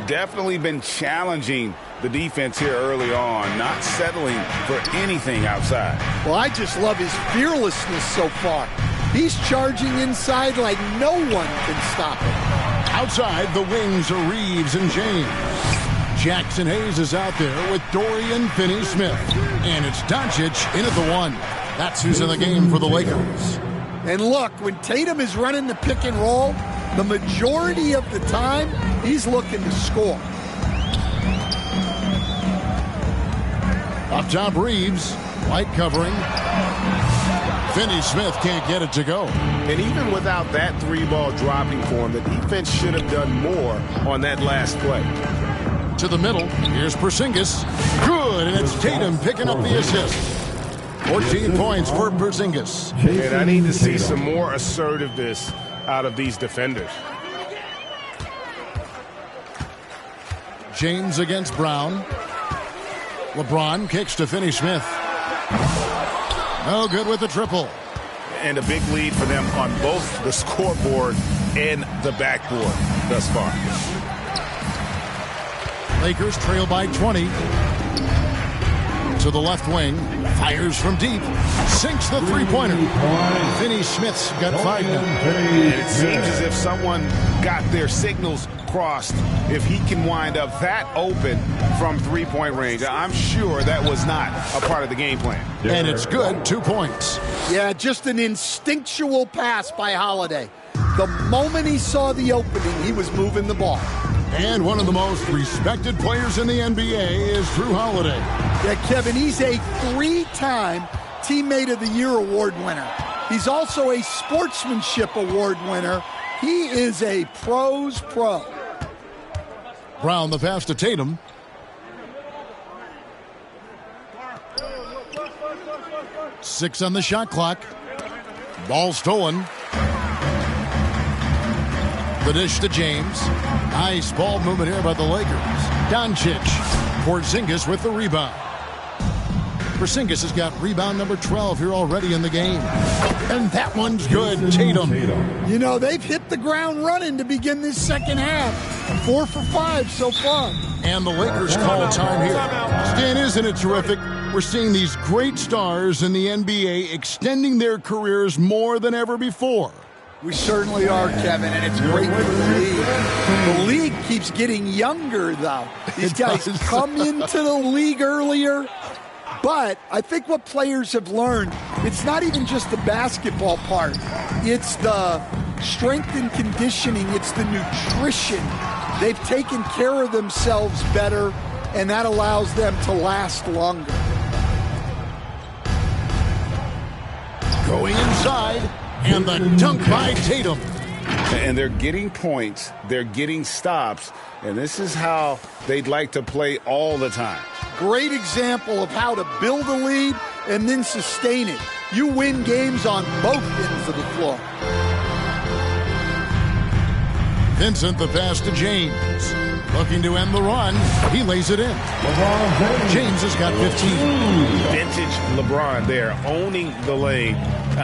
[SPEAKER 4] Definitely been challenging the defense here early on, not settling for anything outside.
[SPEAKER 17] Well, I just love his fearlessness so far. He's charging inside like no one can stop him.
[SPEAKER 1] Outside, the wings are Reeves and James. Jackson Hayes is out there with Dorian Finney-Smith. And it's Doncic in at the one. That's who's in the game for the Lakers.
[SPEAKER 17] And look, when Tatum is running the pick and roll, the majority of the time, he's looking to score.
[SPEAKER 1] Up top, Reeves. White covering. Finney-Smith can't get it to go.
[SPEAKER 19] And even without that three-ball dropping for him, the defense should have done more on that last play.
[SPEAKER 1] To the middle. Here's Porzingis. Good, and it's Tatum picking up the assist. 14 points for Porzingis.
[SPEAKER 19] And I need to see some more assertiveness out of these defenders.
[SPEAKER 1] James against Brown. LeBron kicks to Finney-Smith. No good with the triple.
[SPEAKER 19] And a big lead for them on both the scoreboard and the backboard thus far.
[SPEAKER 1] Lakers trail by 20. To the left wing. Fires from deep. Sinks the three-pointer. Finney-Smith's got 5 now.
[SPEAKER 4] And it seems as if someone got their signals crossed. If he can wind up that open from three-point range, I'm sure that was not a part of the game plan.
[SPEAKER 1] And it's good. 2 points.
[SPEAKER 17] Yeah, just an instinctual pass by Holiday. The moment he saw the opening, he was moving the ball.
[SPEAKER 1] And one of the most respected players in the NBA is Drew Holiday.
[SPEAKER 17] Yeah, Kevin, he's a 3-time Teammate of the Year award winner. He's also a Sportsmanship Award winner. He is a pro's pro.
[SPEAKER 1] Brown the pass to Tatum. Six on the shot clock. Ball stolen. The dish to James. Nice ball movement here by the Lakers. Doncic. Porzingis with the rebound. Porzingis has got rebound number 12 here already in the game. And that one's good. Tatum.
[SPEAKER 17] You know, they've hit the ground running to begin this second half. 4 for 5 so far.
[SPEAKER 1] And the Lakers call time here. Stan, isn't it terrific? We're seeing these great stars in the NBA extending their careers more than ever before.
[SPEAKER 17] We certainly are, Kevin, and it's great for the league. The league keeps getting younger, though. These guys come into the league earlier. But I think what players have learned, it's not even just the basketball part. It's the strength and conditioning. It's the nutrition. They've taken care of themselves better, and that allows them to last longer.
[SPEAKER 1] Going inside, and the dunk by Tatum.
[SPEAKER 4] And they're getting points, they're getting stops, and this is how they'd like to play all the time.
[SPEAKER 17] Great example of how to build a lead and then sustain it. You win games on both ends of the floor.
[SPEAKER 1] Vincent the pass to James. Looking to end the run. He lays it in. James has got 15.
[SPEAKER 19] Vintage LeBron there, owning the lane.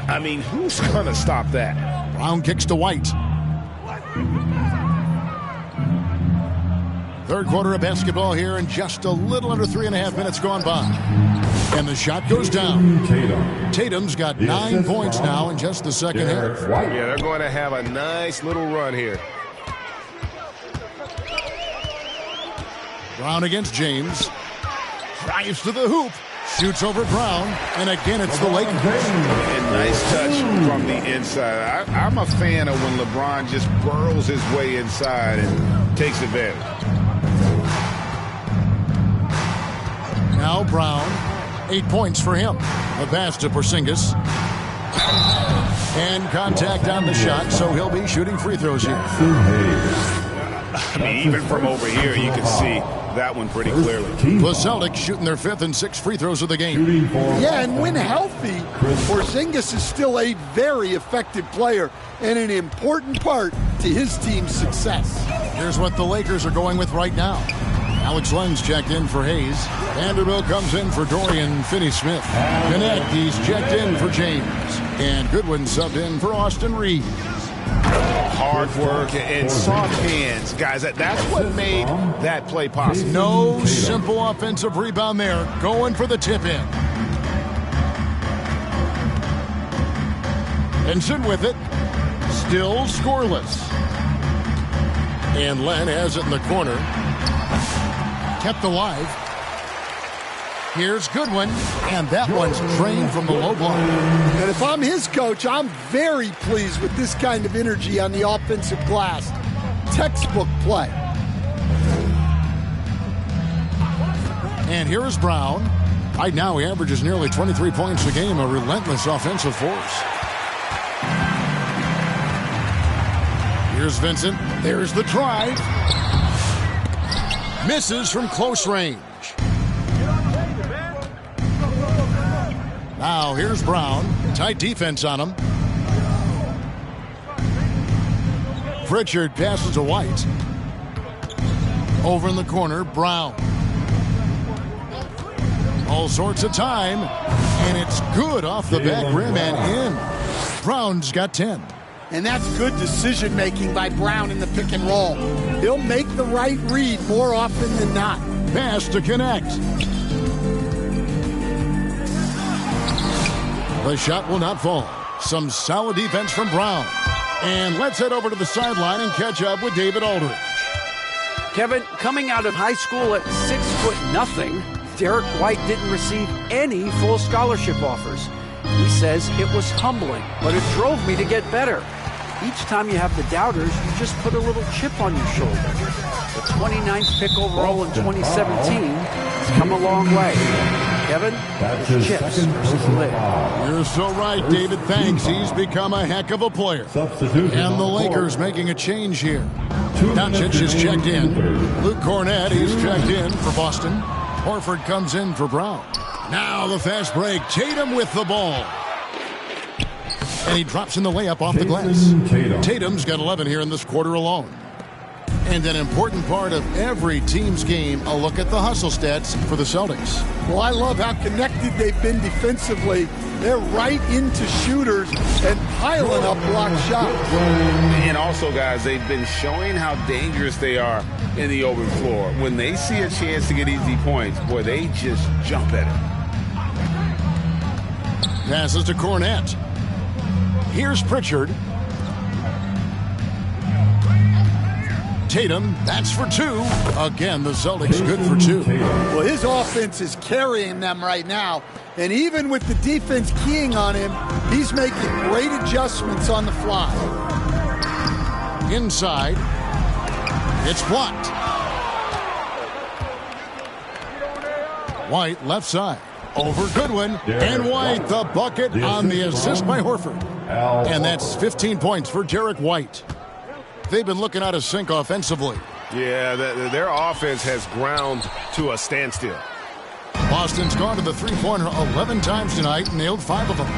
[SPEAKER 19] I mean, who's going to stop that?
[SPEAKER 1] Brown kicks to White. Third quarter of basketball here, and just a little under 3.5 minutes gone by. And the shot goes down. Tatum's got 9 points now in just the second half.
[SPEAKER 19] Yeah, they're going to have a nice little run here.
[SPEAKER 1] Brown against James. Drives to the hoop. Shoots over Brown. And again, it's the Lakers.
[SPEAKER 4] And nice touch from the inside. I'm a fan of when LeBron just burrows his way inside and takes advantage.
[SPEAKER 1] Now Brown 8 points for him. A pass to Porzingis. And contact on the shot, so he'll be shooting free throws here.
[SPEAKER 4] I mean, even from over here, you can see that one pretty clearly.
[SPEAKER 1] The Celtics shooting their 5th and 6th free throws of the game.
[SPEAKER 17] Yeah, and when healthy, Porzingis is still a very effective player and an important part to his team's success.
[SPEAKER 1] Here's what the Lakers are going with right now. Alex Len's checked in for Hayes. Vanderbilt comes in for Dorian Finney-Smith. Connect, he's checked in for James. And Goodwin subbed in for Austin Reeves.
[SPEAKER 19] Hard work and soft hands, guys. That's what made that play possible.
[SPEAKER 1] No simple offensive rebound there. Going for the tip-in. Benson with it. Still scoreless. And Len has it in the corner. Kept alive. Here's Goodwin, and that one's drained from the low block.
[SPEAKER 17] And if I'm his coach, I'm very pleased with this kind of energy on the offensive glass. Textbook play.
[SPEAKER 1] And here is Brown. Right now he averages nearly 23 points a game, a relentless offensive force. Here's Vincent. There's the drive. Misses from close range. Now here's Brown. Tight defense on him. Pritchard passes to White. Over in the corner, Brown. All sorts of time. And it's good off the back rim and in. Brown's got 10.
[SPEAKER 17] And that's good decision-making by Brown in the pick and roll. He'll make the right read more often than not.
[SPEAKER 1] Pass to connect. The shot will not fall. Some solid defense from Brown. And let's head over to the sideline and catch up with David Aldridge.
[SPEAKER 3] Kevin, coming out of high school at 6'0", Derek White didn't receive any full scholarship offers. He says it was humbling, but it drove me to get better. Each time you have the doubters, you just put a little chip on your shoulder. The 29th pick overall in 2017 has come a long way. Kevin, those chips are still there.
[SPEAKER 1] You're so right, David. Thanks. He's become a heck of a player. And the Lakers making a change here. Doncic is checked in. Luke Cornett, he's checked in for Boston. Horford comes in for Brown. Now the fast break. Tatum with the ball. And he drops in the layup off the glass. Tatum's got 11 here in this quarter alone. And an important part of every team's game, a look at the hustle stats for the Celtics.
[SPEAKER 17] Well, I love how connected they've been defensively. They're right into shooters and piling up block shots.
[SPEAKER 4] And also, guys, they've been showing how dangerous they are in the open floor. When they see a chance to get easy points, boy, they just jump at it.
[SPEAKER 1] Passes to Cornett. Here's Pritchard. Tatum, that's for 2. Again, the Celtics good for 2.
[SPEAKER 17] Well, his offense is carrying them right now. And even with the defense keying on him, he's making great adjustments on the fly.
[SPEAKER 1] Inside. It's blocked. White, left side. Over Goodwin. And White, the bucket on the assist by Horford. And that's 15 points for Derek White. They've been looking out of sync offensively.
[SPEAKER 12] Yeah, their offense has ground to a standstill.
[SPEAKER 1] Boston's gone to the three-pointer 11 times tonight, nailed 5 of them.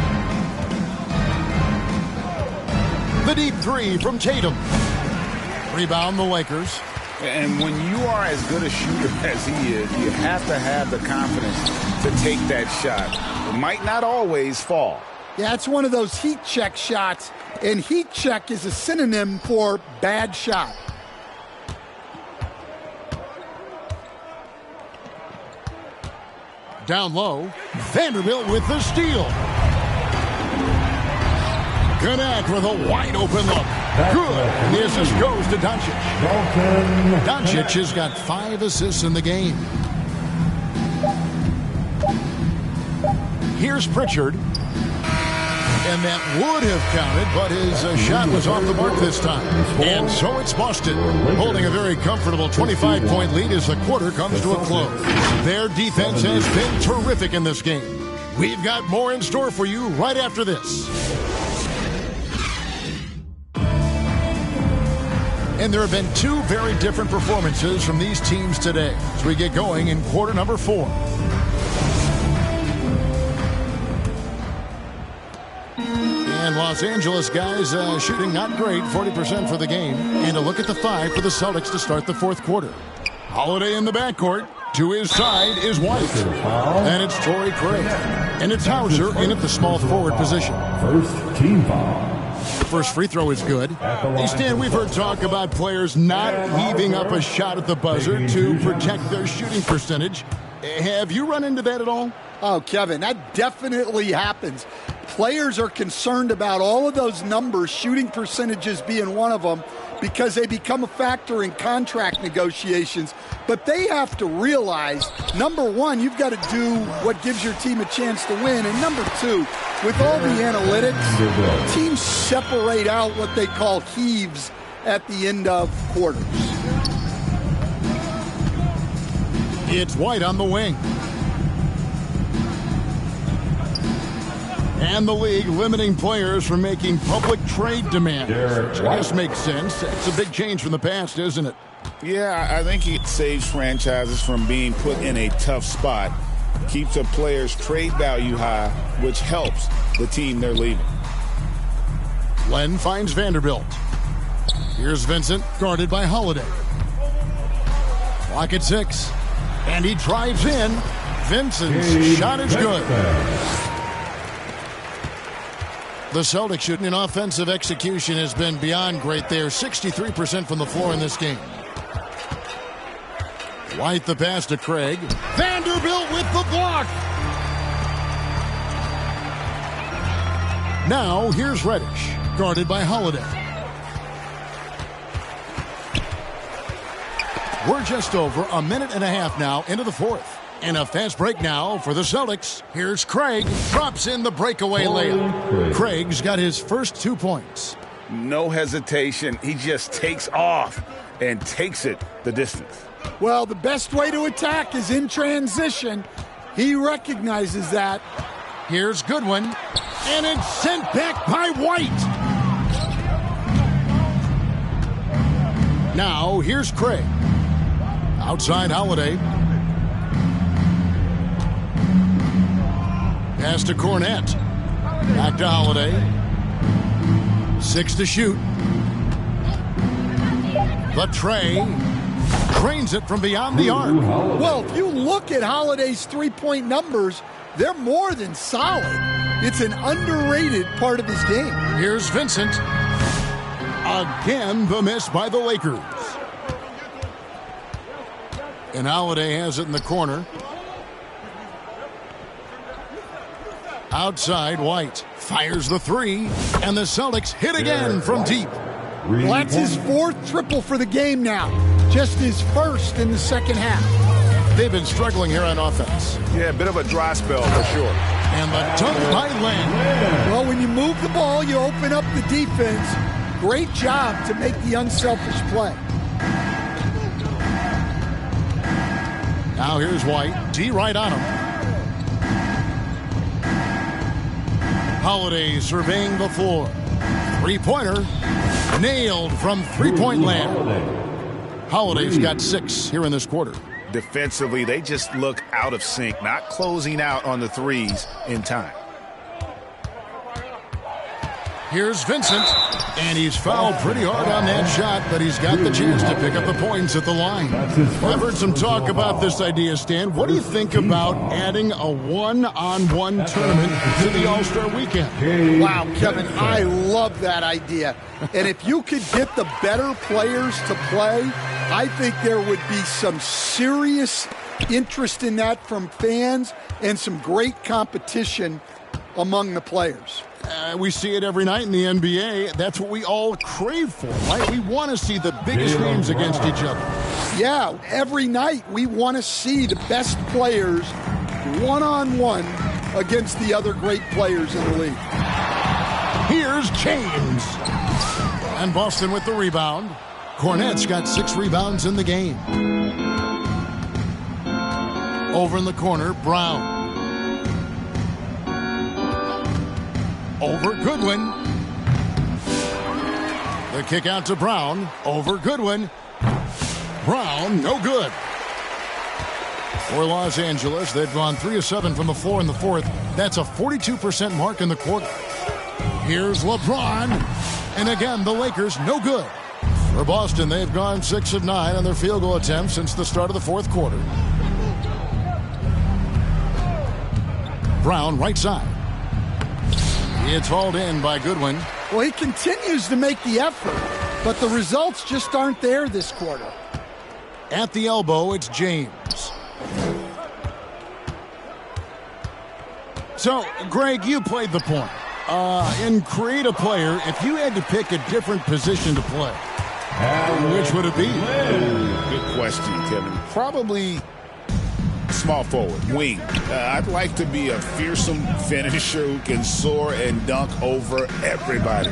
[SPEAKER 1] The deep 3 from Tatum. Rebound the Lakers.
[SPEAKER 4] And when you are as good a shooter as he is, you have to have the confidence to take that shot. It might not always fall.
[SPEAKER 17] Yeah, it's one of those heat check shots, and heat check is a synonym for bad shot.
[SPEAKER 1] Down low, Vanderbilt with the steal. Connect with a wide open look. Good. And the assist goes to Doncic. Doncic has got 5 assists in the game. Here's Pritchard. And that would have counted, but his shot was off the mark this time. And so it's Boston, holding a very comfortable 25-point lead as the quarter comes to a close. Their defense has been terrific in this game. We've got more in store for you right after this. And there have been two very different performances from these teams today as we get going in quarter number 4. And Los Angeles guys shooting not great, 40% for the game. And a look at the 5 for the Celtics to start the fourth quarter. Holiday in the backcourt. To his side is White. And it's Torrey Craig. And it's Hauser in at the small forward position.
[SPEAKER 9] First team foul.
[SPEAKER 1] First free throw is good. Hey, Stan, we've heard talk about players not heaving up a shot at the buzzer to protect their shooting percentage. Have you run into that at all?
[SPEAKER 17] Oh, Kevin, that definitely happens. Players are concerned about all of those numbers, shooting percentages being one of them, because they become a factor in contract negotiations. But they have to realize, number one, you've got to do what gives your team a chance to win. And number two, with all the analytics, teams separate out what they call heaves at the end of quarters.
[SPEAKER 1] It's White on the wing. And the league limiting players from making public trade demands. Which I guess makes sense. It's a big change from the past, isn't it?
[SPEAKER 6] Yeah, I think it saves franchises from being put in a tough spot. Keeps a player's trade value high, which helps the team they're leaving.
[SPEAKER 1] Len finds Vanderbilt. Here's Vincent, guarded by Holiday. Clock at 6. And he drives in. Vincent's shot is good. The Celtics shooting in offensive execution has been beyond great. They are 63% from the floor in this game. White the pass to Craig. Vanderbilt with the block. Now here's Reddish, guarded by Holiday. We're just over a minute and a half now into the fourth. And a fast break now for the Celtics. Here's Craig. Drops in the breakaway layup. Craig's got his first 2 points.
[SPEAKER 4] No hesitation. He just takes off and takes it the distance.
[SPEAKER 17] Well, the best way to attack is in transition. He recognizes that.
[SPEAKER 1] Here's Goodwin. And it's sent back by White. Now here's Craig. Outside Holiday. Pass to Cornette. Back to Holiday. 6 to shoot. The tray. Drains it from beyond the arc.
[SPEAKER 17] Well, if you look at Holiday's three-point numbers, they're more than solid. It's an underrated part of his game.
[SPEAKER 1] Here's Vincent. Again, the miss by the Lakers. And Holiday has it in the corner. Outside, White fires the 3, and the Celtics hit again from deep.
[SPEAKER 17] Well, that's his 4th triple for the game now. Just his first in the second half.
[SPEAKER 1] They've been struggling here on offense.
[SPEAKER 19] Yeah, a bit of a dry spell for sure.
[SPEAKER 1] And the dunk by Len.
[SPEAKER 17] Well, when you move the ball, you open up the defense. Great job to make the unselfish play.
[SPEAKER 1] Now here's White. D right on him. Holiday surveying the floor. Three-pointer. Nailed from three-point land. Holiday's got 6 here in this quarter.
[SPEAKER 4] Defensively, they just look out of sync, not closing out on the threes in time.
[SPEAKER 1] Here's Vincent, and he's fouled pretty hard on that shot, but he's got the chance to pick up the points at the line. I've heard some talk about this idea, Stan. What do you think about adding a one-on-one tournament to the All-Star Weekend?
[SPEAKER 17] Wow, Kevin, I love that idea. And if you could get the better players to play, I think there would be some serious interest in that from fans and some great competition among the players.
[SPEAKER 1] We see it every night in the NBA. That's what we all crave for, right? We want to see the biggest names against each other.
[SPEAKER 17] Yeah, every night we want to see the best players one-on-one against the other great players in the league.
[SPEAKER 1] Here's James. And Boston with the rebound. Cornette's got 6 rebounds in the game. Over in the corner, Brown. Over Goodwin. The kick out to Brown. Over Goodwin. Brown, no good. For Los Angeles, they've gone 3 of 7 from the floor in the fourth. That's a 42% mark in the quarter. Here's LeBron. And again, the Lakers, no good. For Boston, they've gone 6 of 9 on their field goal attempts since the start of the fourth quarter. Brown, right side. It's hauled in by Goodwin.
[SPEAKER 17] Well, he continues to make the effort, but the results just aren't there this quarter.
[SPEAKER 1] At the elbow, it's James. So, Greg, you played the point. In Create a Player, if you had to pick a different position to play, which would it be?
[SPEAKER 6] Good question, Kevin. Probably small forward, wing. I'd like to be a fearsome finisher who can soar and dunk over everybody.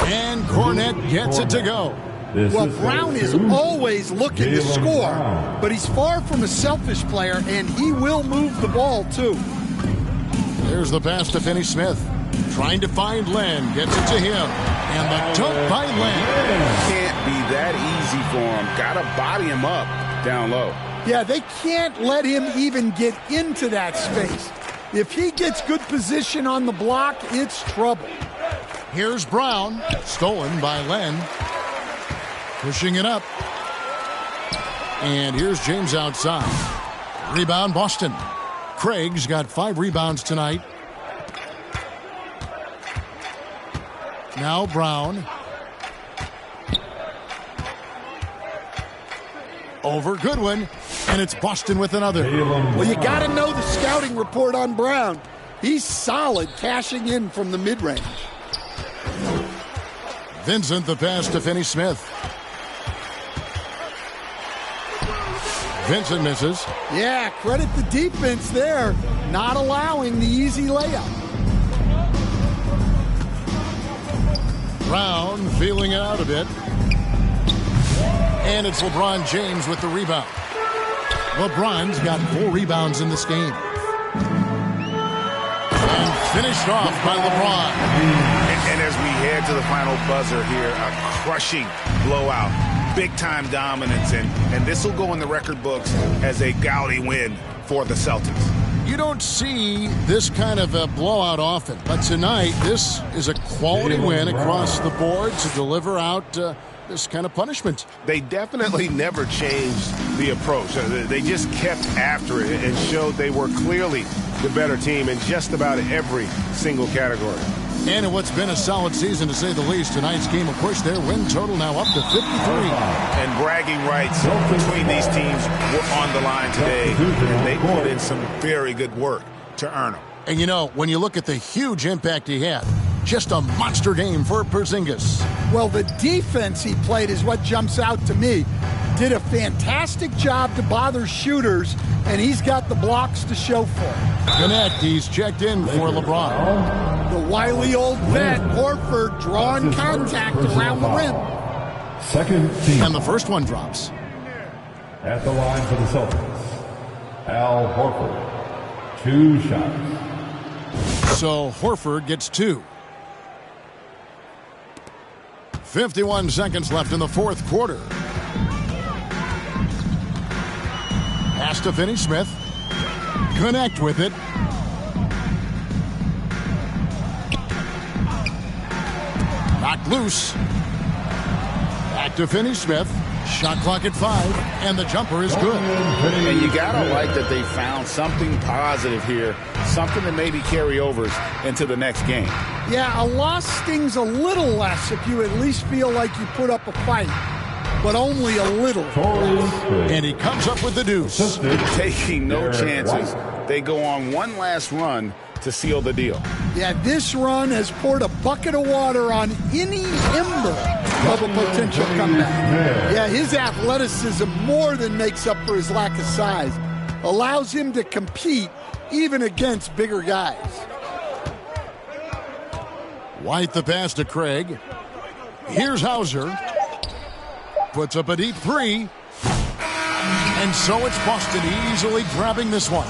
[SPEAKER 1] And Cornette gets it to go.
[SPEAKER 17] Well, Brown is always looking to score, but he's far from a selfish player, and he will move the ball, too.
[SPEAKER 1] There's the pass to Finney-Smith. Trying to find Len. Gets it to him. And the dunk by Len.
[SPEAKER 4] Can't be that easy for him. Got to body him up down low.
[SPEAKER 17] Yeah, they can't let him even get into that space. If he gets good position on the block, it's trouble.
[SPEAKER 1] Here's Brown. Stolen by Len. Pushing it up. And here's James outside. Rebound, Boston. Craig's got 5 rebounds tonight. Now Brown. Over Goodwin. And it's Boston with another.
[SPEAKER 17] Well, you got to know the scouting report on Brown. He's solid cashing in from the mid-range.
[SPEAKER 1] Vincent, the pass to Finney-Smith. Vincent misses.
[SPEAKER 17] Yeah, credit the defense there, not allowing the easy layup.
[SPEAKER 1] Brown feeling it out a bit. And it's LeBron James with the rebound. LeBron's got 4 rebounds in this game. And finished off by LeBron.
[SPEAKER 4] And as we head to the final buzzer here, a crushing blowout. Big-time dominance, and this will go in the record books as a gaudy win for the Celtics.
[SPEAKER 1] You don't see this kind of a blowout often, but tonight this is a quality win across the board to deliver out this kind of punishment.
[SPEAKER 19] They definitely never changed the approach. They just kept after it and showed they were clearly the better team in just about every single category.
[SPEAKER 1] And in what's been a solid season, to say the least, tonight's game will push their win total now up to 53.
[SPEAKER 4] And bragging rights between these teams were on the line today, and they put in some very good work to earn them.
[SPEAKER 1] And you know, when you look at the huge impact he had, just a monster game for Porzingis.
[SPEAKER 17] Well, the defense he played is what jumps out to me. Did a fantastic job to bother shooters, and he's got the blocks to show for it.
[SPEAKER 1] Gannett, he's checked in for LeBron.
[SPEAKER 17] The wily old vet, Horford, drawing contact around the rim.
[SPEAKER 9] Second team.
[SPEAKER 1] And the first one drops.
[SPEAKER 9] At the line for the Celtics, Al Horford. 2 shots.
[SPEAKER 1] So Horford gets 2. 51 seconds left in the fourth quarter. Pass to Finney-Smith. Connect with it. Knocked loose. Back to Finney-Smith. Shot clock at 5, and the jumper is good.
[SPEAKER 4] And you gotta like that they found something positive here, something that maybe carry overs into the next game.
[SPEAKER 17] Yeah, a loss stings a little less if you at least feel like you put up a fight, but only a little.
[SPEAKER 1] And he comes up with the deuce.
[SPEAKER 4] Taking no chances. They go on one last run to seal the deal.
[SPEAKER 17] Yeah, this run has poured a bucket of water on any ember of a potential comeback. Yeah, his athleticism more than makes up for his lack of size. Allows him to compete even against bigger guys.
[SPEAKER 1] White the pass to Craig. Here's Hauser. Puts up a deep three. And so it's Boston easily grabbing this one.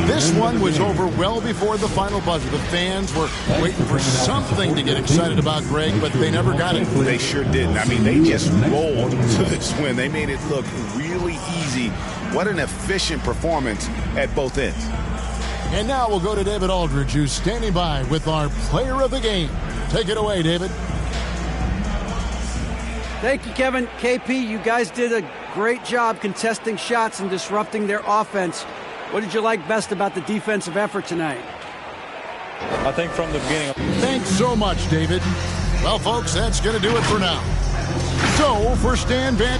[SPEAKER 1] This one was over well before the final buzzer. The fans were waiting for something to get excited about, Greg, but they never got it.
[SPEAKER 4] They sure didn't. I mean, they just rolled to this win. They made it look really easy. What an efficient performance at both ends.
[SPEAKER 1] And now we'll go to David Aldridge, who's standing by with our player of the game. Take it away, David.
[SPEAKER 3] Thank you, Kevin. KP, you guys did a great job contesting shots and disrupting their offense. What did you like best about the defensive effort tonight?
[SPEAKER 20] I think from the beginning.
[SPEAKER 1] Thanks so much, David. Well, folks, that's going to do it for now. So, for Stan Van